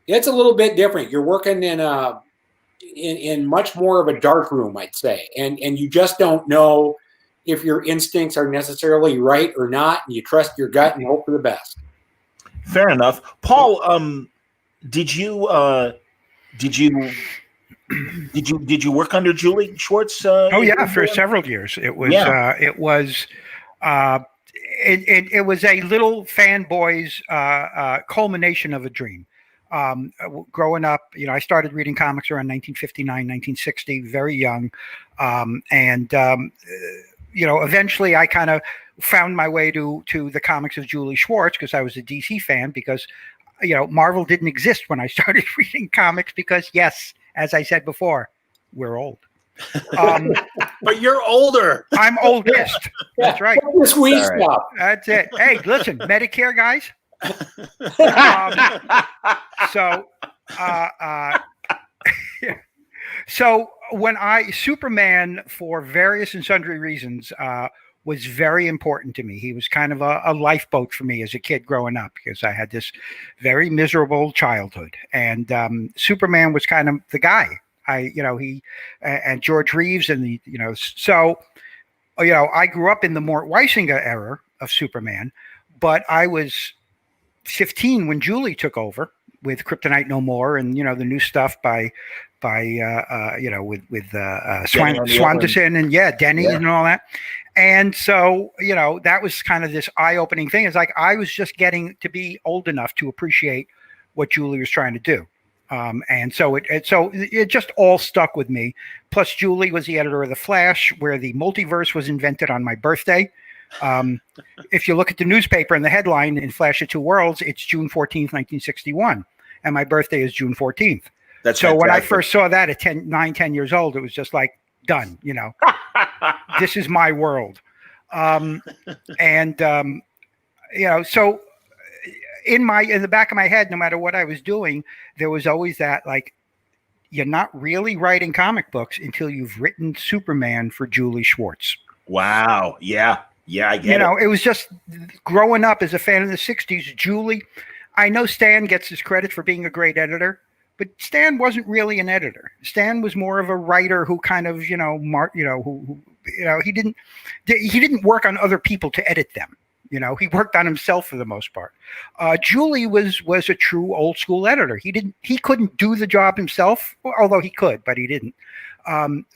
it's a little bit different. You're working in much more of a dark room, I'd say. And you just don't know if your instincts are necessarily right or not. And you trust your gut and hope for the best. Fair enough. Paul, did you work under Julie Schwartz? Oh yeah, for several years. It was it was a little fanboy's culmination of a dream. Growing up, I started reading comics around 1959, 1960, very young, eventually I kind of found my way to the comics of Julie Schwartz, because I was a DC fan, because Marvel didn't exist when I started reading comics, because yes, as I said before, we're old. But you're older. I'm oldest. That's right. Stuff. That's it. Hey, listen, Medicare guys. So when Superman, for various and sundry reasons, was very important to me. He was kind of a lifeboat for me as a kid growing up, because I had this very miserable childhood, and Superman was kind of the guy. And George Reeves, and I grew up in the Mort Weisinger era of Superman, but I was 15 when Julie took over with Kryptonite No More, and the new stuff with Swanderson and Denny and all that. And so that was kind of this eye-opening thing. It's like I was just getting to be old enough to appreciate what Julie was trying to do. And so it just all stuck with me. Plus, Julie was the editor of The Flash, where the multiverse was invented on my birthday. If you look at the newspaper and the headline in Flash of Two Worlds, it's June 14th, 1961. And my birthday is June 14th. That's so fantastic. When I first saw that at 10 years old, it was just like, done, this is my world. So in the back of my head, no matter what I was doing, there was always that, like, you're not really writing comic books until you've written Superman for Julie Schwartz. Wow. Yeah, I get it. It was just growing up as a fan of the 60s. Julie, I know Stan gets his credit for being a great editor, but Stan wasn't really an editor. Stan was more of a writer who kind of, he didn't work on other people to edit them. He worked on himself for the most part. Julie was a true old school editor. He couldn't do the job himself, although he could, but he didn't.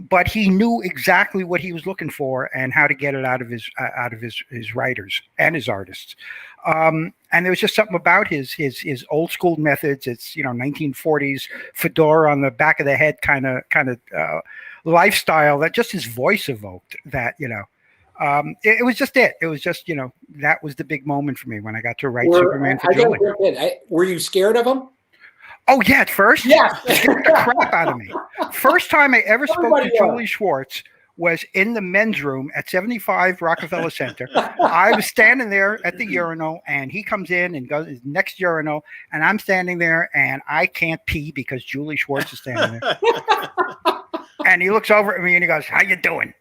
But he knew exactly what he was looking for and how to get it out of his writers and his artists. And there was just something about his old school methods. It's 1940s fedora on the back of the head kind of lifestyle that just his voice evoked. That it was just it. It was just that was the big moment for me when I got to write Superman for Julie. Were you scared of him? Oh yeah, at first, yeah, it scared the crap out of me. First time I ever spoke to Julie Schwartz was in the men's room at 75 Rockefeller Center. I was standing there at the urinal, and he comes in and goes to the next urinal, and I'm standing there, and I can't pee because Julie Schwartz is standing there. And he looks over at me and he goes, "How you doing?"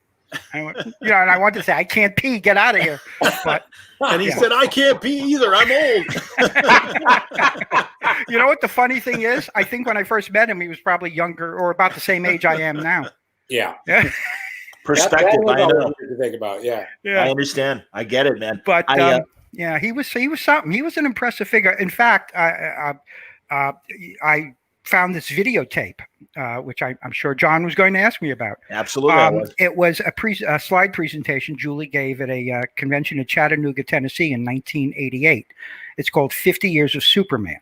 And I wanted to say, I can't pee, get out of here. But and he said, I can't pee either. I'm old. You know what the funny thing is? I think when I first met him, he was probably younger or about the same age I am now. Yeah. Perspective. That I know. to think about. Yeah. I understand. I get it, man. But yeah, he was something. He was an impressive figure. In fact, I found this videotape, which I'm sure John was going to ask me about. Absolutely. It was a slide presentation Julie gave at a convention in Chattanooga, Tennessee in 1988. It's called 50 Years of Superman.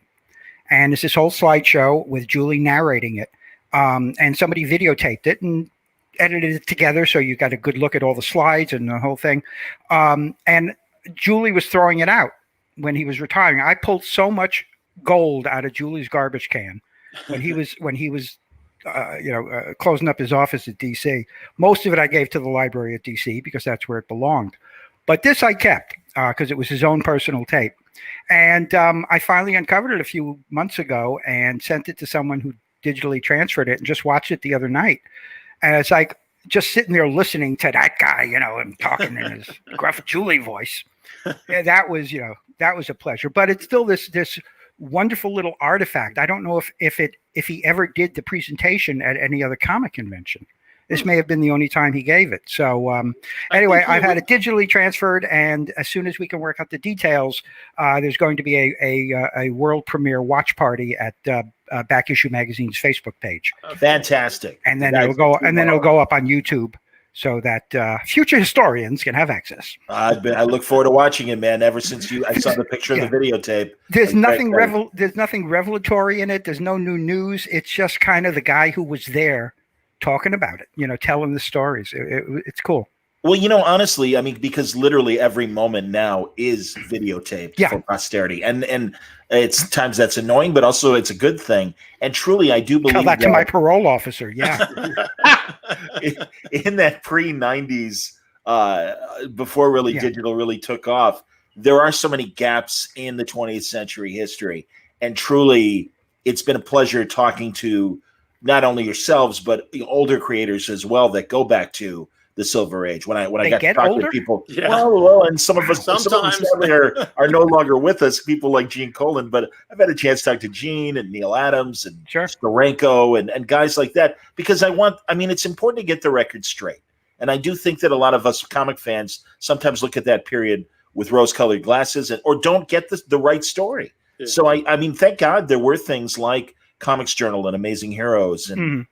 And it's this whole slideshow with Julie narrating it. And somebody videotaped it and edited it together, so you got a good look at all the slides and the whole thing. And Julie was throwing it out when he was retiring. I pulled so much gold out of Julie's garbage can when he was closing up his office at DC. Most of it I gave to the library at DC because that's where it belonged. But this I kept because it was his own personal tape. And I finally uncovered it a few months ago and sent it to someone who digitally transferred it and just watched it the other night. And it's like just sitting there listening to that guy, and talking in his gruff Julie voice. Yeah, that was a pleasure. But it's still this wonderful little artifact. I don't know if he ever did the presentation at any other comic convention. This may have been the only time he gave it. So anyway, I've had it digitally transferred, and as soon as we can work out the details, there's going to be a world premiere watch party at Back Issue Magazine's Facebook page. Fantastic. And then it'll go up on YouTube so that future historians can have access. I look forward to watching it, man. Ever since I saw the picture of the videotape. There's nothing revelatory in it. There's no new news. It's just kind of the guy who was there talking about it, telling the stories. It's cool. Well, honestly, I mean, because literally every moment now is videotaped for posterity, and it's times that's annoying, but also it's a good thing. And truly, I do believe tell that to my parole officer. Yeah, in that pre-90s, before really digital really took off, there are so many gaps in the 20th century history, and truly, it's been a pleasure talking to not only yourselves but older creators as well that go back to the Silver Age. When I got to talk to people, well, and some of us sometimes are no longer with us. People like Gene Colan, but I've had a chance to talk to Gene and Neil Adams and Steranko and guys like that because it's important to get the record straight. And I do think that a lot of us comic fans sometimes look at that period with rose-colored glasses or don't get the right story. Yeah. So I mean, thank God there were things like Comics Journal and Amazing Heroes and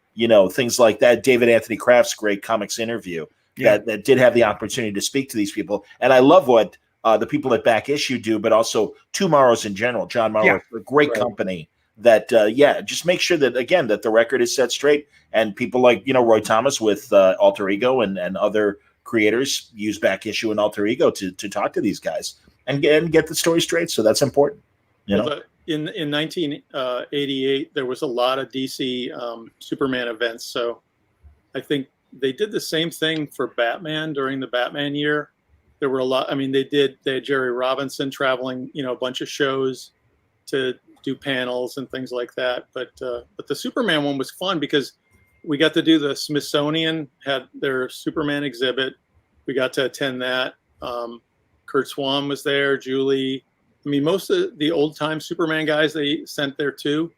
things like that. David Anthony Kraft's great comics interview that did have the opportunity to speak to these people. And I love what the people at Back Issue do, but also Tomorrow's in general. John Morrow, a great company that just make sure that again that the record is set straight, and people like Roy Thomas with Alter Ego and other creators use Back Issue and Alter Ego to talk to these guys and get the story straight. So that's important. In 1988, there was a lot of DC Superman events. So I think they did the same thing for Batman during the Batman year. There were a lot. I mean, they had Jerry Robinson traveling, a bunch of shows to do panels and things like that. But the Superman one was fun because we got to do the Smithsonian had their Superman exhibit. We got to attend that. Kurt Swan was there, Julie. I mean, most of the old time Superman guys they sent there too.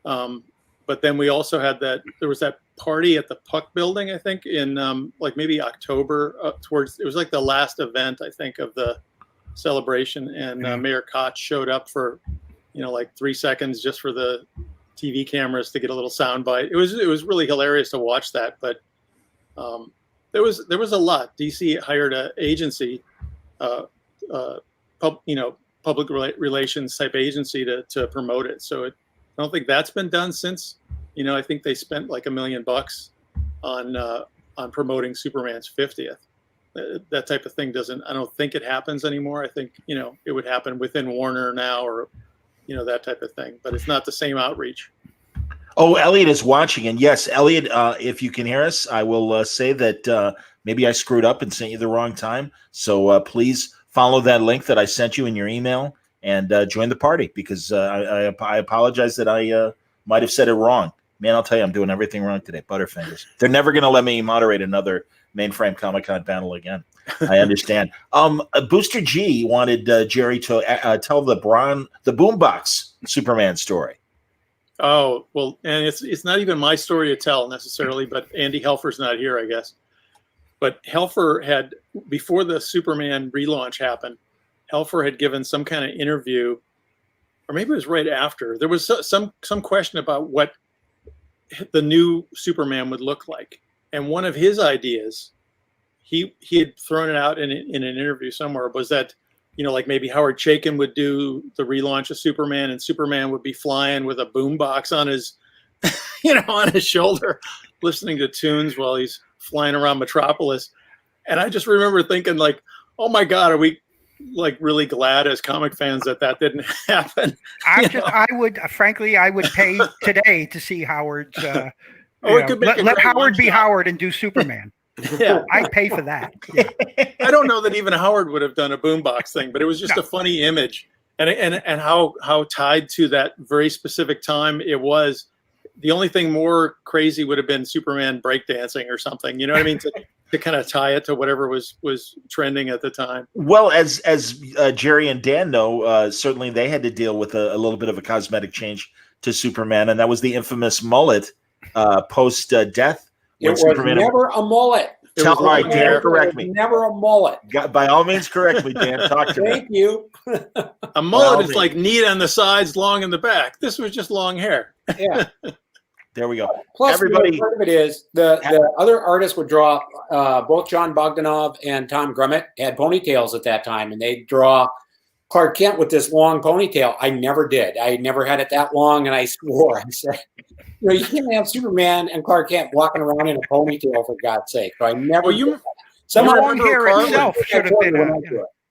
But then we also had there was that party at the Puck Building, I think, in like maybe October. It was like the last event, I think, of the celebration, and Mayor Koch showed up for, like 3 seconds just for the TV cameras to get a little sound bite. It was really hilarious to watch that, but there was a lot. DC hired an agency, public relations type agency to promote it. So I don't think that's been done since. I think they spent like $1 million on promoting Superman's 50th. That type of thing I don't think it happens anymore. I think, it would happen within Warner now or, that type of thing, but it's not the same outreach. Oh, Elliot is watching. And yes, Elliot, if you can hear us, I will say that maybe I screwed up and sent you the wrong time. So please follow that link that I sent you in your email and join the party because I apologize that I might have said it wrong. Man, I'll tell you, I'm doing everything wrong today. Butterfingers. They're never going to let me moderate another Mainframe Comic-Con panel again. I understand. Booster G wanted Jerry to tell the Boombox Superman story. Oh, well, and it's not even my story to tell necessarily, but Andy Helfer's not here, I guess. But Helfer had, before the Superman relaunch happened, Helfer had given some kind of interview, or maybe it was right after. There was some question about what the new Superman would look like. And one of his ideas, he had thrown it out in an interview somewhere, was that, you know, like maybe Howard Chaykin would do the relaunch of Superman, and Superman would be flying with a boombox on his, you know, on his shoulder, listening to tunes while he's flying around Metropolis. And I just remember thinking, like, oh my God, are we like really glad as comic fans that didn't happen? I would, frankly, I would pay today to see Howard's. Let Howard be Howard and do Superman. Yeah, I'd pay for that. Yeah. I don't know that even Howard would have done a boombox thing, but it was just a funny image, and how tied to that very specific time it was. The only thing more crazy would have been Superman breakdancing or something. You know what I mean? To kind of tie it to whatever was trending at the time. Well, as Jerry and Dan know, certainly they had to deal with a little bit of a cosmetic change to Superman, and that was the infamous mullet post death. It was never a mullet. Tell right, Dan, correct me. Never a mullet. By all means, correct me, Dan. Talk to me. Thank you. A mullet is like neat on the sides, long in the back. This was just long hair. Yeah. There we go. Plus, everybody. Part of it is the other artists would draw. Both John Bogdanov and Tom Grummett had ponytails at that time, and they'd draw Clark Kent with this long ponytail. I never did. I never had it that long, and I swore. I said, you know, you can't have Superman and Clark Kent walking around in a ponytail, for God's sake. So I never. Well, someone long hair itself should have been.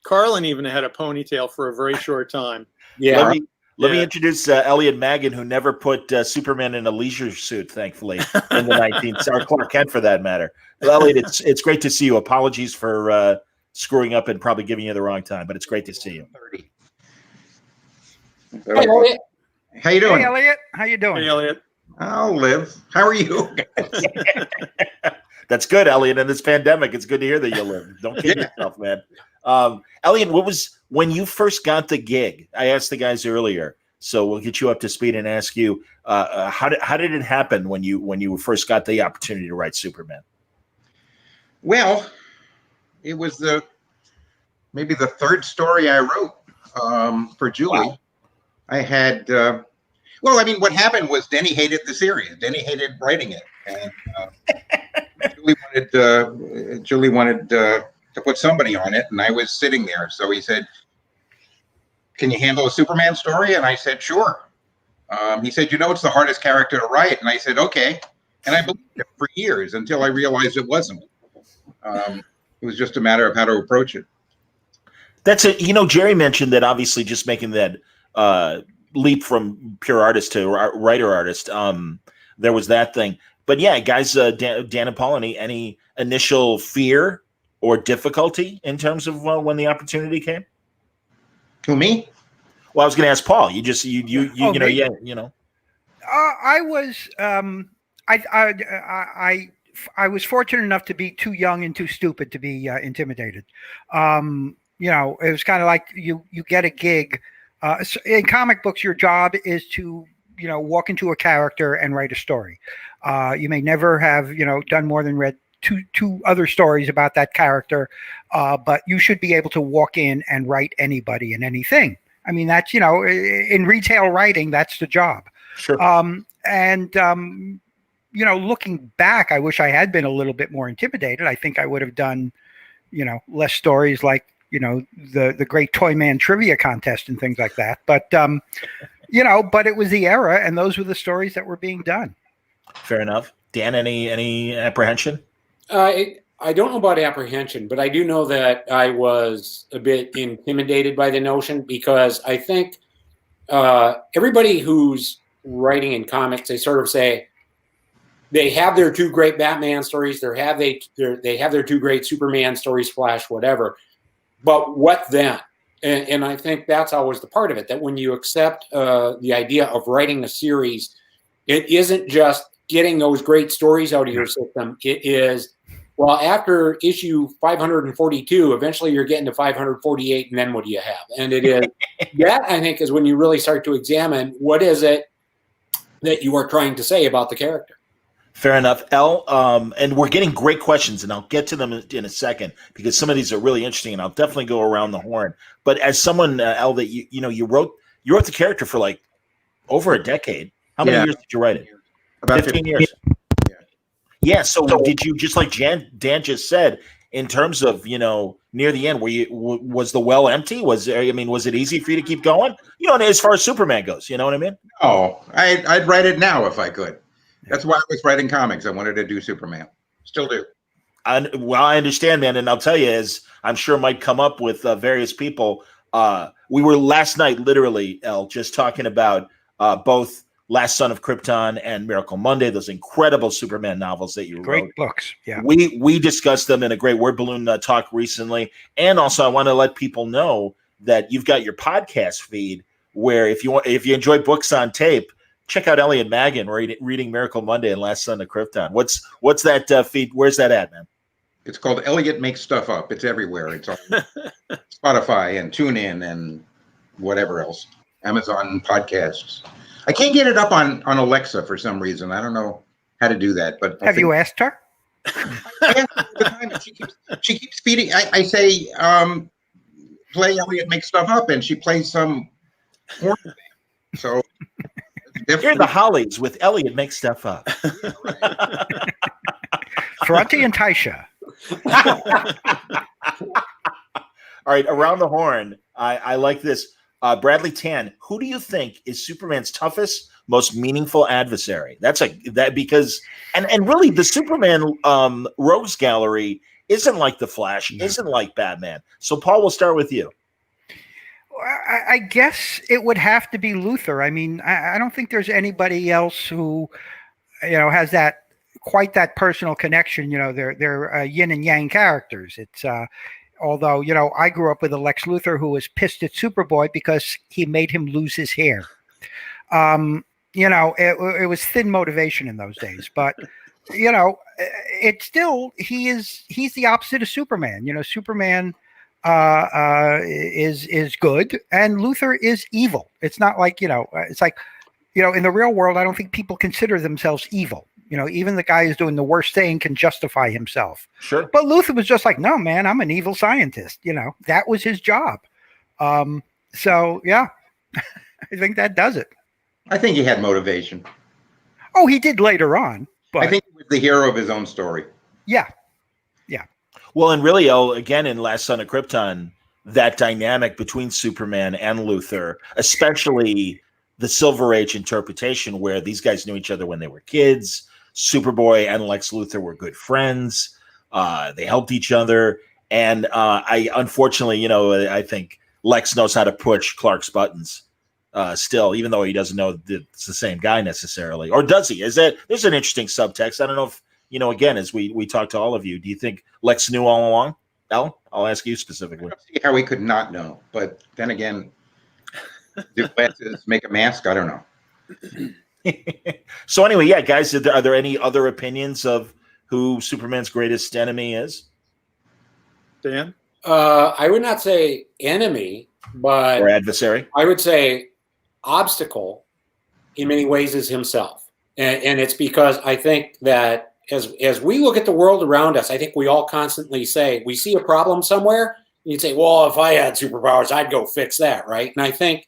Carlin even had a ponytail for a very short time. Yeah. Let me introduce Elliot Magan, who never put Superman in a leisure suit, thankfully, in the 19th, or Clark Kent for that matter. Well, Elliot, it's great to see you. Apologies for screwing up and probably giving you the wrong time, but it's great to see you. Hey, Elliot. How you doing? Hey, Elliot. How you doing? Hey, Elliot. I'll live. How are you? That's good, Elliot. In this pandemic, it's good to hear that you live. Don't kill yourself, man. Elliot, what was when you first got the gig? I asked the guys earlier, so we'll get you up to speed and ask you how did it happen when you first got the opportunity to write Superman? Well, it was maybe the third story I wrote for Julie. Wow. I had what happened was Denny hated the series. Denny hated writing it, and Julie wanted to put somebody on it, and I was sitting there. So he said, "Can you handle a Superman story?" And I said, "Sure." He said, "It's the hardest character to write." And I said, "Okay." And I believed it for years until I realized it wasn't. It was just a matter of how to approach it. That's it. Jerry mentioned that obviously just making that leap from pure artist to writer artist. There was that thing. But yeah, guys, Dan and Paul, any initial fear or difficulty in terms of when the opportunity came? Who, me? Well, I was going to ask Paul. I was I was fortunate enough to be too young and too stupid to be intimidated. It was kind of like you get a gig. In comic books, your job is to walk into a character and write a story. You may never have done more than read two other stories about that character, but you should be able to walk in and write anybody and anything. I mean, that's in retail writing, that's the job. Sure. Looking back, I wish I had been a little bit more intimidated. I think I would have done less stories like the great Toy Man trivia contest and things like that. But but it was the era, and those were the stories that were being done. Fair enough. Dan, any apprehension? I don't know about apprehension, but I do know that I was a bit intimidated by the notion, because I think everybody who's writing in comics, they sort of say they have their two great Batman stories, they have their two great Superman stories, Flash, whatever. But what then? And I think that's always the part of it, that when you accept the idea of writing a series, It isn't just getting those great stories out of your system. It is, well, after issue 542, eventually you're getting to 548, and then what do you have? And it is that, I think, is when you really start to examine what is it that you are trying to say about the character. Fair enough, Elle. And we're getting great questions, and I'll get to them in a second because some of these are really interesting, and I'll definitely go around the horn. But as someone, Elle, that you wrote the character for like over a decade. How many years did you write it? About 15 years. Yeah. So did you, just like Dan just said, in terms of near the end, was the well empty? Was it easy for you to keep going? And as far as Superman goes, you know what I mean? Oh, I'd write it now if I could. That's why I was writing comics. I wanted to do Superman. Still do. Well, I understand, man, and I'll tell you, as I'm sure might come up with various people. We were last night, literally, Elle, just talking about both Last Son of Krypton and Miracle Monday, those incredible Superman novels that you wrote. Great books, yeah. We discussed them in a great word balloon talk recently, and also I want to let people know that you've got your podcast feed where if you enjoy books on tape, check out Elliot Magan reading Miracle Monday and Last Son of Krypton. What's that feed? Where's that at, man? It's called Elliot Makes Stuff Up. It's everywhere. It's on Spotify and TuneIn and whatever else. Amazon podcasts. I can't get it up on Alexa for some reason. I don't know how to do that. But have you asked her? She keeps feeding. I say, play Elliot Makes Stuff Up, and she plays some porn thing. So you're the Hollies with Elliot Makes Stuff Up. Ferranti and Taisha. All right, around the horn. I like this. Bradley Tan, who do you think is Superman's toughest, most meaningful adversary? Because really the Superman rogues gallery isn't like the Flash, isn't like Batman. So Paul, we'll start with you. I guess it would have to be Luthor. I mean, I don't think there's anybody else who, has that quite that personal connection. They're yin and yang characters. It's although, I grew up with a Lex Luthor who was pissed at Superboy because he made him lose his hair. It was thin motivation in those days, but it's still he's the opposite of Superman. Superman is good and Luthor is evil. It's not like, it's like, in the real world, I don't think people consider themselves evil. Even the guy who's doing the worst thing can justify himself. Sure. But Luthor was just like, no, man, I'm an evil scientist. That was his job. So, yeah, I think that does it. I think he had motivation. Oh, he did later on. But I think he was the hero of his own story. Yeah. Well, and really, again, in Last Son of Krypton, that dynamic between Superman and Luthor, especially the Silver Age interpretation where these guys knew each other when they were kids. Superboy and Lex Luthor were good friends. They helped each other. And unfortunately, I think Lex knows how to push Clark's buttons still, even though he doesn't know that it's the same guy necessarily. Or does he? There's an interesting subtext. I don't know if, again, as we talk to all of you, do you think Lex knew all along? Elle, I'll ask you specifically. I don't see how he could not know. But then again, do glasses make a mask? I don't know. So anyway, yeah, guys, are there any other opinions of who Superman's greatest enemy is? Dan? I would not say enemy, but or adversary. I would say obstacle in many ways is himself. And it's because I think that as we look at the world around us, I think we all constantly say, we see a problem somewhere, and you'd say, well, if I had superpowers, I'd go fix that, right? And I think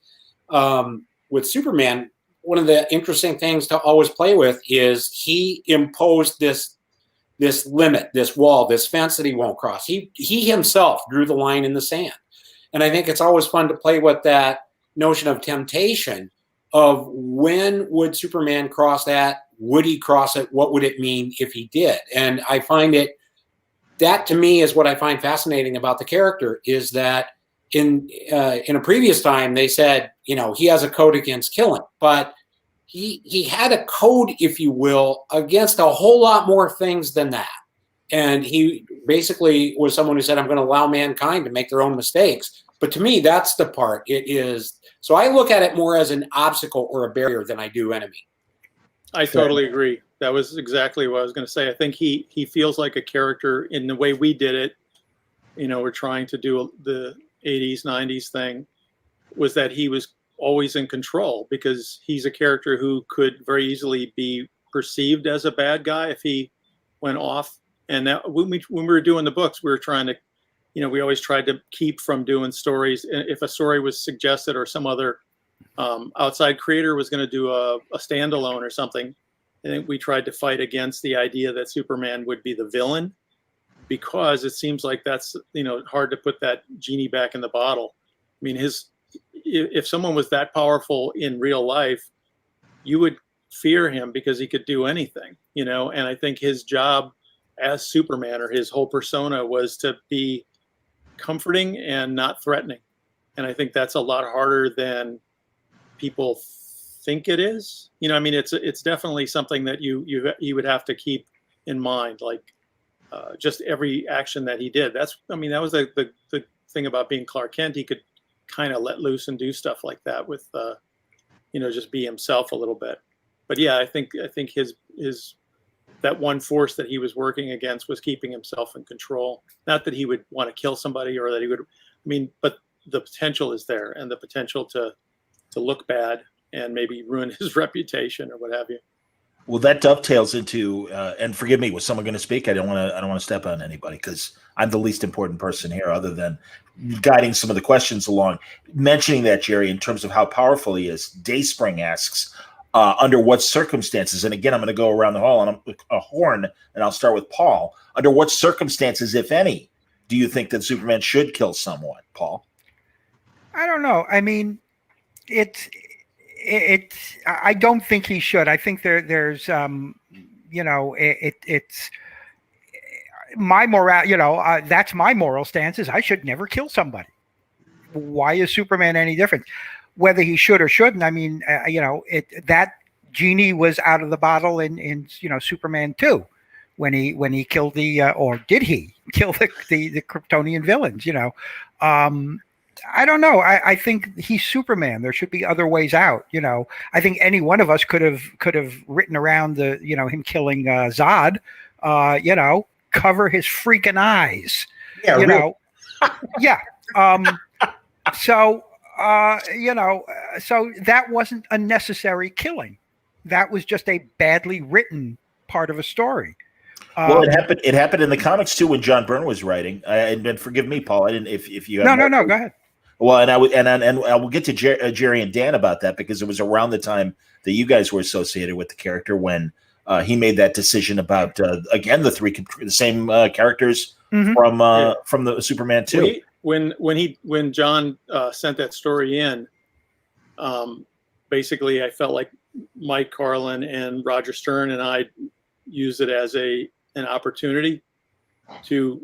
with Superman, one of the interesting things to always play with is he imposed this limit, this wall, this fence that he won't cross. He himself drew the line in the sand. And I think it's always fun to play with that notion of temptation of when would Superman cross that? Would he cross it? What would it mean if he did? And I find that to me is what I find fascinating about the character is that in a previous time, they said, he has a code against killing, but he had a code, if you will, against a whole lot more things than that. And he basically was someone who said, I'm going to allow mankind to make their own mistakes. But to me, that's the part. It is. So I look at it more as an obstacle or a barrier than I do enemy. I totally agree. That was exactly what I was going to say. I think he feels like a character in the way we did it. We're trying to do the 80s, 90s thing, was that he was always in control because he's a character who could very easily be perceived as a bad guy if he went off. And that, when we were doing the books, we were trying to, we always tried to keep from doing stories. If a story was suggested or some other outside creator was going to do a standalone or something, and we tried to fight against the idea that Superman would be the villain, because it seems like that's hard to put that genie back in the bottle. I mean, if someone was that powerful in real life, you would fear him because he could do anything, and I think his job as Superman, or his whole persona, was to be comforting and not threatening. And I think that's a lot harder than people think it is. I mean, it's definitely something that you would have to keep in mind, like just every action that he did. That was the thing about being Clark Kent. He could kind of let loose and do stuff like that with just be himself a little bit. But yeah, I think his that one force that he was working against was keeping himself in control. Not that he would want to kill somebody, or that he would, but the potential is there, and the potential to look bad and maybe ruin his reputation or what have you. Well, that dovetails into, and forgive me, was someone going to speak? I don't want to step on anybody, because I'm the least important person here, other than guiding some of the questions along. Mentioning that, Jerry, in terms of how powerful he is, Dayspring asks, under what circumstances, and again, I'm going to go around the hall on a horn, and I'll start with Paul. Under what circumstances, if any, do you think that Superman should kill someone, Paul? I don't know. I mean, I don't think he should. I think there's it's my moral. That's my moral stance, is I should never kill somebody. Why is Superman any different? Whether he should or shouldn't, I mean, that genie was out of the bottle in Superman 2, when he killed or did he kill the Kryptonian villains? I don't know. I think he's Superman. There should be other ways out. I think any one of us could have written around him killing Zod. Cover his freaking eyes. Yeah. Really? Yeah. So that wasn't a necessary killing. That was just a badly written part of a story. Well, it happened in the comics too when John Byrne was writing. And forgive me, Paul. I didn't. If you have no, go ahead. Well, and I will get to Jerry and Dan about that, because it was around the time that you guys were associated with the character when he made that decision about again the same characters from the Superman 2. When John sent that story in, basically I felt like Mike Carlin and Roger Stern and I used it as an opportunity to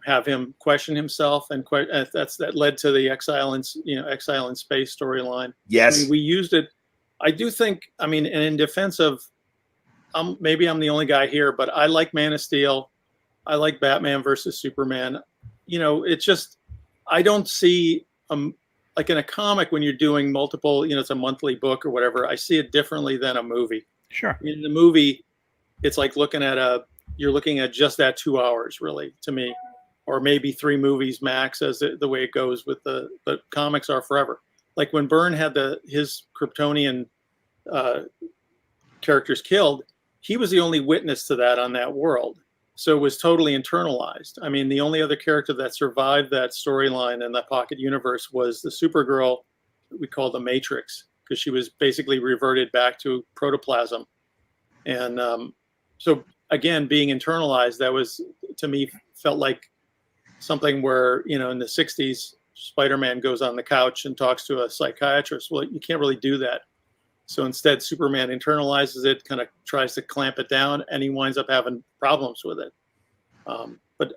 have him question himself, and that led to the Exile in Space storyline. Yes, we used it. I do think. And in defense of, maybe I'm the only guy here, but I like Man of Steel. I like Batman versus Superman. It's just, I don't see like in a comic when you're doing multiple. It's a monthly book or whatever. I see it differently than a movie. Sure. In the movie, it's like you're looking at just that 2 hours, really, to me, or maybe 3 movies max, as the way it goes with but comics are forever. Like when Byrne had his Kryptonian characters killed, he was the only witness to that on that world. So it was totally internalized. The only other character that survived that storyline in that pocket universe was the Supergirl we call the Matrix, because she was basically reverted back to protoplasm. And so again, being internalized, that was, to me, felt like something where, in the 60s, Spider-Man goes on the couch and talks to a psychiatrist. Well, you can't really do that. So instead, Superman internalizes it, kind of tries to clamp it down, and he winds up having problems with it. But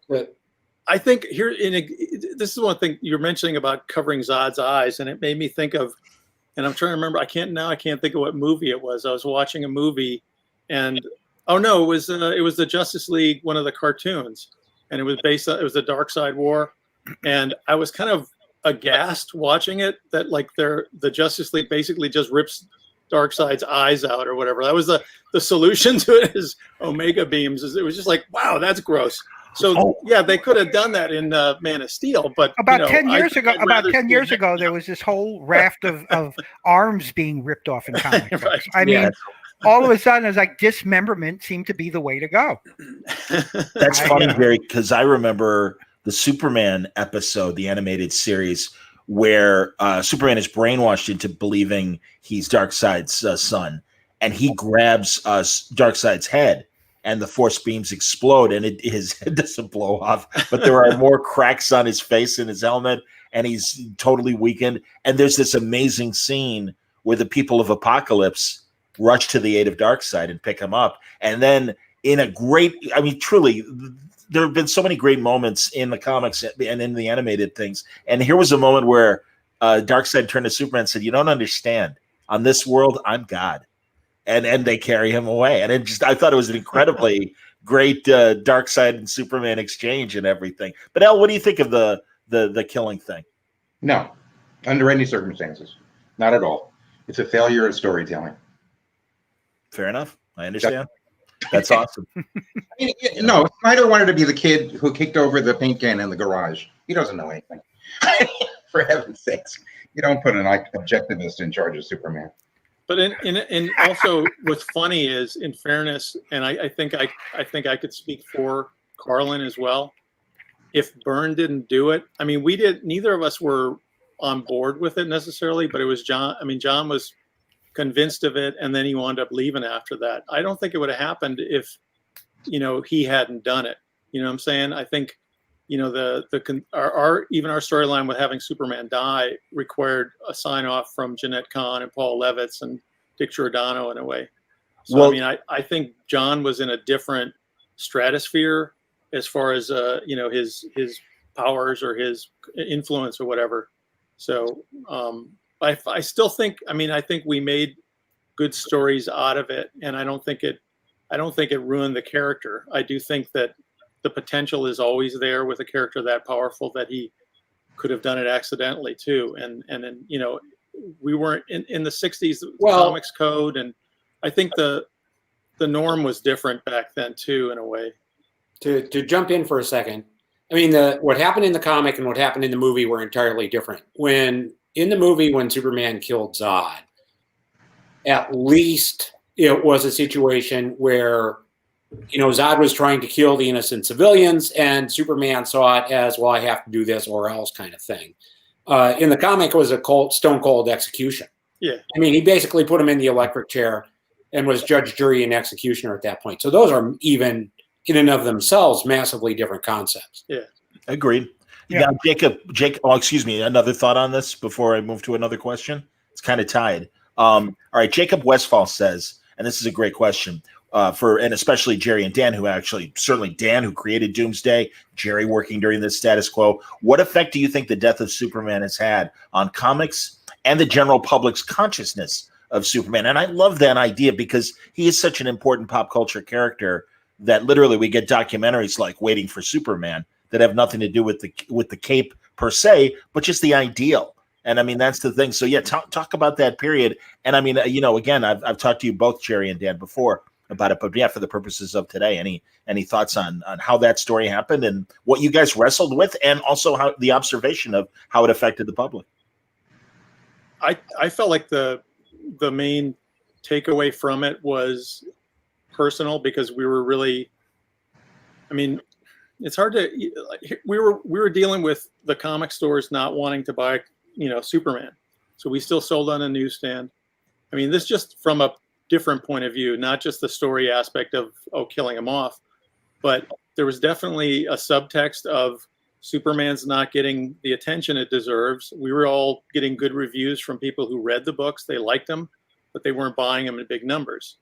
I think this is one thing you're mentioning about covering Zod's eyes, and it made me think of, and I'm trying to remember, I can't think of what movie it was. I was watching a movie, and it was the Justice League, one of the cartoons, and it was the Dark Side War, and I was kind of aghast watching it, that like the Justice League basically just rips Darkseid's eyes out or whatever. That was the solution to it is Omega beams. It was just like, wow, that's gross. So yeah, they could have done that in Man of Steel, but about 10 years ago, there was this whole raft of arms being ripped off in comic books. Right. I mean, all of a sudden, it's like dismemberment seemed to be the way to go. That's funny, Jerry, because I remember the Superman episode, the animated series, where Superman is brainwashed into believing he's Darkseid's son, and he grabs Darkseid's head. And the force beams explode, and his head doesn't blow off, but there are more cracks on his face and his helmet, and he's totally weakened. And there's this amazing scene where the people of Apocalypse rush to the aid of Darkseid and pick him up. And then in a great, I mean, truly, there have been so many great moments in the comics and in the animated things. And here was a moment where Darkseid turned to Superman and said, "You don't understand. On this world, I'm God." And they carry him away, and I thought it was an incredibly great Darkseid and Superman exchange and everything. But Al, what do you think of the killing thing? No, under any circumstances, not at all. It's a failure of storytelling. Fair enough. I understand. That's awesome. I mean, no, Snyder wanted to be the kid who kicked over the paint can in the garage. He doesn't know anything. For heaven's sakes, you don't put an objectivist in charge of Superman. But in also what's funny is, in fairness, and I think I could speak for Carlin as well. If Byrne didn't do it, I mean, neither of us were on board with it necessarily, but it was John. I mean, John was convinced of it, and then he wound up leaving after that. I don't think it would have happened if, he hadn't done it. You know what I'm saying? I think, our storyline with having Superman die required a sign off from Jeanette Kahn and Paul Levitz and Dick Giordano in a way. So, well, I mean, I think John was in a different stratosphere as far as, his powers or his influence or whatever. So I still think, I think we made good stories out of it, and I don't think it ruined the character. I do think that the potential is always there with a character that powerful, that he could have done it accidentally too. And then, we weren't in the 60s comics code. And I think the norm was different back then too, in a way. To jump in for a second. I mean, what happened in the comic and what happened in the movie were entirely different. In the movie, when Superman killed Zod, at least it was a situation where, Zod was trying to kill the innocent civilians, and Superman saw it as, well, I have to do this or else kind of thing. In the comic, it was a stone cold execution. Yeah. I mean, he basically put him in the electric chair and was judge, jury, and executioner at that point. So those are even in and of themselves massively different concepts. Yeah. Agreed. Yeah. Now, Jacob, excuse me, another thought on this before I move to another question? It's kind of tied. All right, Jacob Westfall says, and this is a great question, and especially Jerry and Dan, certainly Dan, who created Doomsday, Jerry working during the status quo. What effect do you think the death of Superman has had on comics and the general public's consciousness of Superman? And I love that idea because he is such an important pop culture character that literally we get documentaries like Waiting for Superman that have nothing to do with the cape per se, but just the ideal. And I mean, that's the thing. So yeah, talk about that period. And I mean, again, I've talked to you both, Jerry and Dan, before about it, but yeah, for the purposes of today, any thoughts on how that story happened and what you guys wrestled with, and also how the observation of how it affected the public? I felt like the main takeaway from it was personal, because we were really, it's hard to, we were dealing with the comic stores not wanting to buy, Superman. So we still sold on a newsstand. This just from a different point of view, not just the story aspect of, killing him off, but there was definitely a subtext of Superman's not getting the attention it deserves. We were all getting good reviews from people who read the books. They liked them, but they weren't buying them in big numbers.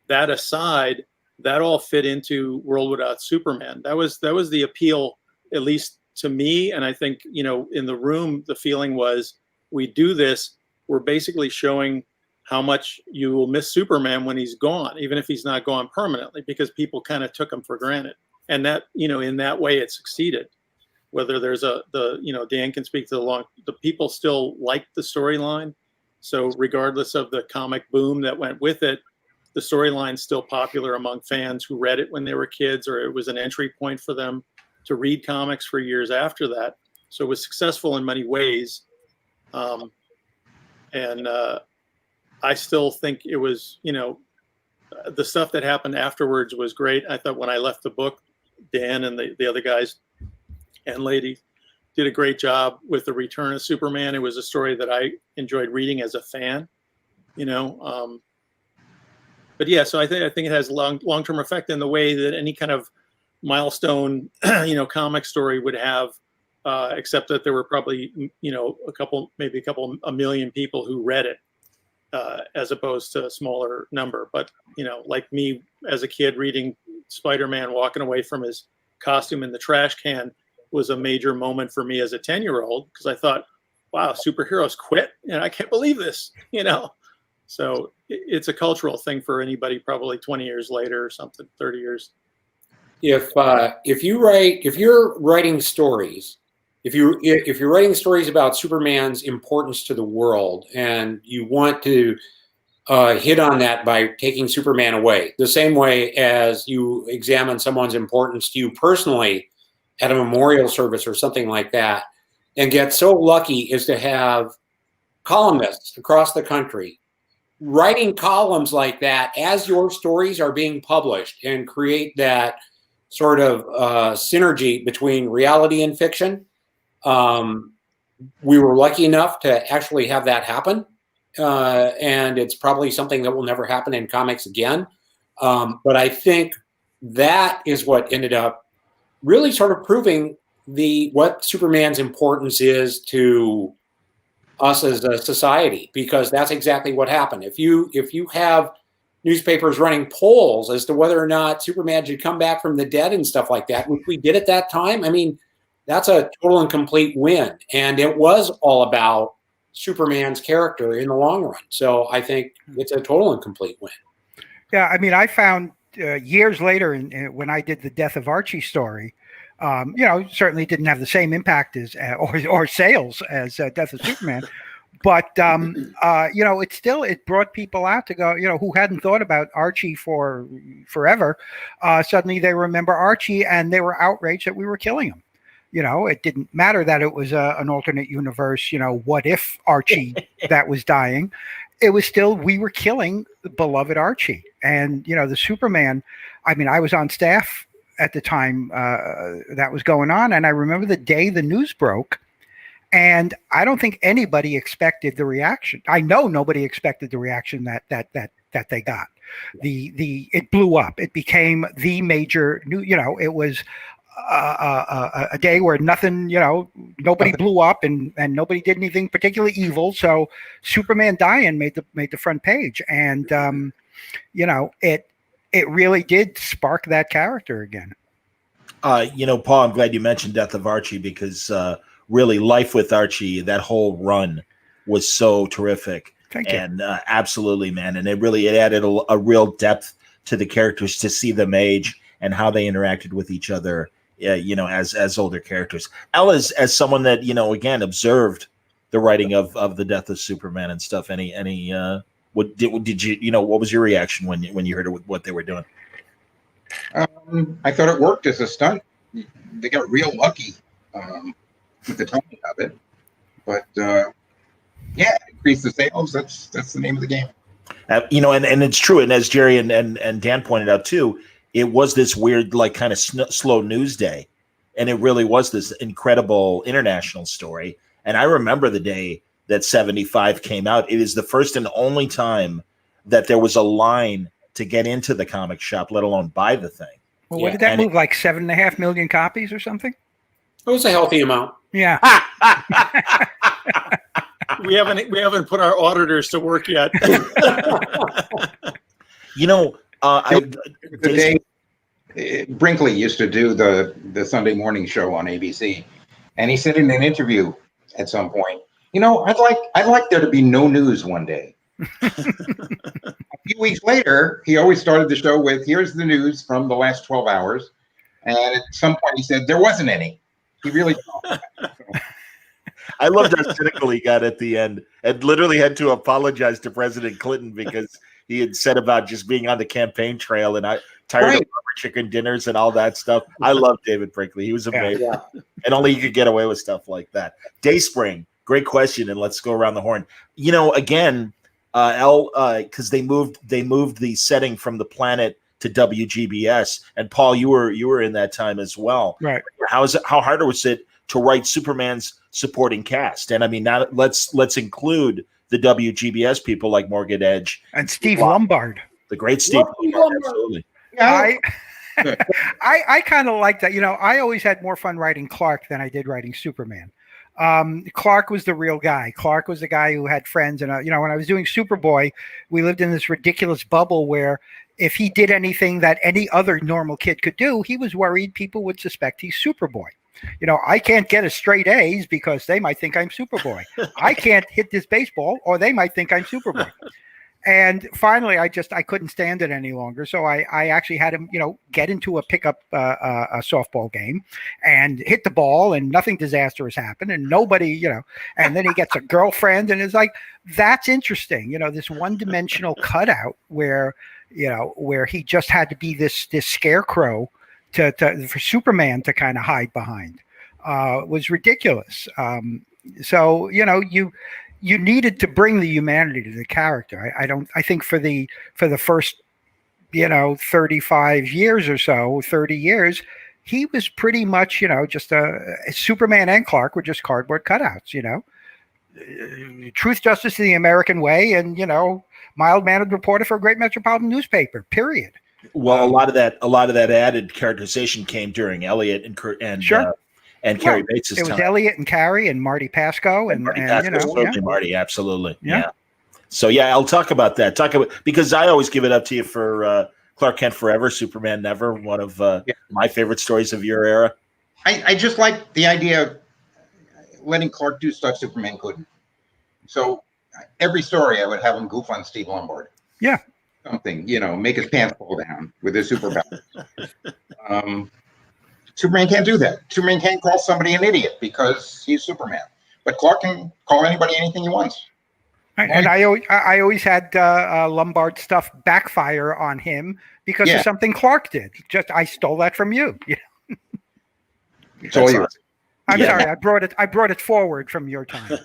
That aside, that all fit into World Without Superman. That was the appeal, at least to me. And I think, in the room, the feeling was, we do this, we're basically showing how much you will miss Superman when he's gone, even if he's not gone permanently, because people kind of took him for granted. And that, in that way it succeeded. Whether there's Dan can speak to the people still liked the storyline. So regardless of the comic boom that went with it, the storyline's still popular among fans who read it when they were kids, or it was an entry point for them to read comics for years after that. So it was successful in many ways. I still think it was, the stuff that happened afterwards was great. I thought when I left the book, Dan and the other guys and lady did a great job with the return of Superman. It was a story that I enjoyed reading as a fan, but yeah, so I think it has long-term effect in the way that any kind of milestone, comic story would have, except that there were probably, a million people who read it, as opposed to a smaller number. But, like me as a kid reading Spider-Man walking away from his costume in the trash can was a major moment for me as a 10-year-old, because I thought, wow, superheroes quit, and I can't believe this, So it's a cultural thing for anybody probably 20 years later or something, 30 years. If you're writing stories, if you're writing stories about Superman's importance to the world, and you want to hit on that by taking Superman away, the same way as you examine someone's importance to you personally at a memorial service or something like that, and get so lucky as to have columnists across the country writing columns like that as your stories are being published, and create that sort of synergy between reality and fiction. We were lucky enough to actually have that happen. And it's probably something that will never happen in comics again. But I think that is what ended up really sort of proving what Superman's importance is to us as a society, because that's exactly what happened. If you have newspapers running polls as to whether or not Superman should come back from the dead and stuff like that, which we did at that time, I mean, that's a total and complete win. And it was all about Superman's character in the long run. So I think it's a total and complete win. Yeah, I mean, I found years later when I did the Death of Archie story, certainly didn't have the same impact as or sales as Death of Superman, but it brought people out to go, who hadn't thought about Archie for forever. Suddenly they remember Archie, and they were outraged that we were killing him. It didn't matter that it was an alternate universe. What if Archie that was dying? It was still, we were killing the beloved Archie. And the Superman. I mean, I was on staff at the time that was going on, and I remember the day the news broke, and I don't think anybody expected the reaction. I know nobody expected the reaction that they got. It blew up. It became the major new. It was a day where nothing. Nobody blew up, and nobody did anything particularly evil. So Superman dying made the front page, and it really did spark that character again. Paul, I'm glad you mentioned Death of Archie, because really Life with Archie, that whole run was so terrific. Thank you. And absolutely, man. And it added a real depth to the characters to see them age and how they interacted with each other, as older characters. Ella, as someone that, again, observed the writing of the Death of Superman and stuff, what did you what was your reaction when you heard what they were doing? I thought it worked as a stunt. They got real lucky with the timing of it, but increase the sales. That's the name of the game. And it's true. And as Jerry and Dan pointed out too, it was this weird, like, kind of slow news day, and it really was this incredible international story. And I remember the day that 75 came out. It is the first and only time that there was a line to get into the comic shop, let alone buy the thing. Well, what did that move? Like 7.5 million copies or something? It was a healthy amount. Yeah. We haven't put our auditors to work yet. Brinkley used to do the Sunday morning show on ABC, and he said in an interview at some point, I'd like there to be no news one day. A few weeks later, he always started the show with, here's the news from the last 12 hours. And at some point he said there wasn't any. He really I loved how cynical he got at the end and literally had to apologize to President Clinton because he had said about just being on the campaign trail and I tired of rubber chicken dinners and all that stuff. I love David Brinkley. He was amazing. Yeah. And only you could get away with stuff like that. Dayspring, great question. And let's go around the horn. You know, again, because they moved the setting from the planet to WGBS. And Paul, you were in that time as well. Right. How hard was it to write Superman's supporting cast? And I mean, now let's include the WGBS people like Morgan Edge and Steve Lombard, the great Steve Lombard. Absolutely. Yeah. I kind of like that. You know, I always had more fun writing Clark than I did writing Superman. Clark was the real guy. Clark was the guy who had friends. And, you know, when I was doing Superboy, we lived in this ridiculous bubble where if he did anything that any other normal kid could do, he was worried people would suspect he's Superboy. You know, I can't get a straight A's because they might think I'm Superboy. I can't hit this baseball or they might think I'm Superboy. And finally, I couldn't stand it any longer. So I actually had him, you know, get into a pickup a softball game and hit the ball and nothing disastrous happened and nobody, you know, and then he gets a girlfriend and it's like, that's interesting. You know, this one-dimensional cutout where, you know, where he just had to be this scarecrow for Superman to kind of hide behind was ridiculous. So, you know, you needed to bring the humanity to the character. I think for the first, you know, 35 years or so, 30 years, he was pretty much, you know, just Superman and Clark were just cardboard cutouts, you know, truth, justice, the American way. And, you know, mild-mannered reporter for a great metropolitan newspaper, period. Well, a lot of that added characterization came during Elliot and Carrie Bates' time. It was Elliot and Carrie and Marty Pasco and you know, Marty, absolutely. Yeah. So yeah, I'll talk about that. Because I always give it up to you for Clark Kent Forever, Superman Never, one of my favorite stories of your era. I just like the idea of letting Clark do stuff Superman couldn't. So every story I would have him goof on Steve Lombard. Yeah. Something, you know, make his pants fall down with his superpower. Superman can't do that. Superman can't call somebody an idiot because he's Superman. But Clark can call anybody anything he wants. And I always had Lombard stuff backfire on him because of something Clark did. Just I stole that from you. It's all yours. I'm sorry. I brought it forward from your time.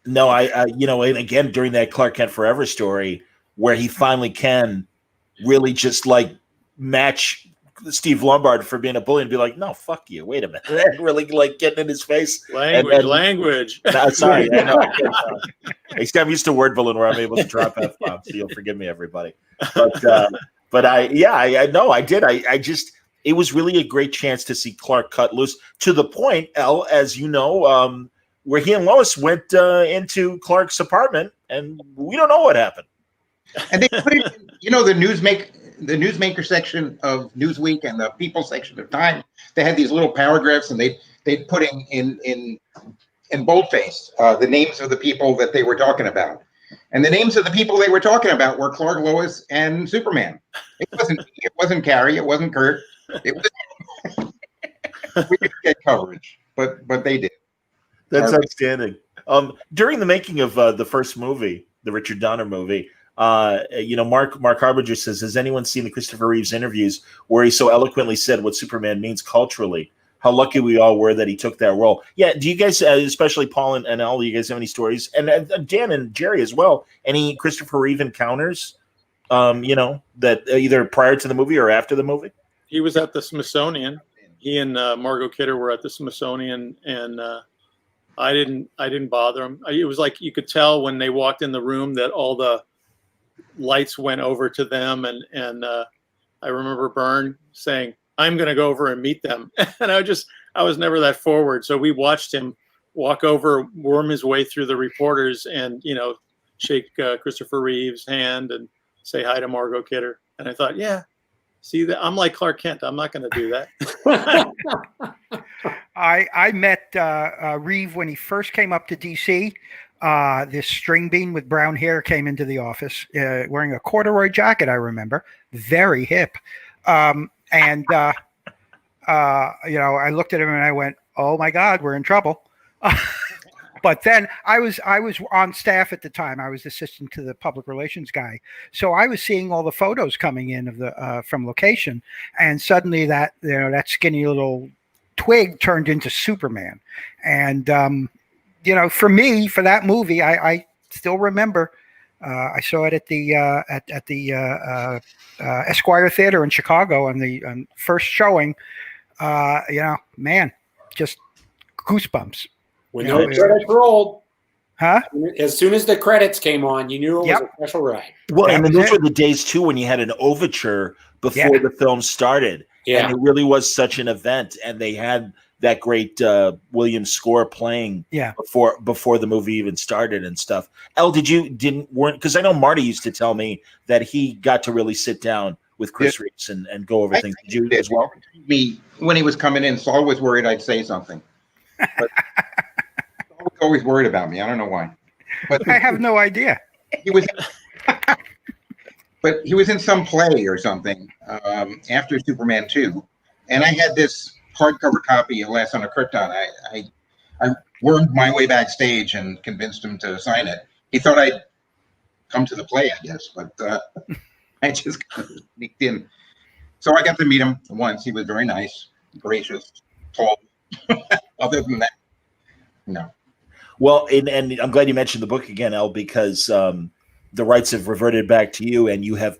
No, I you know, and again during that Clark Kent Forever story, where he finally can really just like match Steve Lombard for being a bully and be like, no, fuck you. Wait a minute. And really like getting in his face. Language. No, sorry. I know. I'm used to word balloon where I'm able to drop F-bombs, so you'll forgive me, everybody. But I know I did. I just, it was really a great chance to see Clark cut loose to the point, El, as you know, where he and Lois went into Clark's apartment and we don't know what happened. And they put it, you know, the newsmaker section of Newsweek and the People section of Time. They had these little paragraphs, and they'd put in boldface the names of the people that they were talking about. And the names of the people they were talking about were Clark, Lois, and Superman. It wasn't Carrie. It wasn't Kurt. It was we didn't get coverage, but they did. That's outstanding. During the making of the first movie, the Richard Donner movie. You know, Mark Harbinger says, has anyone seen the Christopher Reeves interviews where he so eloquently said what Superman means culturally? How lucky we all were that he took that role. Yeah. Do you guys, especially Paul and Elle, you guys have any stories? And Dan and Jerry as well. Any Christopher Reeve encounters, you know, that either prior to the movie or after the movie? He was at the Smithsonian. He and Margot Kidder were at the Smithsonian, and I didn't bother him. It was like you could tell when they walked in the room that all the lights went over to them, and I remember Byrne saying, I'm going to go over and meet them. And I was never that forward. So we watched him walk over, worm his way through the reporters and, you know, shake Christopher Reeve's hand and say hi to Margot Kidder. And I thought, yeah, see that I'm like Clark Kent. I'm not going to do that. I met Reeve when he first came up to DC. This string bean with brown hair came into the office wearing a corduroy jacket, I remember. Very hip. And you know, I looked at him and I went, oh my God, we're in trouble. But then I was on staff at the time. I was assistant to the public relations guy, so I was seeing all the photos coming in of the from location, and suddenly that that skinny little twig turned into Superman, and for me, for that movie, I still remember. I saw it at the Esquire Theater in Chicago on the first showing. Man, just goosebumps. When those credits rolled, huh? As soon as the credits came on, you knew it was a special ride. Well, and then those were the days too when you had an overture before the film started, and it really was such an event. And they had that great Williams score playing before the movie even started and stuff. Elle, weren't because I know Marty used to tell me that he got to really sit down with Chris Reeves and go over things. Did you as well? Me when he was coming in, Saul was worried I'd say something. But Saul was always worried about me. I don't know why. But I have no idea. He was, but he was in some play or something after Superman 2, and I had this hardcover copy of Last Son of Krypton. I wormed my way backstage and convinced him to sign it. He thought I'd come to the play, I guess, but I just sneaked in. So I got to meet him once. He was very nice, gracious, tall. Other than that, no. Well, and I'm glad you mentioned the book again, Elle, because the rights have reverted back to you, and you've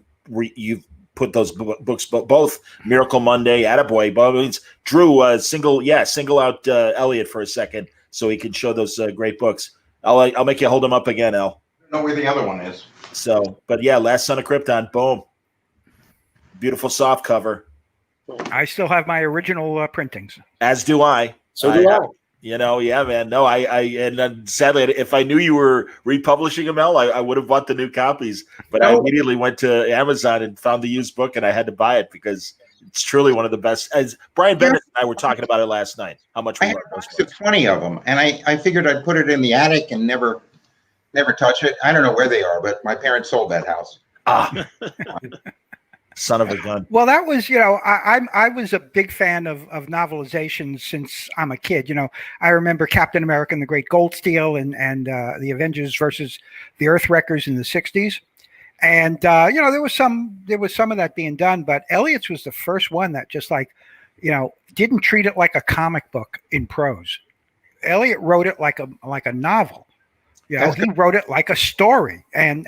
put those books, both Miracle Monday, Attaboy, but Drew, single out Elliot for a second so he can show those great books. I'll make you hold him up again, Elle. I don't know where the other one is. So, but yeah, Last Son of Krypton, boom. Beautiful soft cover. I still have my original printings. As do I. So do I. Yeah, man. No, and sadly, if I knew you were republishing them, Elle, I would have bought the new copies. But I immediately went to Amazon and found the used book, and I had to buy it because it's truly one of the best. As Brian Bennett and I were talking about it last night, how much we love those books. 20 of them, and I figured I'd put it in the attic and never touch it. I don't know where they are, but my parents sold that house. Son of a gun. Well, that was, I was a big fan of novelizations since I'm a kid. I remember Captain America and the Great Gold Steel and the Avengers versus the Earthwreckers in the 60s. And, there was some of that being done, but Elliott's was the first one that just didn't treat it like a comic book in prose. Elliott wrote it like a novel. He wrote it like a story. And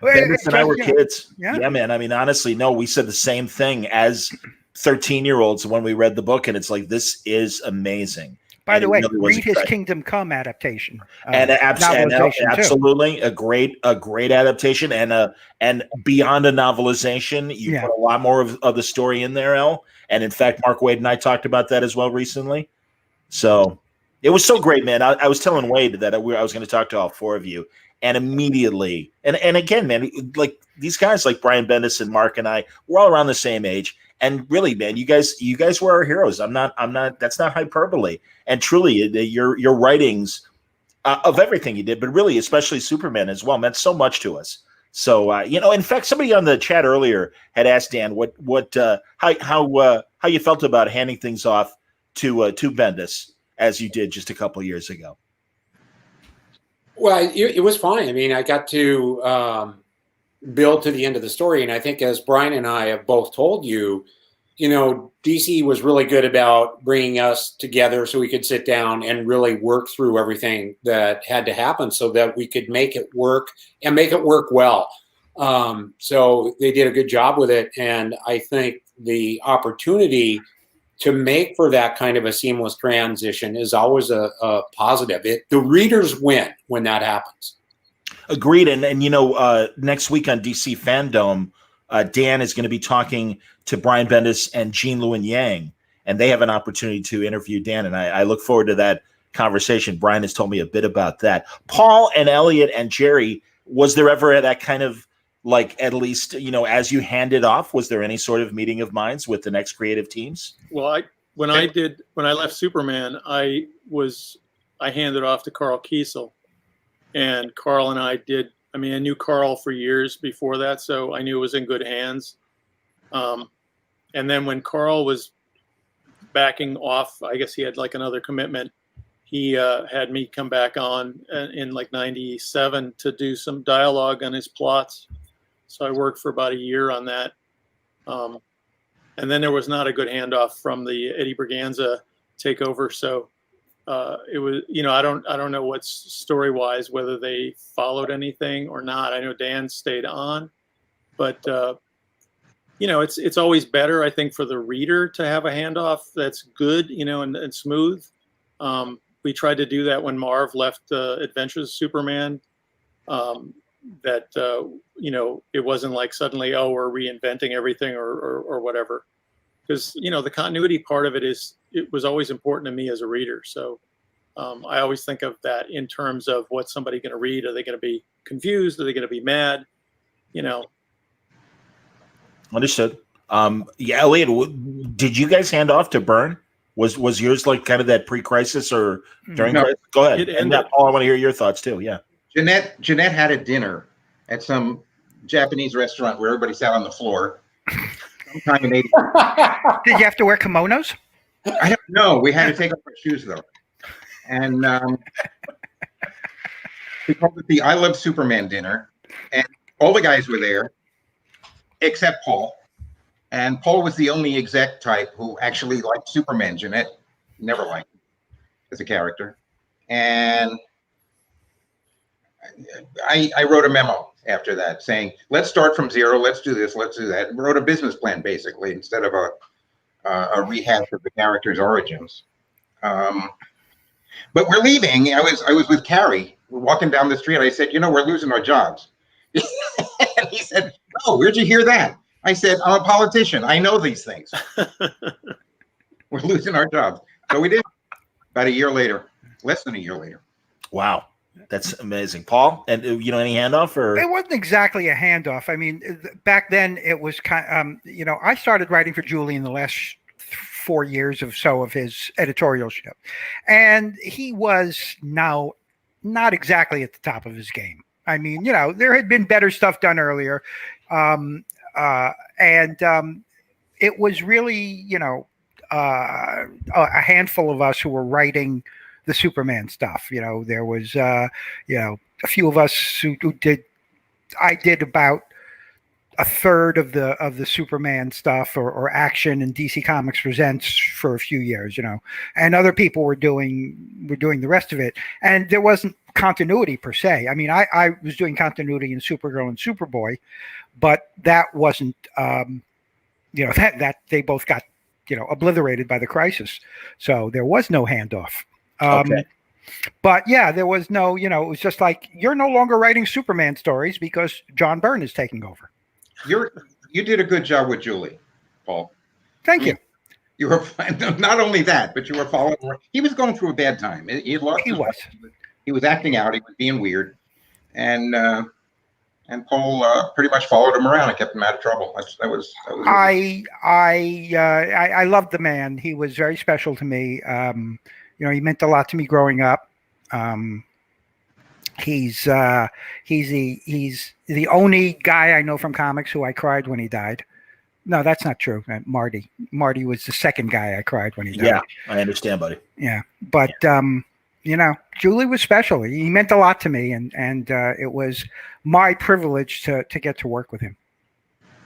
Bendis and I were kids. Yeah, man. I mean, honestly, no, we said the same thing as 13-year-olds when we read the book, and it's like, this is amazing. By the way, read his Kingdom Come adaptation. And absolutely a great adaptation, and beyond a novelization, you put a lot more of the story in there, Elle. And in fact, Mark Wade and I talked about that as well recently. So it was so great, man. I was telling Wade that I was going to talk to all four of you. And immediately, and again, man, like these guys like Brian Bendis and Mark and I, we're all around the same age. And really, man, you guys were our heroes. I'm not, that's not hyperbole. And truly, your writings of everything you did, but really, especially Superman as well, meant so much to us. So, in fact, somebody on the chat earlier had asked Dan how you felt about handing things off to Bendis as you did just a couple of years ago. Well, it was fine. I mean, I got to build to the end of the story. And I think as Brian and I have both told you, DC was really good about bringing us together so we could sit down and really work through everything that had to happen so that we could make it work and make it work well. So they did a good job with it. And I think the opportunity to make for that kind of a seamless transition is always a positive. The readers win when that happens. Agreed. And next week on DC Fandom, Dan is going to be talking to Brian Bendis and Jean Lewin Yang, and they have an opportunity to interview Dan. And I look forward to that conversation. Brian has told me a bit about that. Paul and Elliot and Jerry, was there ever that kind of, like, at least, as you handed off, was there any sort of meeting of minds with the next creative teams? Well, when I left Superman, I handed off to Carl Kiesel, and Carl and I did. I mean, I knew Carl for years before that, so I knew it was in good hands. And then when Carl was backing off. I guess he had like another commitment. He had me come back on in like 97 to do some dialogue on his plots. So I worked for about a year on that. And then there was not a good handoff from the Eddie Berganza takeover. So it was, I don't know what's story wise, whether they followed anything or not. I know Dan stayed on, but it's always better, I think, for the reader to have a handoff that's good, and smooth. We tried to do that when Marv left Adventures of Superman. That it wasn't like suddenly, oh, we're reinventing everything or whatever, because the continuity part of it was always important to me as a reader. So I always think of that in terms of what's somebody going to read. Are they going to be confused? Are they going to be mad? Understood. Elliot, did you guys hand off to Byrne? Was yours like kind of that pre-crisis or during? No. Crisis? Go ahead. And Paul, I want to hear your thoughts too. Yeah. Jeanette had a dinner at some Japanese restaurant where everybody sat on the floor. Sometime in 80. Did you have to wear kimonos? I don't know. We had to take off our shoes though, and we called it the I Love Superman dinner, and all the guys were there except Paul. And Paul was the only exec type who actually liked Superman. Jeanette never liked him as a character. And I wrote a memo after that saying, let's start from zero. Let's do this. Let's do that. And wrote a business plan, basically, instead of a rehash of the character's origins. But we're leaving. I was with Carrie. We're walking down the street. I said, we're losing our jobs. And he said, oh, where'd you hear that? I said, I'm a politician. I know these things. We're losing our jobs. So we did. About a year later, less than a year later. Wow. That's amazing. Paul, and any handoff or? It wasn't exactly a handoff. I mean, back then it was kind of, I started writing for Julie in the last 4 years or so of his editorialship. And he was now not exactly at the top of his game. I mean, there had been better stuff done earlier. It was really, a handful of us who were writing the Superman stuff. There was, a few of us who did. I did about a third of the Superman stuff or action in DC Comics Presents for a few years, and other people were doing the rest of it. And there wasn't continuity per se. I mean, I was doing continuity in Supergirl and Superboy, but that wasn't, that they both got, obliterated by the crisis. So there was no handoff. Okay. But yeah, there was no, it was just like, you're no longer writing Superman stories because John Byrne is taking over. You did a good job with Julie, Paul. Thank you. You were not only that, but you were following. He was going through a bad time. He was acting out. He was being weird, and Paul pretty much followed him around and kept him out of trouble. That was I loved the man. He was very special to me. He meant a lot to me growing up. He's the only guy I know from comics who I cried when he died. No, that's not true. Marty was the second guy I cried when he died. Yeah, I understand, buddy. Yeah, but Julie was special. He meant a lot to me, and it was my privilege to get to work with him.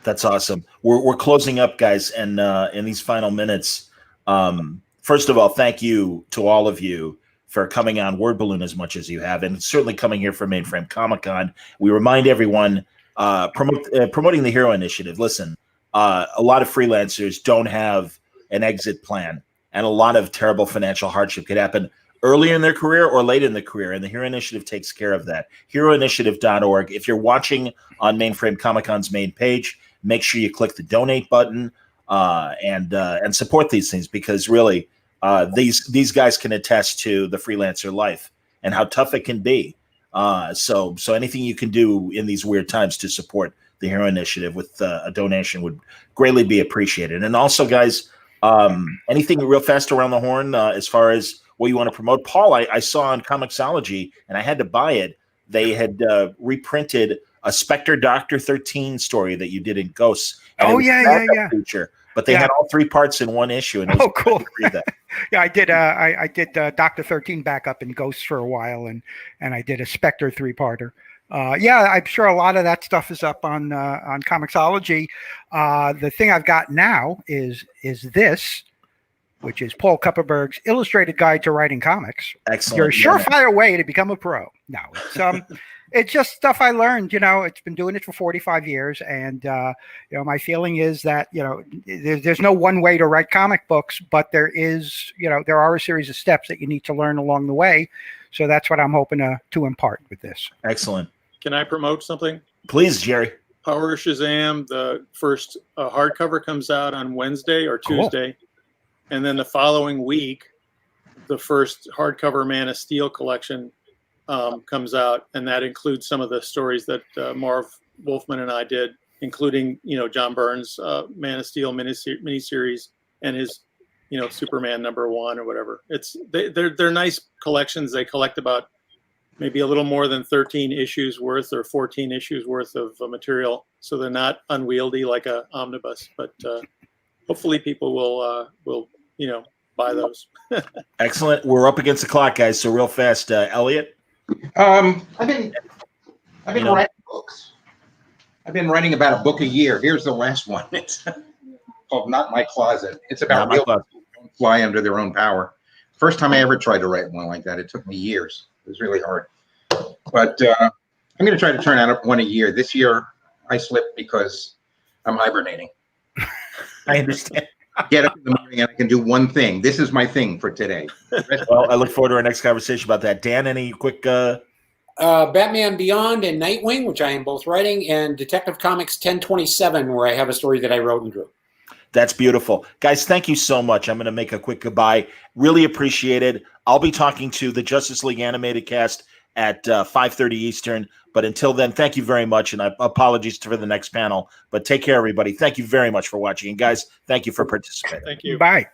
That's awesome. We're closing up, guys, and in these final minutes, first of all, thank you to all of you for coming on Word Balloon as much as you have, and certainly coming here for Mainframe Comic-Con. We remind everyone promoting the Hero Initiative. Listen, a lot of freelancers don't have an exit plan, and a lot of terrible financial hardship could happen early in their career or late in their career, and the Hero Initiative takes care of that. HeroInitiative.org. If you're watching on Mainframe Comic-Con's main page, make sure you click the donate button and support these things, because really, these guys can attest to the freelancer life and how tough it can be. So anything you can do in these weird times to support the Hero Initiative with a donation would greatly be appreciated. And also, guys, anything real fast around the horn as far as what you want to promote? Paul, I saw on Comixology, and I had to buy it. They had reprinted a Spectre Doctor 13 story that you did in Ghosts. And yeah. Feature. but they had all 3 parts in one issue. And it was cool! Read that. Yeah, I did. I did Dr. 13 backup in Ghosts for a while, and I did a Spectre 3-parter. Yeah, I'm sure a lot of that stuff is up on Comixology. The thing I've got now is this, which is Paul Kupperberg's Illustrated Guide to Writing Comics. Excellent. Your surefire way to become a pro. No, it's it's just stuff I learned. It's been doing it for 45 years, and my feeling is that there's no one way to write comic books, but there is there are a series of steps that you need to learn along the way. So that's what I'm hoping to impart with this. Excellent. Can I promote something? Please, Jerry. Power Shazam, the first hardcover comes out on Wednesday or Tuesday. Cool. And then the following week, the first hardcover Man of Steel collection comes out. And that includes some of the stories that Marv Wolfman and I did, including, John Byrne's Man of Steel miniseries and his, Superman #1 or whatever. They're nice collections. They collect about maybe a little more than 13 issues worth or 14 issues worth of material. So they're not unwieldy like a omnibus, but hopefully people will buy those. Excellent. We're up against the clock, guys. So real fast, Elliot. I've been writing books. I've been writing about a book a year. Here's the last one. It's called Not My Closet. It's about real people who don't fly under their own power. First time I ever tried to write one like that. It took me years. It was really hard. But I'm going to try to turn out one a year. This year, I slipped because I'm hibernating. I understand. Get up in the morning and I can do one thing. This is my thing for today. Well, I look forward to our next conversation about that. Dan, any quick... Batman Beyond and Nightwing, which I am both writing, and Detective Comics 1027, where I have a story that I wrote and drew. That's beautiful. Guys, thank you so much. I'm going to make a quick goodbye. Really appreciate it. I'll be talking to the Justice League animated cast at 5:30 Eastern. But until then, thank you very much. And apologies for the next panel. But take care, everybody. Thank you very much for watching. And guys, thank you for participating. Thank you. Bye.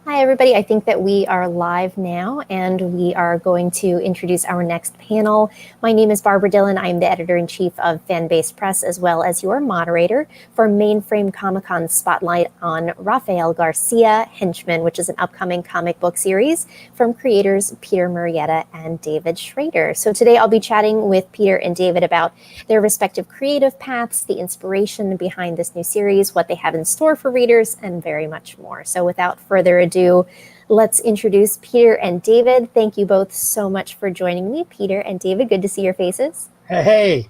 Hi, everybody. I think that we are live now, and we are going to introduce our next panel. My name is Barbara Dillon. I'm the editor-in-chief of Fan-Based Press, as well as your moderator for Mainframe Comic-Con Spotlight on Rafael Garcia, Henchmen, which is an upcoming comic book series from creators Peter Murrieta and David Schrader. So today I'll be chatting with Peter and David about their respective creative paths, the inspiration behind this new series, what they have in store for readers, and very much more. So without further ado, let's introduce Peter and David. Thank you both so much for joining me. Peter and David, good to see your faces. Hey.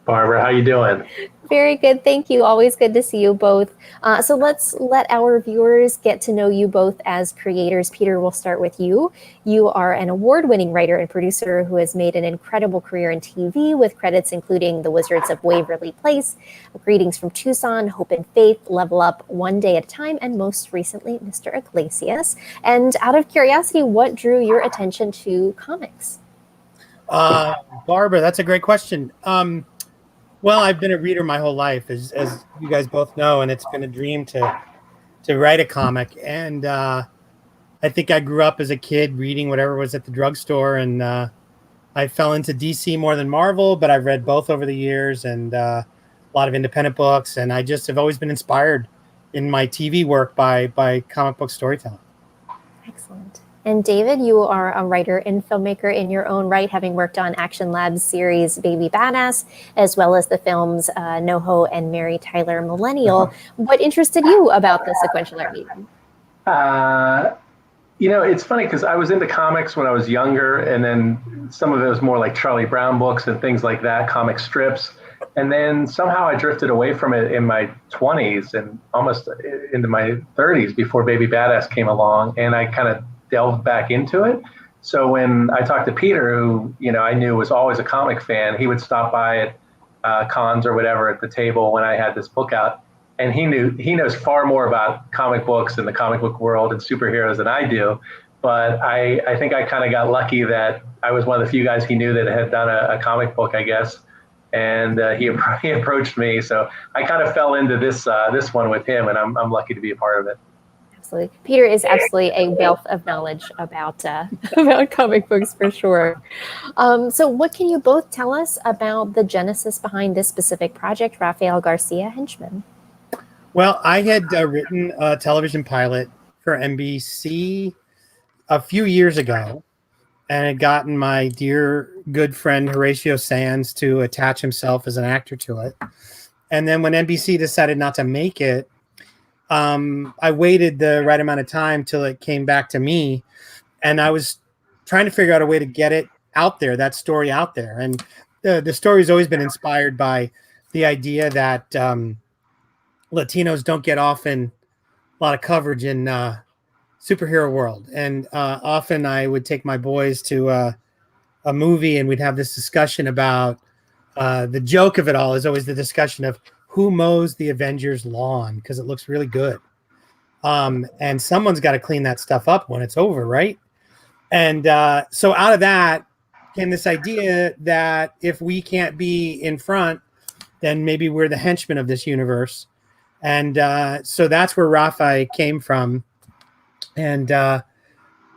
Barbara, how you doing? Very good, thank you. Always good to see you both. So let's let our viewers get to know you both as creators. Peter, we'll start with you. You are an award-winning writer and producer who has made an incredible career in TV with credits including The Wizards of Waverly Place, Greetings from Tucson, Hope and Faith, Level Up, One Day at a Time, and most recently, Mr. Iglesias. And out of curiosity, what drew your attention to comics? Barbara, that's a great question. Well, I've been a reader my whole life, as you guys both know, and it's been a dream to write a comic. And I think I grew up as a kid reading whatever was at the drugstore, and I fell into DC more than Marvel, but I've read both over the years, and a lot of independent books, and I just have always been inspired in my TV work by comic book storytelling. Excellent. And David, you are a writer and filmmaker in your own right, having worked on Action Lab's series Baby Badass, as well as the films NoHo and Mary Tyler Millennial. What interested you about the sequential art medium? It's funny because I was into comics when I was younger, and then some of it was more like Charlie Brown books and things like that, comic strips. And then somehow I drifted away from it in my 20s and almost into my 30s before Baby Badass came along, and I kind of delved back into it. So when I talked to Peter, who I knew was always a comic fan, he would stop by at cons or whatever at the table when I had this book out, and he knows far more about comic books and the comic book world and superheroes than I do. But I think I kind of got lucky that I was one of the few guys he knew that had done a comic book, I guess. And he approached me, so I kind of fell into this one with him, and I'm lucky to be a part of it. Absolutely, Peter is absolutely a wealth of knowledge about comic books for sure. So, what can you both tell us about the genesis behind this specific project, Rafael Garcia Henchmen? Well, I had written a television pilot for NBC a few years ago, and had gotten my dear good friend Horatio Sands to attach himself as an actor to it. And then when NBC decided not to make it, I waited the right amount of time till it came back to me, and I was trying to figure out a way to get it out there, that story out there. And the story's always been inspired by the idea that Latinos don't get often a lot of coverage in superhero world. And often I would take my boys to a movie, and we'd have this discussion about the joke of it all is always the discussion of who mows the Avengers lawn, because it looks really good. And someone's got to clean that stuff up when it's over, right? And so out of that came this idea that if we can't be in front, then maybe we're the henchmen of this universe. And so that's where Rafa came from. And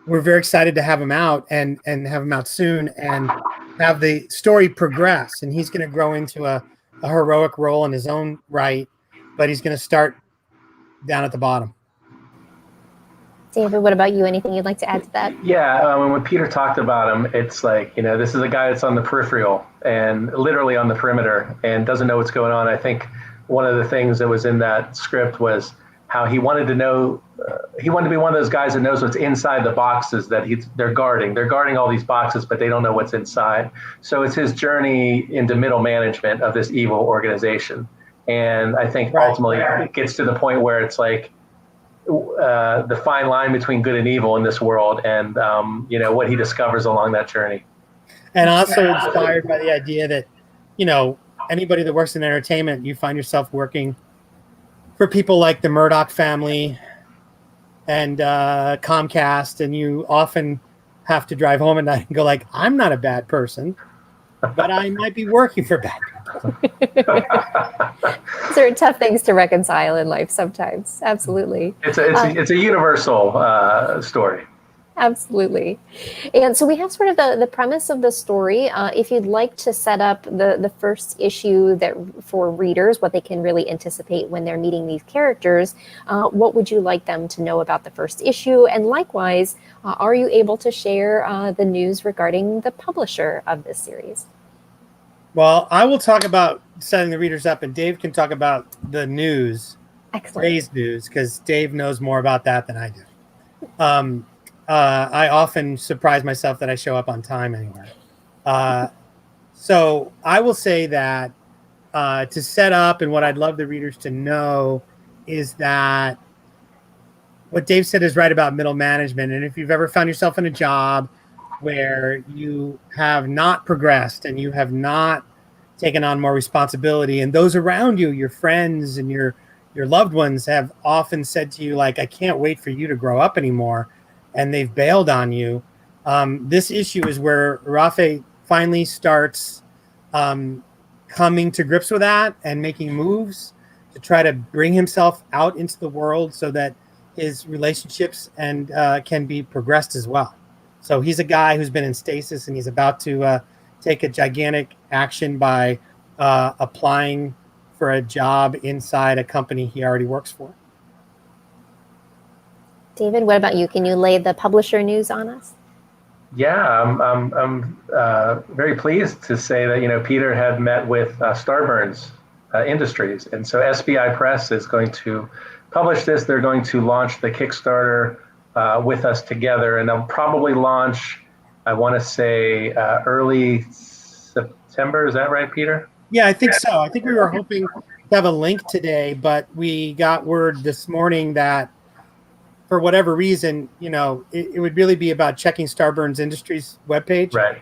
we're very excited to have him out and have him out soon and have the story progress. And he's going to grow into a heroic role in his own right, but he's going to start down at the bottom. David, what about you? Anything you'd like to add to that? Yeah, when Peter talked about him, it's like, this is a guy that's on the peripheral and literally on the perimeter and doesn't know what's going on. I think one of the things that was in that script was how he wanted to know, he wanted to be one of those guys that knows what's inside the boxes that they're guarding. They're guarding all these boxes, but they don't know what's inside. So it's his journey into middle management of this evil organization. And I think ultimately it gets to the point where it's like the fine line between good and evil in this world, and what he discovers along that journey. And also inspired by the idea that, anybody that works in entertainment, you find yourself working for people like the Murdoch family and Comcast, and you often have to drive home at night and go like, I'm not a bad person, but I might be working for bad people. These are tough things to reconcile in life sometimes. Absolutely. It's a universal story. Absolutely. And so we have sort of the premise of the story. If you'd like to set up the first issue that for readers, what they can really anticipate when they're meeting these characters, what would you like them to know about the first issue? And likewise, are you able to share the news regarding the publisher of this series? Well, I will talk about setting the readers up, and Dave can talk about the news. Excellent. Ray's news, because Dave knows more about that than I do. I often surprise myself that I show up on time anywhere. So I will say that to set up, and what I'd love the readers to know is that what Dave said is right about middle management. And if you've ever found yourself in a job where you have not progressed and you have not taken on more responsibility, and those around you, your friends and your loved ones, have often said to you, like, I can't wait for you to grow up anymore, and they've bailed on you. This issue is where Rafe finally starts kind coming to grips with that and making moves to try to bring himself out into the world so that his relationships and can be progressed as well. So he's a guy who's been in stasis, and he's about to take a gigantic action by applying for a job inside a company he already works for. David, what about you? Can you lay the publisher news on us? Yeah, I'm very pleased to say that Peter had met with Starburns Industries, and so SBI Press is going to publish this. They're going to launch the Kickstarter with us together, and they'll probably launch, I want to say, early September. Is that right, Peter? Yeah, I think so. I think we were hoping to have a link today, but we got word this morning that for whatever reason, it would really be about checking Starburns Industries webpage. Right.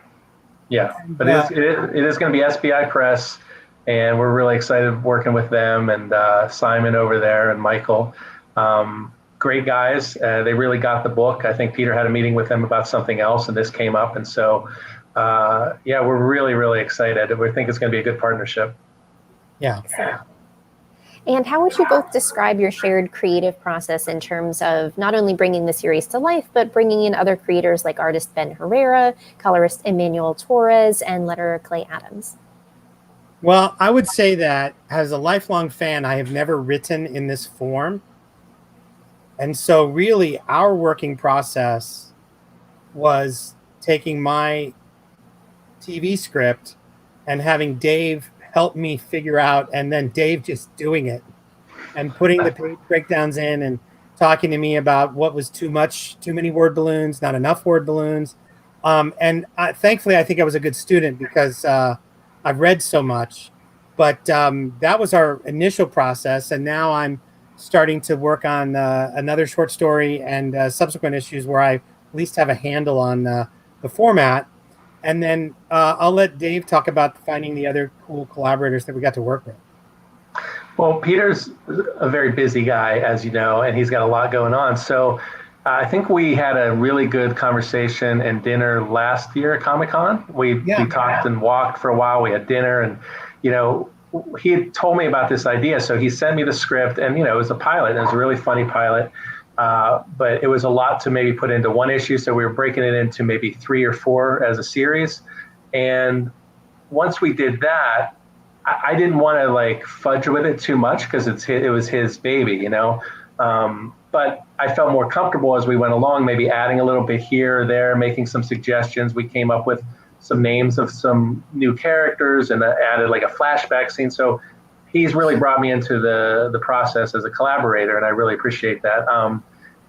Yeah, but it is going to be SBI Press, and we're really excited working with them and Simon over there and Michael. Great guys. They really got the book. I think Peter had a meeting with them about something else, and this came up. And so, we're really, really excited. We think it's going to be a good partnership. Yeah. And how would you both describe your shared creative process in terms of not only bringing the series to life, but bringing in other creators like artist Ben Herrera, colorist Emmanuel Torres, and letterer Clay Adams? Well, I would say that as a lifelong fan, I have never written in this form. And so really our working process was taking my TV script and having Dave help me figure out, and then Dave just doing it and putting the page breakdowns in and talking to me about what was too many word balloons, not enough word balloons. Thankfully, I think I was a good student because I've read so much. But that was our initial process, and now I'm starting to work on another short story and subsequent issues where I at least have a handle on the format. And then I'll let Dave talk about finding the other cool collaborators that we got to work with. Well, Peter's a very busy guy, as you know, and he's got a lot going on. So I think we had a really good conversation and dinner last year at Comic-Con. We talked and walked for a while. We had dinner, and he had told me about this idea. So he sent me the script, and it was a pilot. It was a really funny pilot. But it was a lot to maybe put into one issue. So we were breaking it into maybe 3 or 4 as a series. And once we did that, I didn't want to fudge with it too much because it was his baby, but I felt more comfortable as we went along, maybe adding a little bit here or there, making some suggestions. We came up with some names of some new characters and added a flashback scene. So he's really brought me into the process as a collaborator, and I really appreciate that.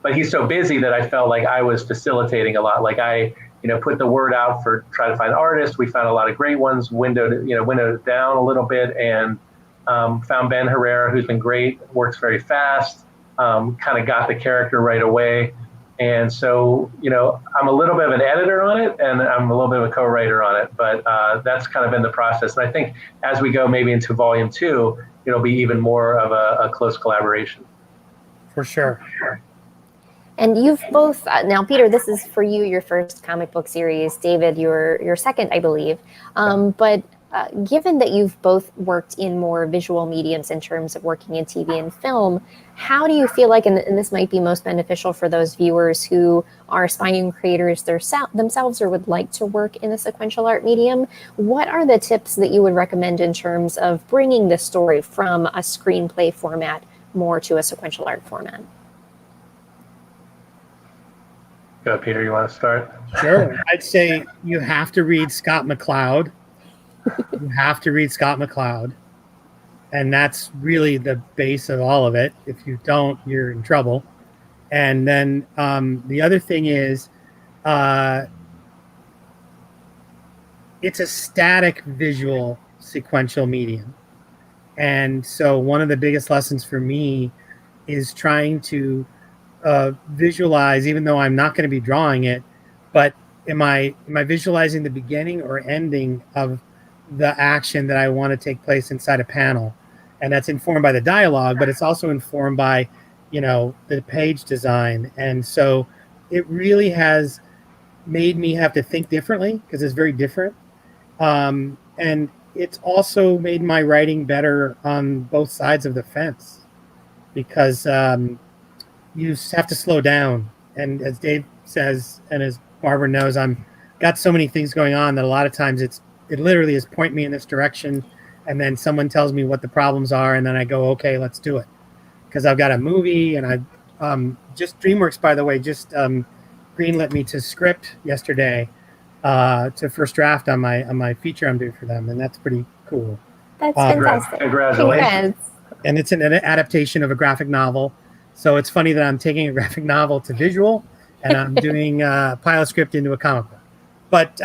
But he's so busy that I felt like I was facilitating a lot. I put the word out for try to find artists. We found a lot of great ones, windowed it down a little bit, and found Ben Herrera, who's been great, works very fast, kind of got the character right away. And so, I'm a little bit of an editor on it, and I'm a little bit of a co-writer on it, but that's kind of been the process. And I think as we go maybe into volume 2, it'll be even more of a close collaboration. For sure. And you've both, now Peter, this is for you, your first comic book series. David, your second, I believe. But given that you've both worked in more visual mediums in terms of working in TV and film, how do you feel like, and this might be most beneficial for those viewers who are aspiring creators themselves or would like to work in the sequential art medium, what are the tips that you would recommend in terms of bringing the story from a screenplay format more to a sequential art format? Go, Peter, you want to start? Sure. I'd say you have to read Scott McCloud. You have to read Scott McCloud. And that's really the base of all of it. If you don't, you're in trouble. And then the other thing is it's a static visual sequential medium. And so one of the biggest lessons for me is trying to visualize, even though I'm not going to be drawing it, but am I visualizing the beginning or ending of the action that I want to take place inside a panel? And that's informed by the dialogue, but it's also informed by, the page design. And so it really has made me have to think differently because it's very different. And it's also made my writing better on both sides of the fence, because you have to slow down. And as Dave says, and as Barbara knows, I'm got so many things going on that a lot of times it literally is point me in this direction, and then someone tells me what the problems are, and then I go, okay, let's do it. Because I've got a movie, and I just DreamWorks, by the way, just greenlit me to script yesterday, to first draft on my feature I'm doing for them, and that's pretty cool. That's fantastic. Congratulations. And it's an adaptation of a graphic novel. So it's funny that I'm taking a graphic novel to visual, and I'm doing a pilot script into a comic book. But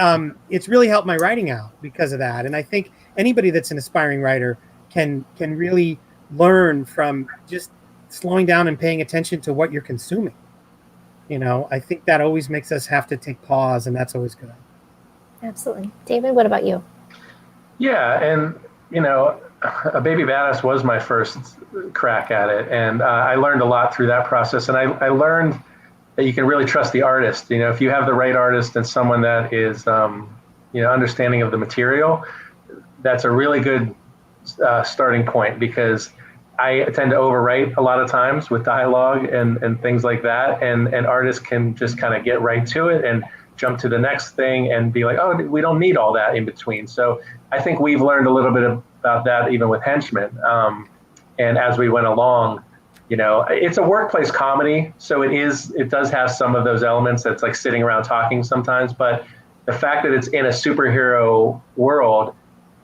it's really helped my writing out because of that. And I think anybody that's an aspiring writer can really learn from just slowing down and paying attention to what you're consuming. You know, I think that always makes us have to take pause, and that's always good. Absolutely. David, what about you? Yeah, and you know, A Baby Badass was my first crack at it, and I learned a lot through that process. And I learned that you can really trust the artist. You know, if you have the right artist and someone that is, you know, understanding of the material, that's a really good starting point, because I tend to overwrite a lot of times with dialogue and things like that, and artists can just kind of get right to it and jump to the next thing and be like, oh, we don't need all that in between. So I think we've learned a little bit about that even with Henchmen. And as we went along, you know, it's a workplace comedy, so it does have some of those elements that's like sitting around talking sometimes, but the fact that it's in a superhero world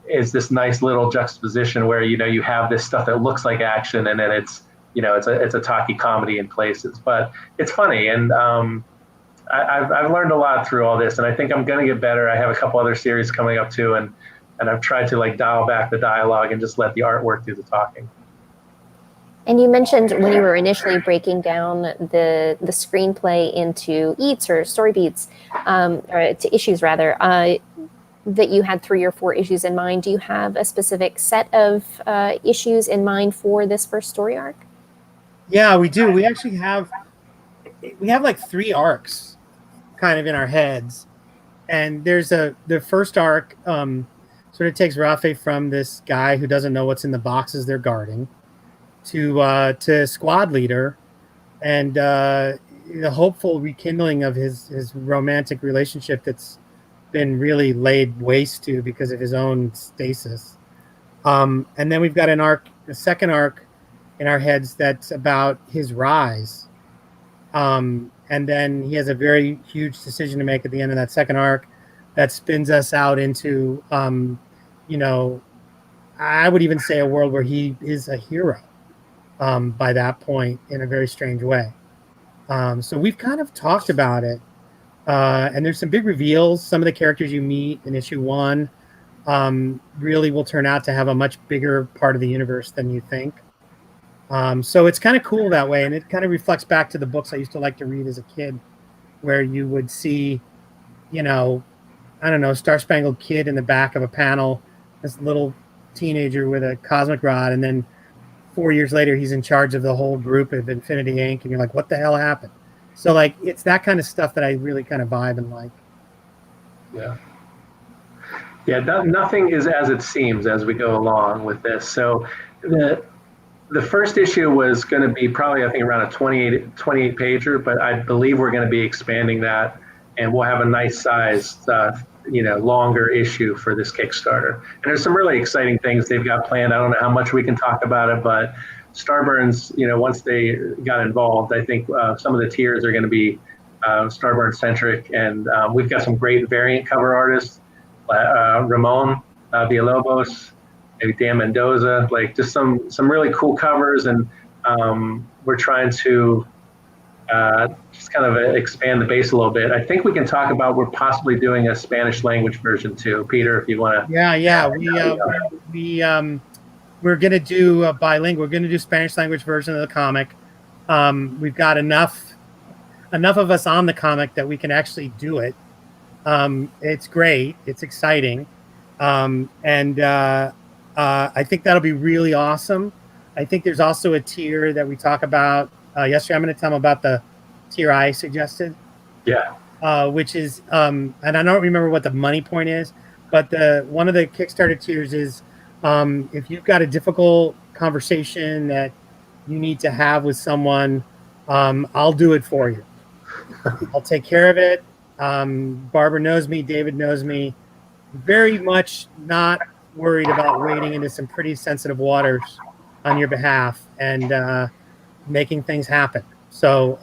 is this nice little juxtaposition where, you know, you have this stuff that looks like action, and then it's, you know, it's a talky comedy in places, but it's funny. And I've learned a lot through all this, and I think I'm going to get better. I have a couple other series coming up too, and I've tried to like dial back the dialogue and just let the artwork do the talking. And you mentioned when you were initially breaking down the screenplay into eats or story beats, or to issues rather, that you had 3 or 4 issues in mind. Do you have a specific set of issues in mind for this first story arc? Yeah, we do. We actually have like 3 arcs kind of in our heads. And there's the first arc sort of takes Rafe from this guy who doesn't know what's in the boxes they're guarding to squad leader, and the hopeful rekindling of his romantic relationship that's been really laid waste to because of his own stasis. And then we've got a second arc in our heads that's about his rise. And then he has a very huge decision to make at the end of that second arc that spins us out into, you know, I would even say a world where he is a hero by that point in a very strange way. So we've kind of talked about it. And there's some big reveals. Some of the characters you meet in issue 1 really will turn out to have a much bigger part of the universe than you think. So it's kind of cool that way, and it kind of reflects back to the books I used to like to read as a kid, where you would see, you know, I don't know, Star Spangled Kid in the back of a panel, this little teenager with a cosmic rod, and then 4 years later he's in charge of the whole group of Infinity Inc., and you're like, what the hell happened? So like it's that kind of stuff that I really kind of vibe and like. Yeah, nothing is as it seems as we go along with this. So the first issue was going to be probably, I think, around a 28 pager, but I believe we're going to be expanding that, and we'll have a nice sized, you know, longer issue for this Kickstarter. And there's some really exciting things they've got planned. I don't know how much we can talk about it, but Starburns, you know, once they got involved, I think some of the tiers are going to be Starburn centric, and we've got some great variant cover artists, Ramon Villalobos, maybe Dan Mendoza, like just some really cool covers, and we're trying to just kind of expand the base a little bit. I think we can talk about we're possibly doing a Spanish language version too, Peter, if you want to. Yeah, we're going to do a bilingual. We're going to do Spanish language version of the comic. We've got enough of us on the comic that we can actually do it. It's great. It's exciting. And I think that'll be really awesome. I think there's also a tier that we talk about yesterday. I'm going to tell them about the tier I suggested. Yeah. Which is, and I don't remember what the money point is, But one of the Kickstarter tiers is if you've got a difficult conversation that you need to have with someone, I'll do it for you. I'll take care of it. Barbara knows me. David knows me. Very much not worried about wading into some pretty sensitive waters on your behalf and making things happen. So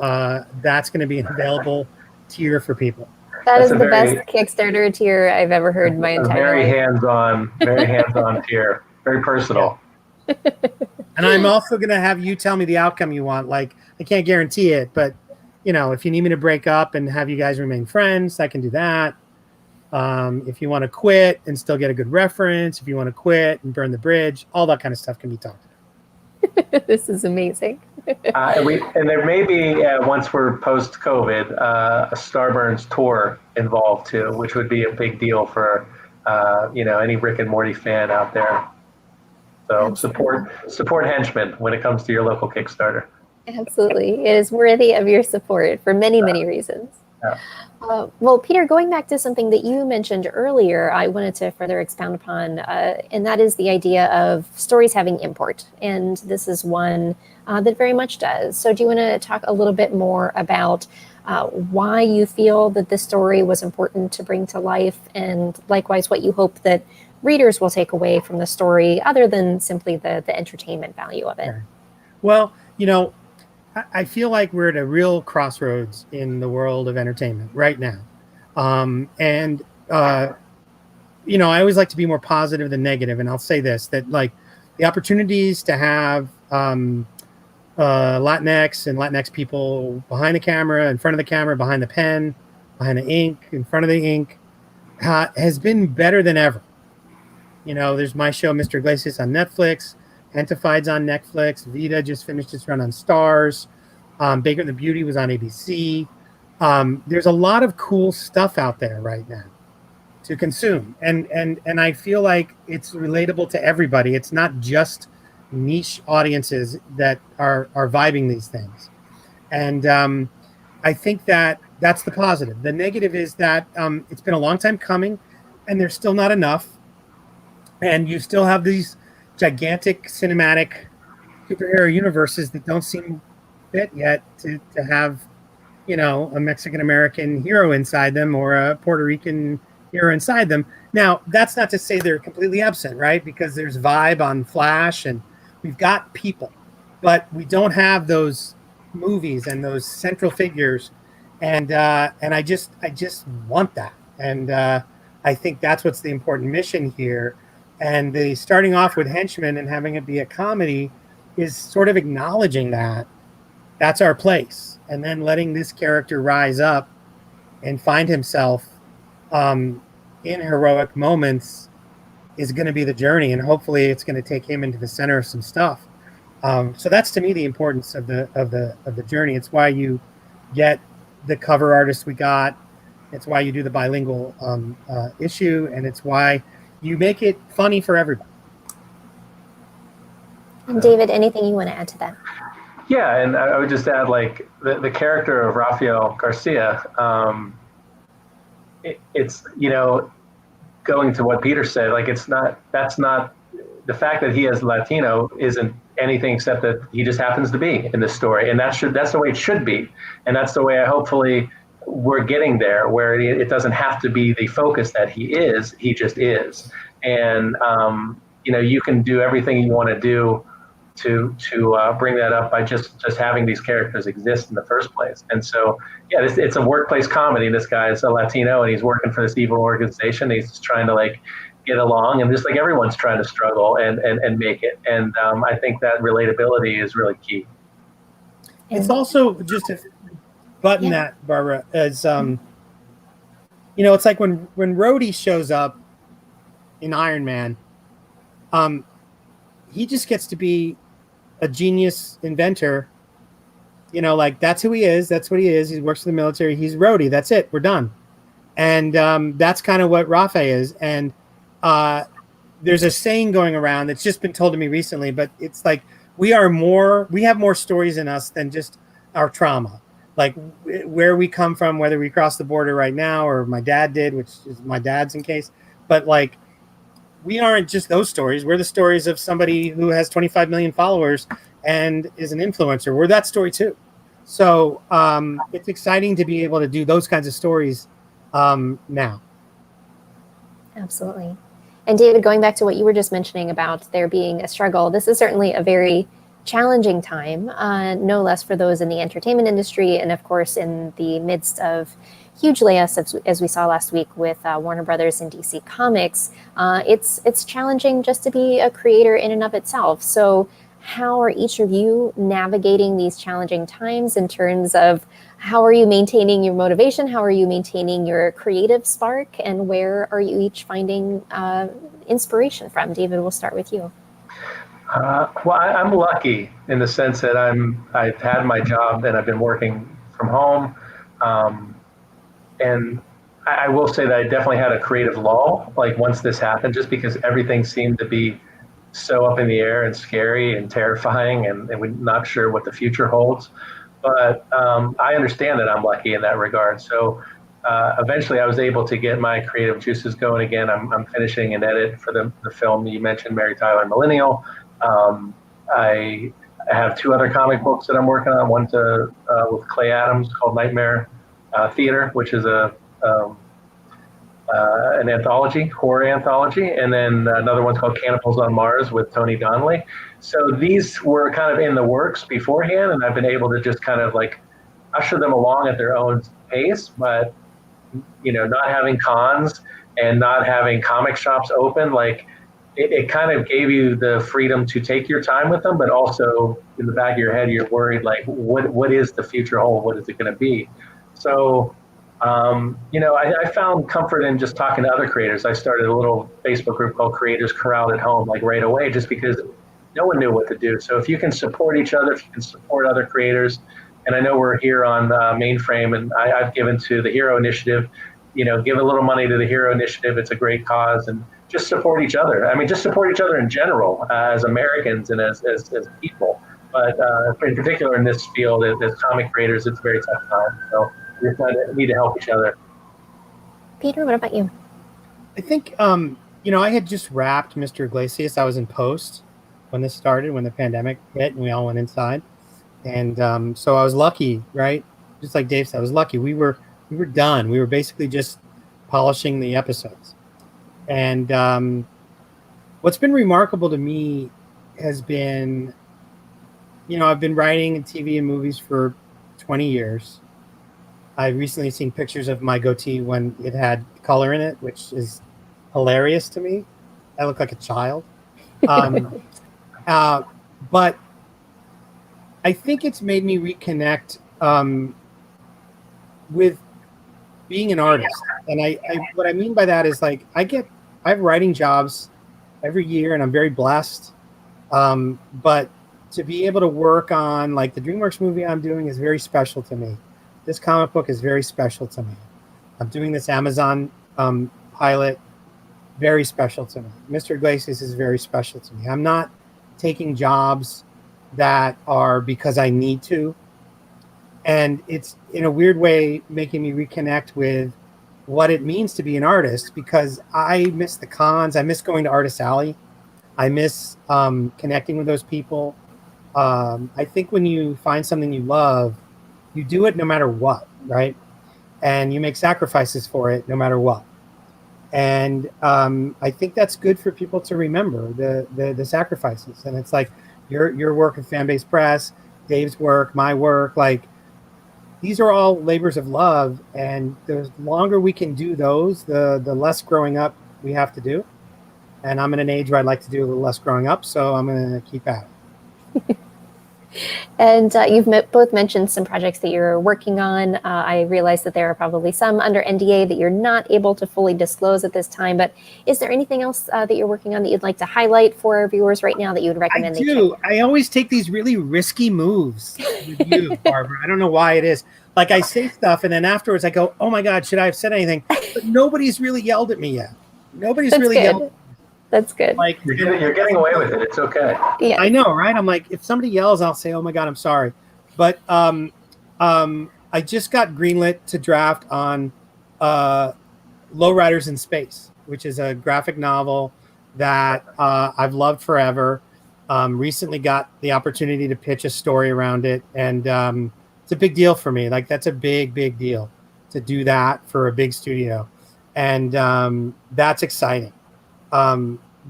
that's going to be an available tier for people. That is the best Kickstarter tier I've ever heard in my entire life. Very hands-on tier, very personal. And I'm also going to have you tell me the outcome you want. Like, I can't guarantee it, but you know, if you need me to break up and have you guys remain friends, I can do that. If you want to quit and still get a good reference, if you want to quit and burn the bridge, all that kind of stuff can be talked about. This is amazing. And there may be, once we're post-COVID, a Starburns tour involved too, which would be a big deal for any Rick and Morty fan out there. So support Henchmen when it comes to your local Kickstarter. Absolutely. It is worthy of your support for many, many reasons. Well, Peter, going back to something that you mentioned earlier, I wanted to further expound upon, and that is the idea of stories having import. And this is one that very much does. So do you want to talk a little bit more about why you feel that this story was important to bring to life, and likewise what you hope that readers will take away from the story other than simply the entertainment value of it? Well, I feel like we're at a real crossroads in the world of entertainment right now. I always like to be more positive than negative. And I'll say this, that like the opportunities to have Latinx and Latinx people behind the camera, in front of the camera, behind the pen, behind the ink, in front of the ink, has been better than ever. There's my show, Mr. Iglesias, on Netflix. Entified's on Netflix. Vita just finished its run on Stars. Baker and the Beauty was on ABC. There's a lot of cool stuff out there right now to consume, and I feel like it's relatable to everybody. It's not just niche audiences that are vibing these things, and I think that's the positive. The negative is that it's been a long time coming, and there's still not enough, and you still have these gigantic cinematic superhero universes that don't seem fit yet to have a Mexican American hero inside them or a Puerto Rican hero inside them. Now, that's not to say they're completely absent, right? Because there's Vibe on Flash and we've got people, but we don't have those movies and those central figures, and I just want that, and I think that's what's the important mission here. And the starting off with Henchmen and having it be a comedy is sort of acknowledging that that's our place, and then letting this character rise up and find himself in heroic moments is going to be the journey, and hopefully it's going to take him into the center of some stuff. So that's, to me, the importance of the journey. It's why you get the cover artist we got. It's why you do the bilingual issue, and it's why you make it funny for everybody. And David, anything you want to add to that? Yeah, and I would just add, like, the character of Rafael Garcia, it's, going to what Peter said, like, that's not, the fact that he is Latino isn't anything except that he just happens to be in this story. And that's the way it should be. And that's the way hopefully we're getting there, where it doesn't have to be the focus that he just is. And, you can do everything you want to do to bring that up by just having these characters exist in the first place. And so, yeah, it's a workplace comedy. This guy is a Latino and he's working for this evil organization. He's just trying to get along, and just like everyone's trying to struggle and make it. And I think that relatability is really key. It's also just to button that, Barbara, as it's like when Rhodey shows up in Iron Man, he just gets to be a genius inventor. That's who he is. That's what he is. He works for the military. He's Rhodey. That's it. We're done. And that's kind of what Rafe is. And there's a saying going around that's just been told to me recently, but it's like we have more stories in us than just our trauma. Like where we come from, whether we cross the border right now or my dad did, which is my dad's in case, But like, we aren't just those stories. We're the stories of somebody who has 25 million followers and is an influencer. We're that story too. So it's exciting to be able to do those kinds of stories now. Absolutely. And David, going back to what you were just mentioning about there being a struggle, this is certainly a very challenging time, no less for those in the entertainment industry, and of course in the midst of huge layoffs, as we saw last week with Warner Brothers and DC Comics. It's challenging just to be a creator in and of itself. So how are each of you navigating these challenging times in terms of how are you maintaining your motivation? How are you maintaining your creative spark? And where are you each finding inspiration from? David, we'll start with you. Well, I'm lucky in the sense that I've had my job and I've been working from home. And I will say that I definitely had a creative lull, like once this happened, just because everything seemed to be so up in the air and scary and terrifying, and we're not sure what the future holds. But I understand that I'm lucky in that regard. So eventually I was able to get my creative juices going again. I'm finishing an edit for the film you mentioned, Mary Tyler Millennial. I have 2 other comic books that I'm working on. One's with Clay Adams called Nightmare Theater, which is an anthology, horror anthology, and then another one's called Cannibals on Mars with Tony Donnelly. So these were kind of in the works beforehand, and I've been able to just kind of like usher them along at their own pace. But not having cons and not having comic shops open, like it kind of gave you the freedom to take your time with them, but also in the back of your head, you're worried like, what is the future hold? What is it going to be? So, I found comfort in just talking to other creators. I started a little Facebook group called Creators Corralled at Home, like right away, just because no one knew what to do. So if you can support each other, if you can support other creators, and I know we're here on Mainframe, and I've given to the Hero Initiative, give a little money to the Hero Initiative. It's a great cause, and just support each other. I mean, just support each other in general as Americans and as people. But in particular in this field, as comic creators, it's a very tough time. So we need to help each other. Peter, what about you? I think, I had just wrapped Mr. Iglesias. I was in post when this started, when the pandemic hit and we all went inside. And so I was lucky, right? Just like Dave said, I was lucky. We were done. We were basically just polishing the episodes. And what's been remarkable to me has been, I've been writing in TV and movies for 20 years. I've recently seen pictures of my goatee when it had color in it, which is hilarious to me. I look like a child. But I think it's made me reconnect with being an artist. And I what I mean by that is like I have writing jobs every year and I'm very blessed. But to be able to work on like the DreamWorks movie I'm doing is very special to me. This comic book is very special to me. I'm doing this Amazon pilot, very special to me. Mr. Iglesias is very special to me. I'm not taking jobs that are because I need to. And it's in a weird way making me reconnect with what it means to be an artist, because I miss the cons. I miss going to Artist Alley. I miss connecting with those people. I think when you find something you love, you do it no matter what, right? And you make sacrifices for it no matter what. And I think that's good for people to remember the sacrifices. And it's like your work at Fanbase Press, Dave's work, my work, like these are all labors of love. And the longer we can do those, the less growing up we have to do. And I'm in an age where I'd like to do a little less growing up, so I'm going to keep at it. And you've both mentioned some projects that you're working on. I realize that there are probably some under NDA that you're not able to fully disclose at this time, but is there anything else that you're working on that you'd like to highlight for our viewers right now that you would recommend? I do. I always take these really risky moves with you, Barbara. I don't know why it is. Like I say stuff and then afterwards I go, oh my God, should I have said anything? But nobody's really yelled at me yet. Nobody's That's really good. yelled. That's good. Like you're getting away with it. It's okay. Yeah, I know, right? I'm like, if somebody yells, I'll say, "Oh my God, I'm sorry." But I just got greenlit to draft on Lowriders in Space, which is a graphic novel that I've loved forever. Recently got the opportunity to pitch a story around it, and it's a big deal for me. Like, that's a big deal to do that for a big studio, and that's exciting.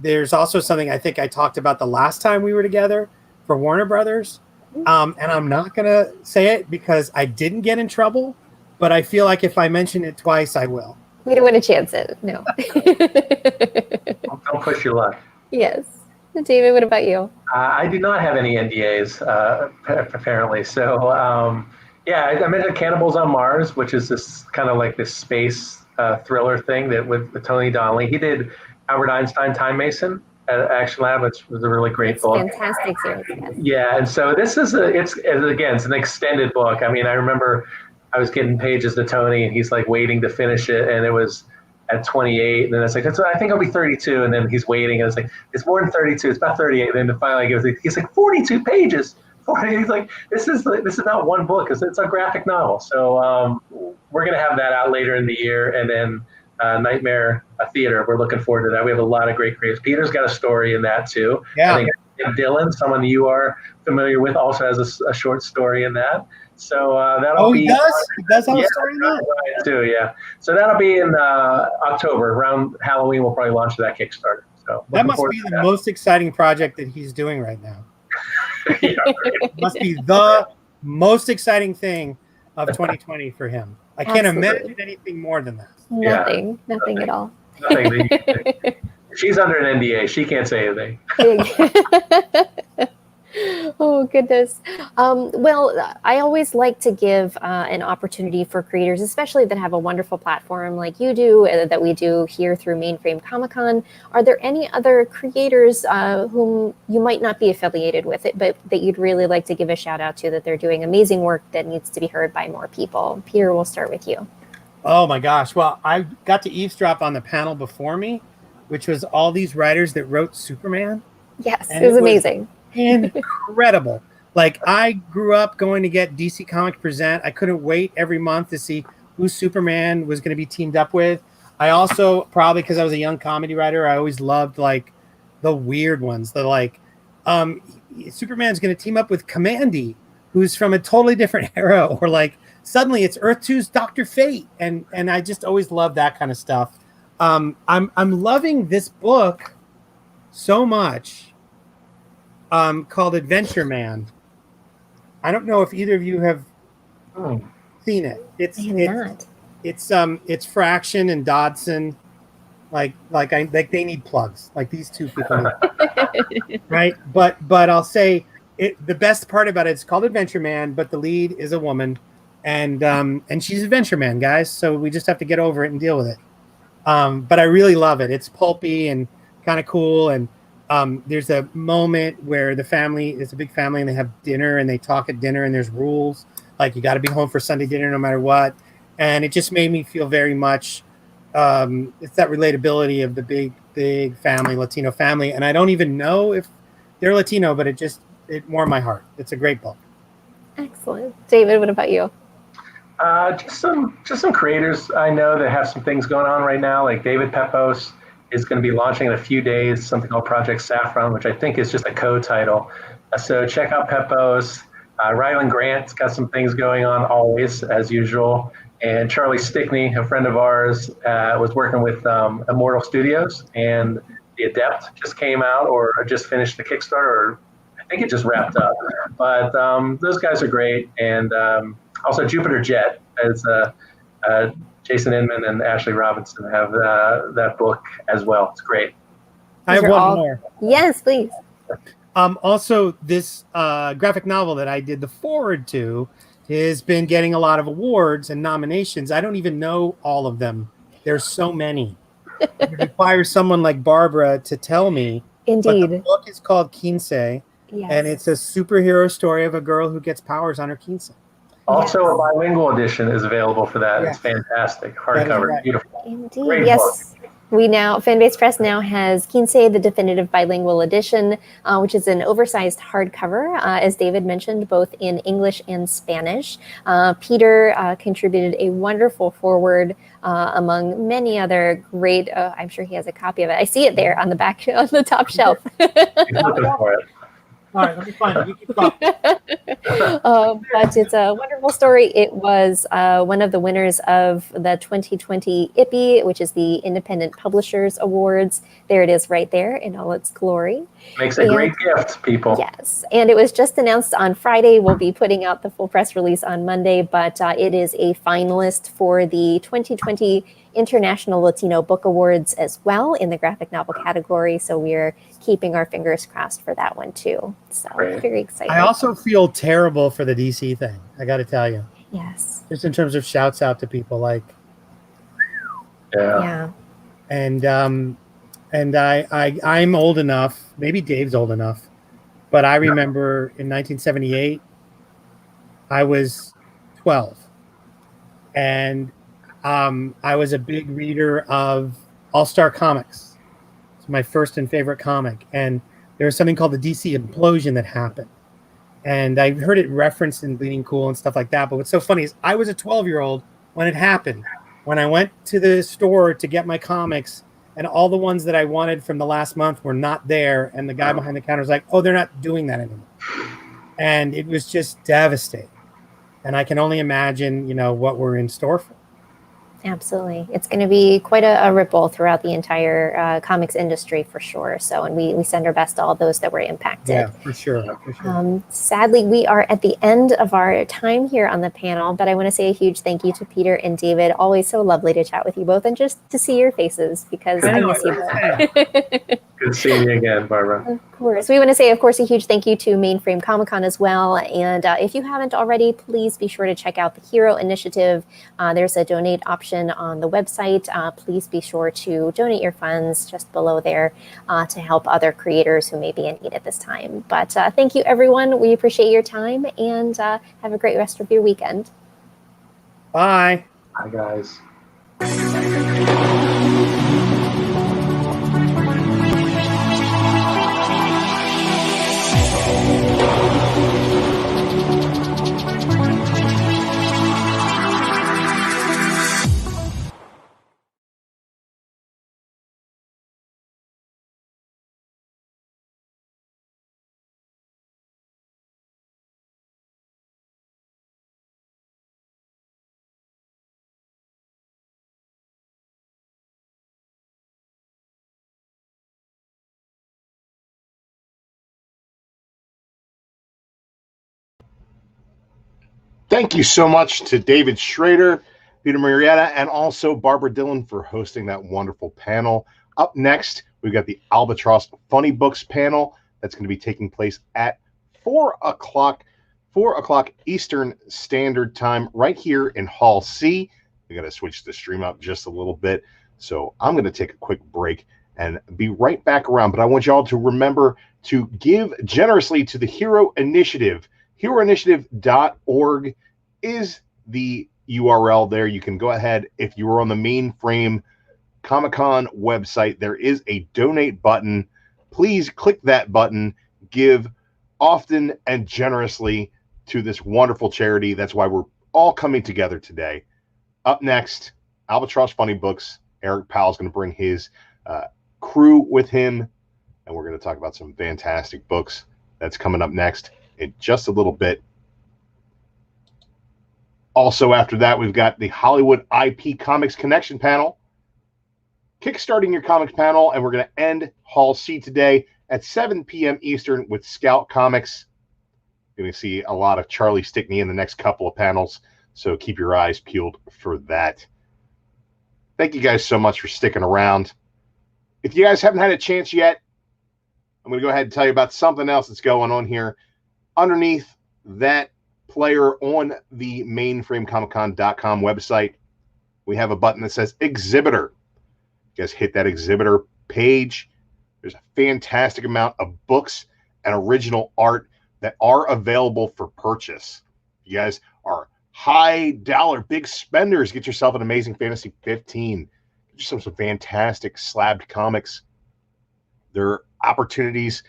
There's also something I think I talked about the last time we were together for Warner Brothers, and I'm not gonna say it because I didn't get in trouble, but I feel like if I mention it twice, I will. We don't want to chance it. No. Don't push your luck. Yes. David, what about you? I do not have any NDAs, apparently. So, I mentioned Cannibals on Mars, which is this kind of like this space thriller thing that with Tony Donnelly. He did Albert Einstein Time Mason at Action Lab, which was a really great book. Fantastic series. Yes. Yeah, and so this is it's an extended book. I mean, I remember I was getting pages to Tony, and he's like waiting to finish it, and it was at 28, and then it's like, I think it'll be 32, and then he's waiting, and it's like, it's more than 32, it's about 38, and then finally he's like 42 pages. He's like, this is not one book, it's a graphic novel. So we're gonna have that out later in the year, and then Nightmare Theater, we're looking forward to that. We have a lot of great creators. Peter's got a story in that too. Yeah. I think Dylan, someone you are familiar with, also has a short story in that. So that'll be. He does have a story in that? Right, too, yeah. So that'll be in October, around Halloween. We'll probably launch that Kickstarter. So that must be the most exciting project that he's doing right now. It must be the most exciting thing of 2020 for him. I can't imagine anything more than that. Nothing at all. Nothing. She's under an NDA. She can't say anything. Oh, goodness. Well, I always like to give an opportunity for creators, especially that have a wonderful platform like you do, that we do here through Mainframe Comic-Con. Are there any other creators whom you might not be affiliated with it, but that you'd really like to give a shout out to, that they're doing amazing work that needs to be heard by more people? Peter, we'll start with you. Oh my gosh. Well, I got to eavesdrop on the panel before me, which was all these writers that wrote Superman. Yes, it was amazing. Incredible. Like, I grew up going to get DC Comics Present. I couldn't wait every month to see who Superman was going to be teamed up with. I also, probably because I was a young comedy writer, I always loved like the weird ones. The like, Superman's going to team up with Commandy, who's from a totally different era, or like suddenly it's Earth 2's Dr. Fate, and I just always loved that kind of stuff. I'm loving this book so much. Called Adventure Man. I don't know if either of you have seen it. It's Fraction and Dodson. Like they need plugs. Like these two people, right? But I'll say it. The best part about it's called Adventure Man, but the lead is a woman, and she's Adventure Man, guys. So we just have to get over it and deal with it. But I really love it. It's pulpy and kind of cool, and there's a moment where the family is a big family and they have dinner and they talk at dinner, and there's rules like you got to be home for Sunday dinner no matter what. And it just made me feel very much it's that relatability of the big family, Latino family. And I don't even know if they're Latino, but it warmed my heart. It's a great book. Excellent. David, what about you? Just some creators I know that have some things going on right now, like David Pepos is going to be launching in a few days something called Project Saffron, which I think is just a co-title. So check out Pepos. Rylan Grant's got some things going on always, as usual. And Charlie Stickney, a friend of ours, was working with Immortal Studios, and The Adept just came out or just finished the Kickstarter, or I think it just wrapped up. But those guys are great. And also Jupiter Jet, as Jason Inman and Ashley Robinson have that book as well. It's great. I have one more. Yes, please. Also, this graphic novel that I did the forward to has been getting a lot of awards and nominations. I don't even know all of them. There's so many. It requires someone like Barbara to tell me. Indeed. But the book is called Quince, and it's a superhero story of a girl who gets powers on her quince. Also, a bilingual edition is available for that. It's fantastic. Hardcover, beautiful. Indeed. Great yes. book. Fanbase Press now has Kinsey, the definitive bilingual edition, which is an oversized hardcover, as David mentioned, both in English and Spanish. Peter contributed a wonderful foreword among many other great, I'm sure he has a copy of it. I see it there on the back, on the top shelf. Looking for it. All right, let me find it. You keep talking. But it's a wonderful story. It was one of the winners of the 2020 IPPY, which is the Independent Publishers Awards. There it is right there in all its glory. Makes a great gift, people. Yes, and it was just announced on Friday. We'll be putting out the full press release on Monday, but it is a finalist for the 2020 International Latino Book Awards as well in the graphic novel category. So we're keeping our fingers crossed for that one too. So very excited. I also feel terrible for the DC thing. I got to tell you. Yes. Just in terms of shouts out to people like. Yeah. And I'm old enough. Maybe Dave's old enough, but I remember in 1978, I was 12, and I was a big reader of All-Star Comics. It's my first and favorite comic. And there was something called the DC implosion that happened. And I heard it referenced in Bleeding Cool and stuff like that. But what's so funny is I was a 12-year-old when it happened. When I went to the store to get my comics, and all the ones that I wanted from the last month were not there. And the guy behind the counter was like, oh, they're not doing that anymore. And it was just devastating. And I can only imagine, what we're in store for. Absolutely. It's going to be quite a ripple throughout the entire comics industry for sure. So, and we send our best to all those that were impacted. Yeah, for sure. Sadly, we are at the end of our time here on the panel, but I want to say a huge thank you to Peter and David. Always so lovely to chat with you both and just to see your faces because I miss you both. Good seeing you again, Barbara. Of course. We want to say, of course, a huge thank you to Mainframe Comic-Con as well. And if you haven't already, please be sure to check out the Hero Initiative. There's a donate option on the website. Please be sure to donate your funds just below there to help other creators who may be in need at this time. But thank you, everyone. We appreciate your time and have a great rest of your weekend. Bye. Bye, guys. Thank you so much to David Schrader, Peter Murrieta, and also Barbara Dillon for hosting that wonderful panel. Up next, we've got the Albatross Funny Books panel that's going to be taking place at 4 o'clock Eastern Standard Time right here in Hall C. We got to switch the stream up just a little bit. So I'm going to take a quick break and be right back around. But I want you all to remember to give generously to the Hero Initiative. HeroInitiative.org is the URL there. You can go ahead. If you are on the Mainframe Comic-Con website, there is a donate button. Please click that button. Give often and generously to this wonderful charity. That's why we're all coming together today. Up next, Albatross Funny Books. Eric Powell's going to bring his crew with him, and we're going to talk about some fantastic books. That's coming up next in just a little bit. Also, after that, we've got the Hollywood IP Comics Connection panel. Kickstarting your comics panel, and we're going to end Hall C today at 7 p.m. Eastern with Scout Comics. You're going to see a lot of Charlie Stickney in the next couple of panels, so keep your eyes peeled for that. Thank you guys so much for sticking around. If you guys haven't had a chance yet, I'm going to go ahead and tell you about something else that's going on here. Underneath that player on the mainframecomiccon.com website, we have a button that says Exhibitor. You guys hit that Exhibitor page. There's a fantastic amount of books and original art that are available for purchase. You guys are high dollar big spenders. Get yourself an Amazing Fantasy 15. Get some fantastic slabbed comics. There are opportunities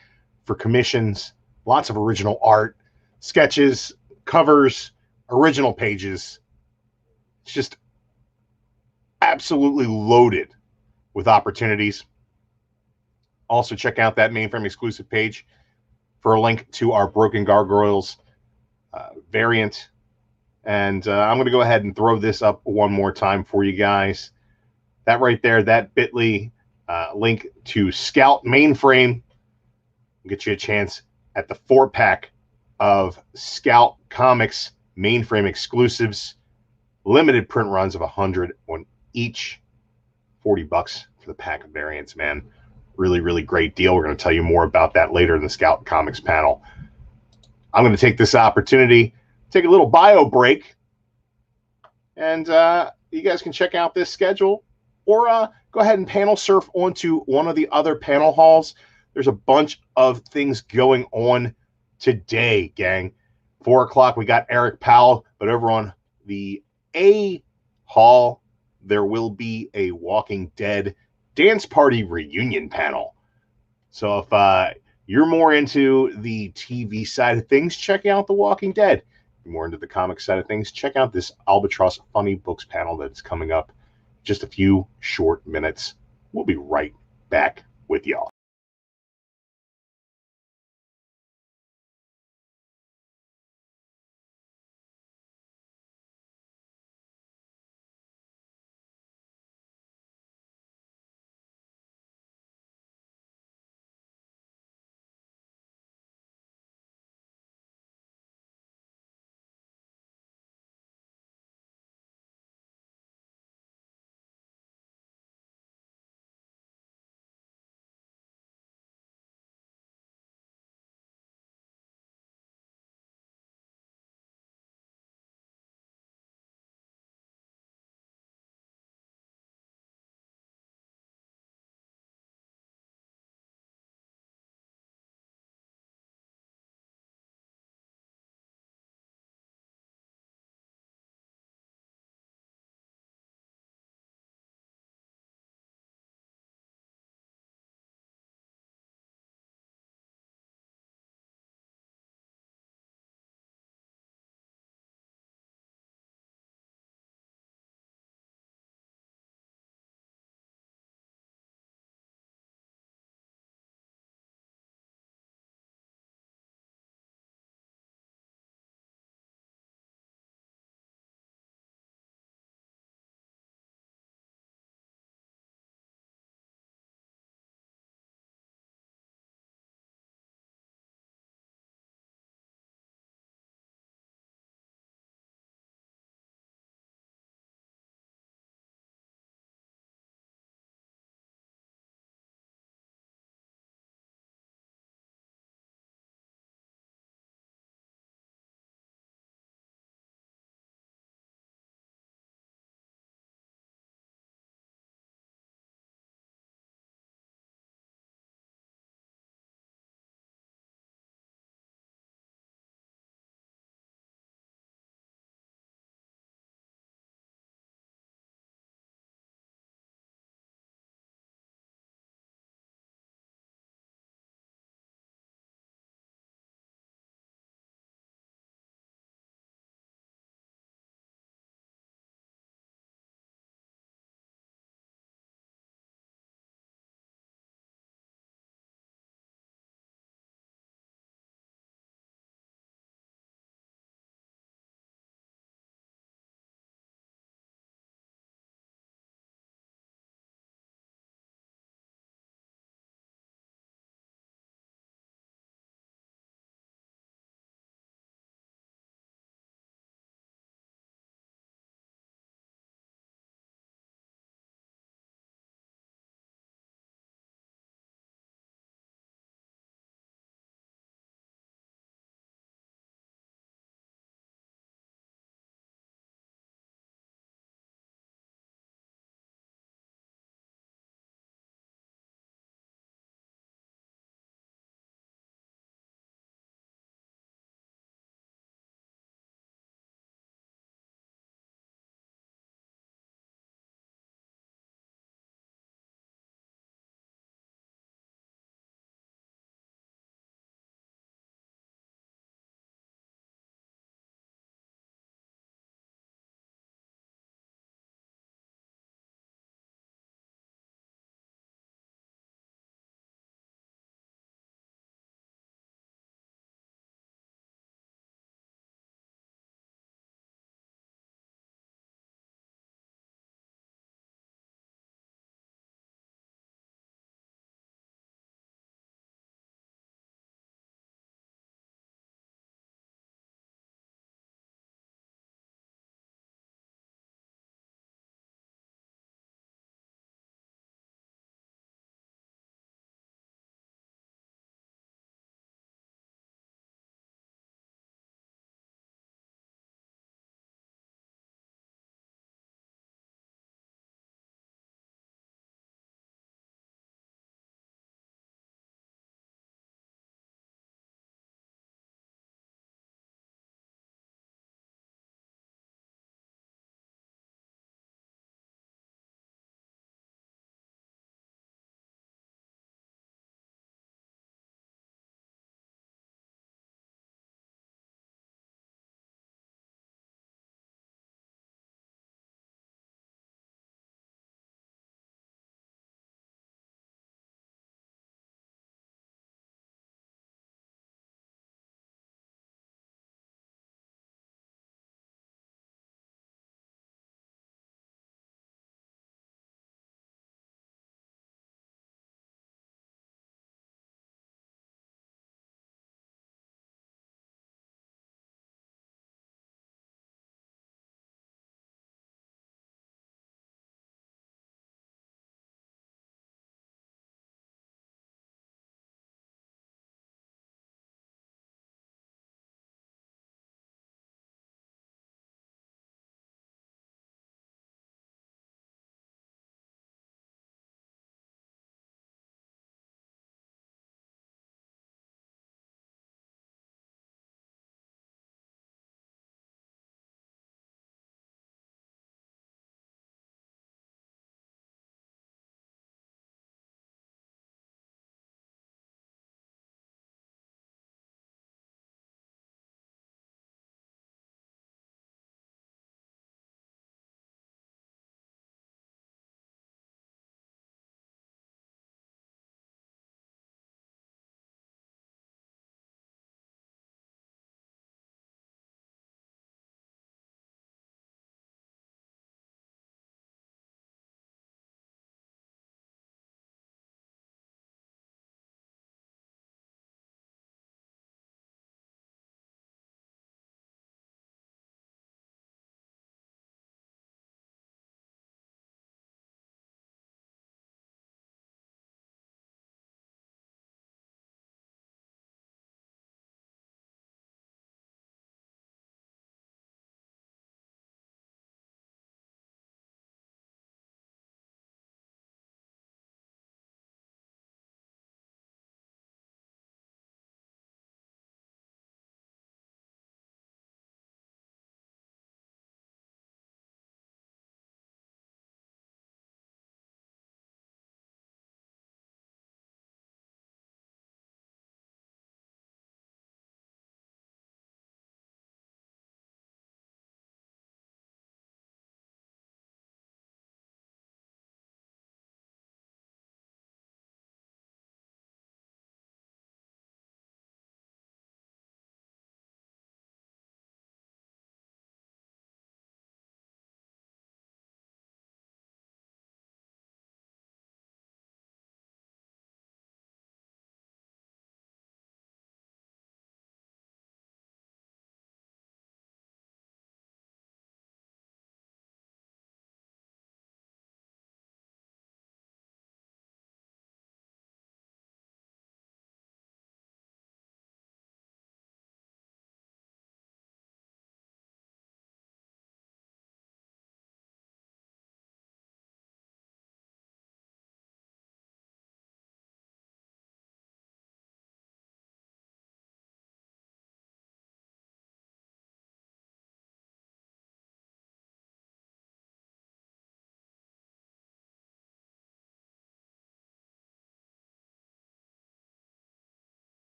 for commissions, lots of original art, sketches, covers, original pages. It's just absolutely loaded with opportunities. Also, check out that Mainframe exclusive page for a link to our Broken Gargoyles variant. And I'm going to go ahead and throw this up one more time for you guys. That right there, that bit.ly link to Scout Mainframe will get you a chance at the 4-pack of Scout Comics Mainframe exclusives, limited print runs of 100 on each, $40 for the pack of variants, man. Really, really great deal. We're going to tell you more about that later in the Scout Comics panel. I'm going to take this opportunity, take a little bio break, and you guys can check out this schedule, or go ahead and panel surf onto one of the other panel halls. There's a bunch of things going on today, gang. 4 o'clock, we got Eric Powell, but over on the A hall, there will be a Walking Dead Dance Party reunion panel. So if you're more into the TV side of things, check out The Walking Dead. If you're more into the comic side of things, check out this Albatross Funny Books panel that's coming up just a few short minutes. We'll be right back with y'all.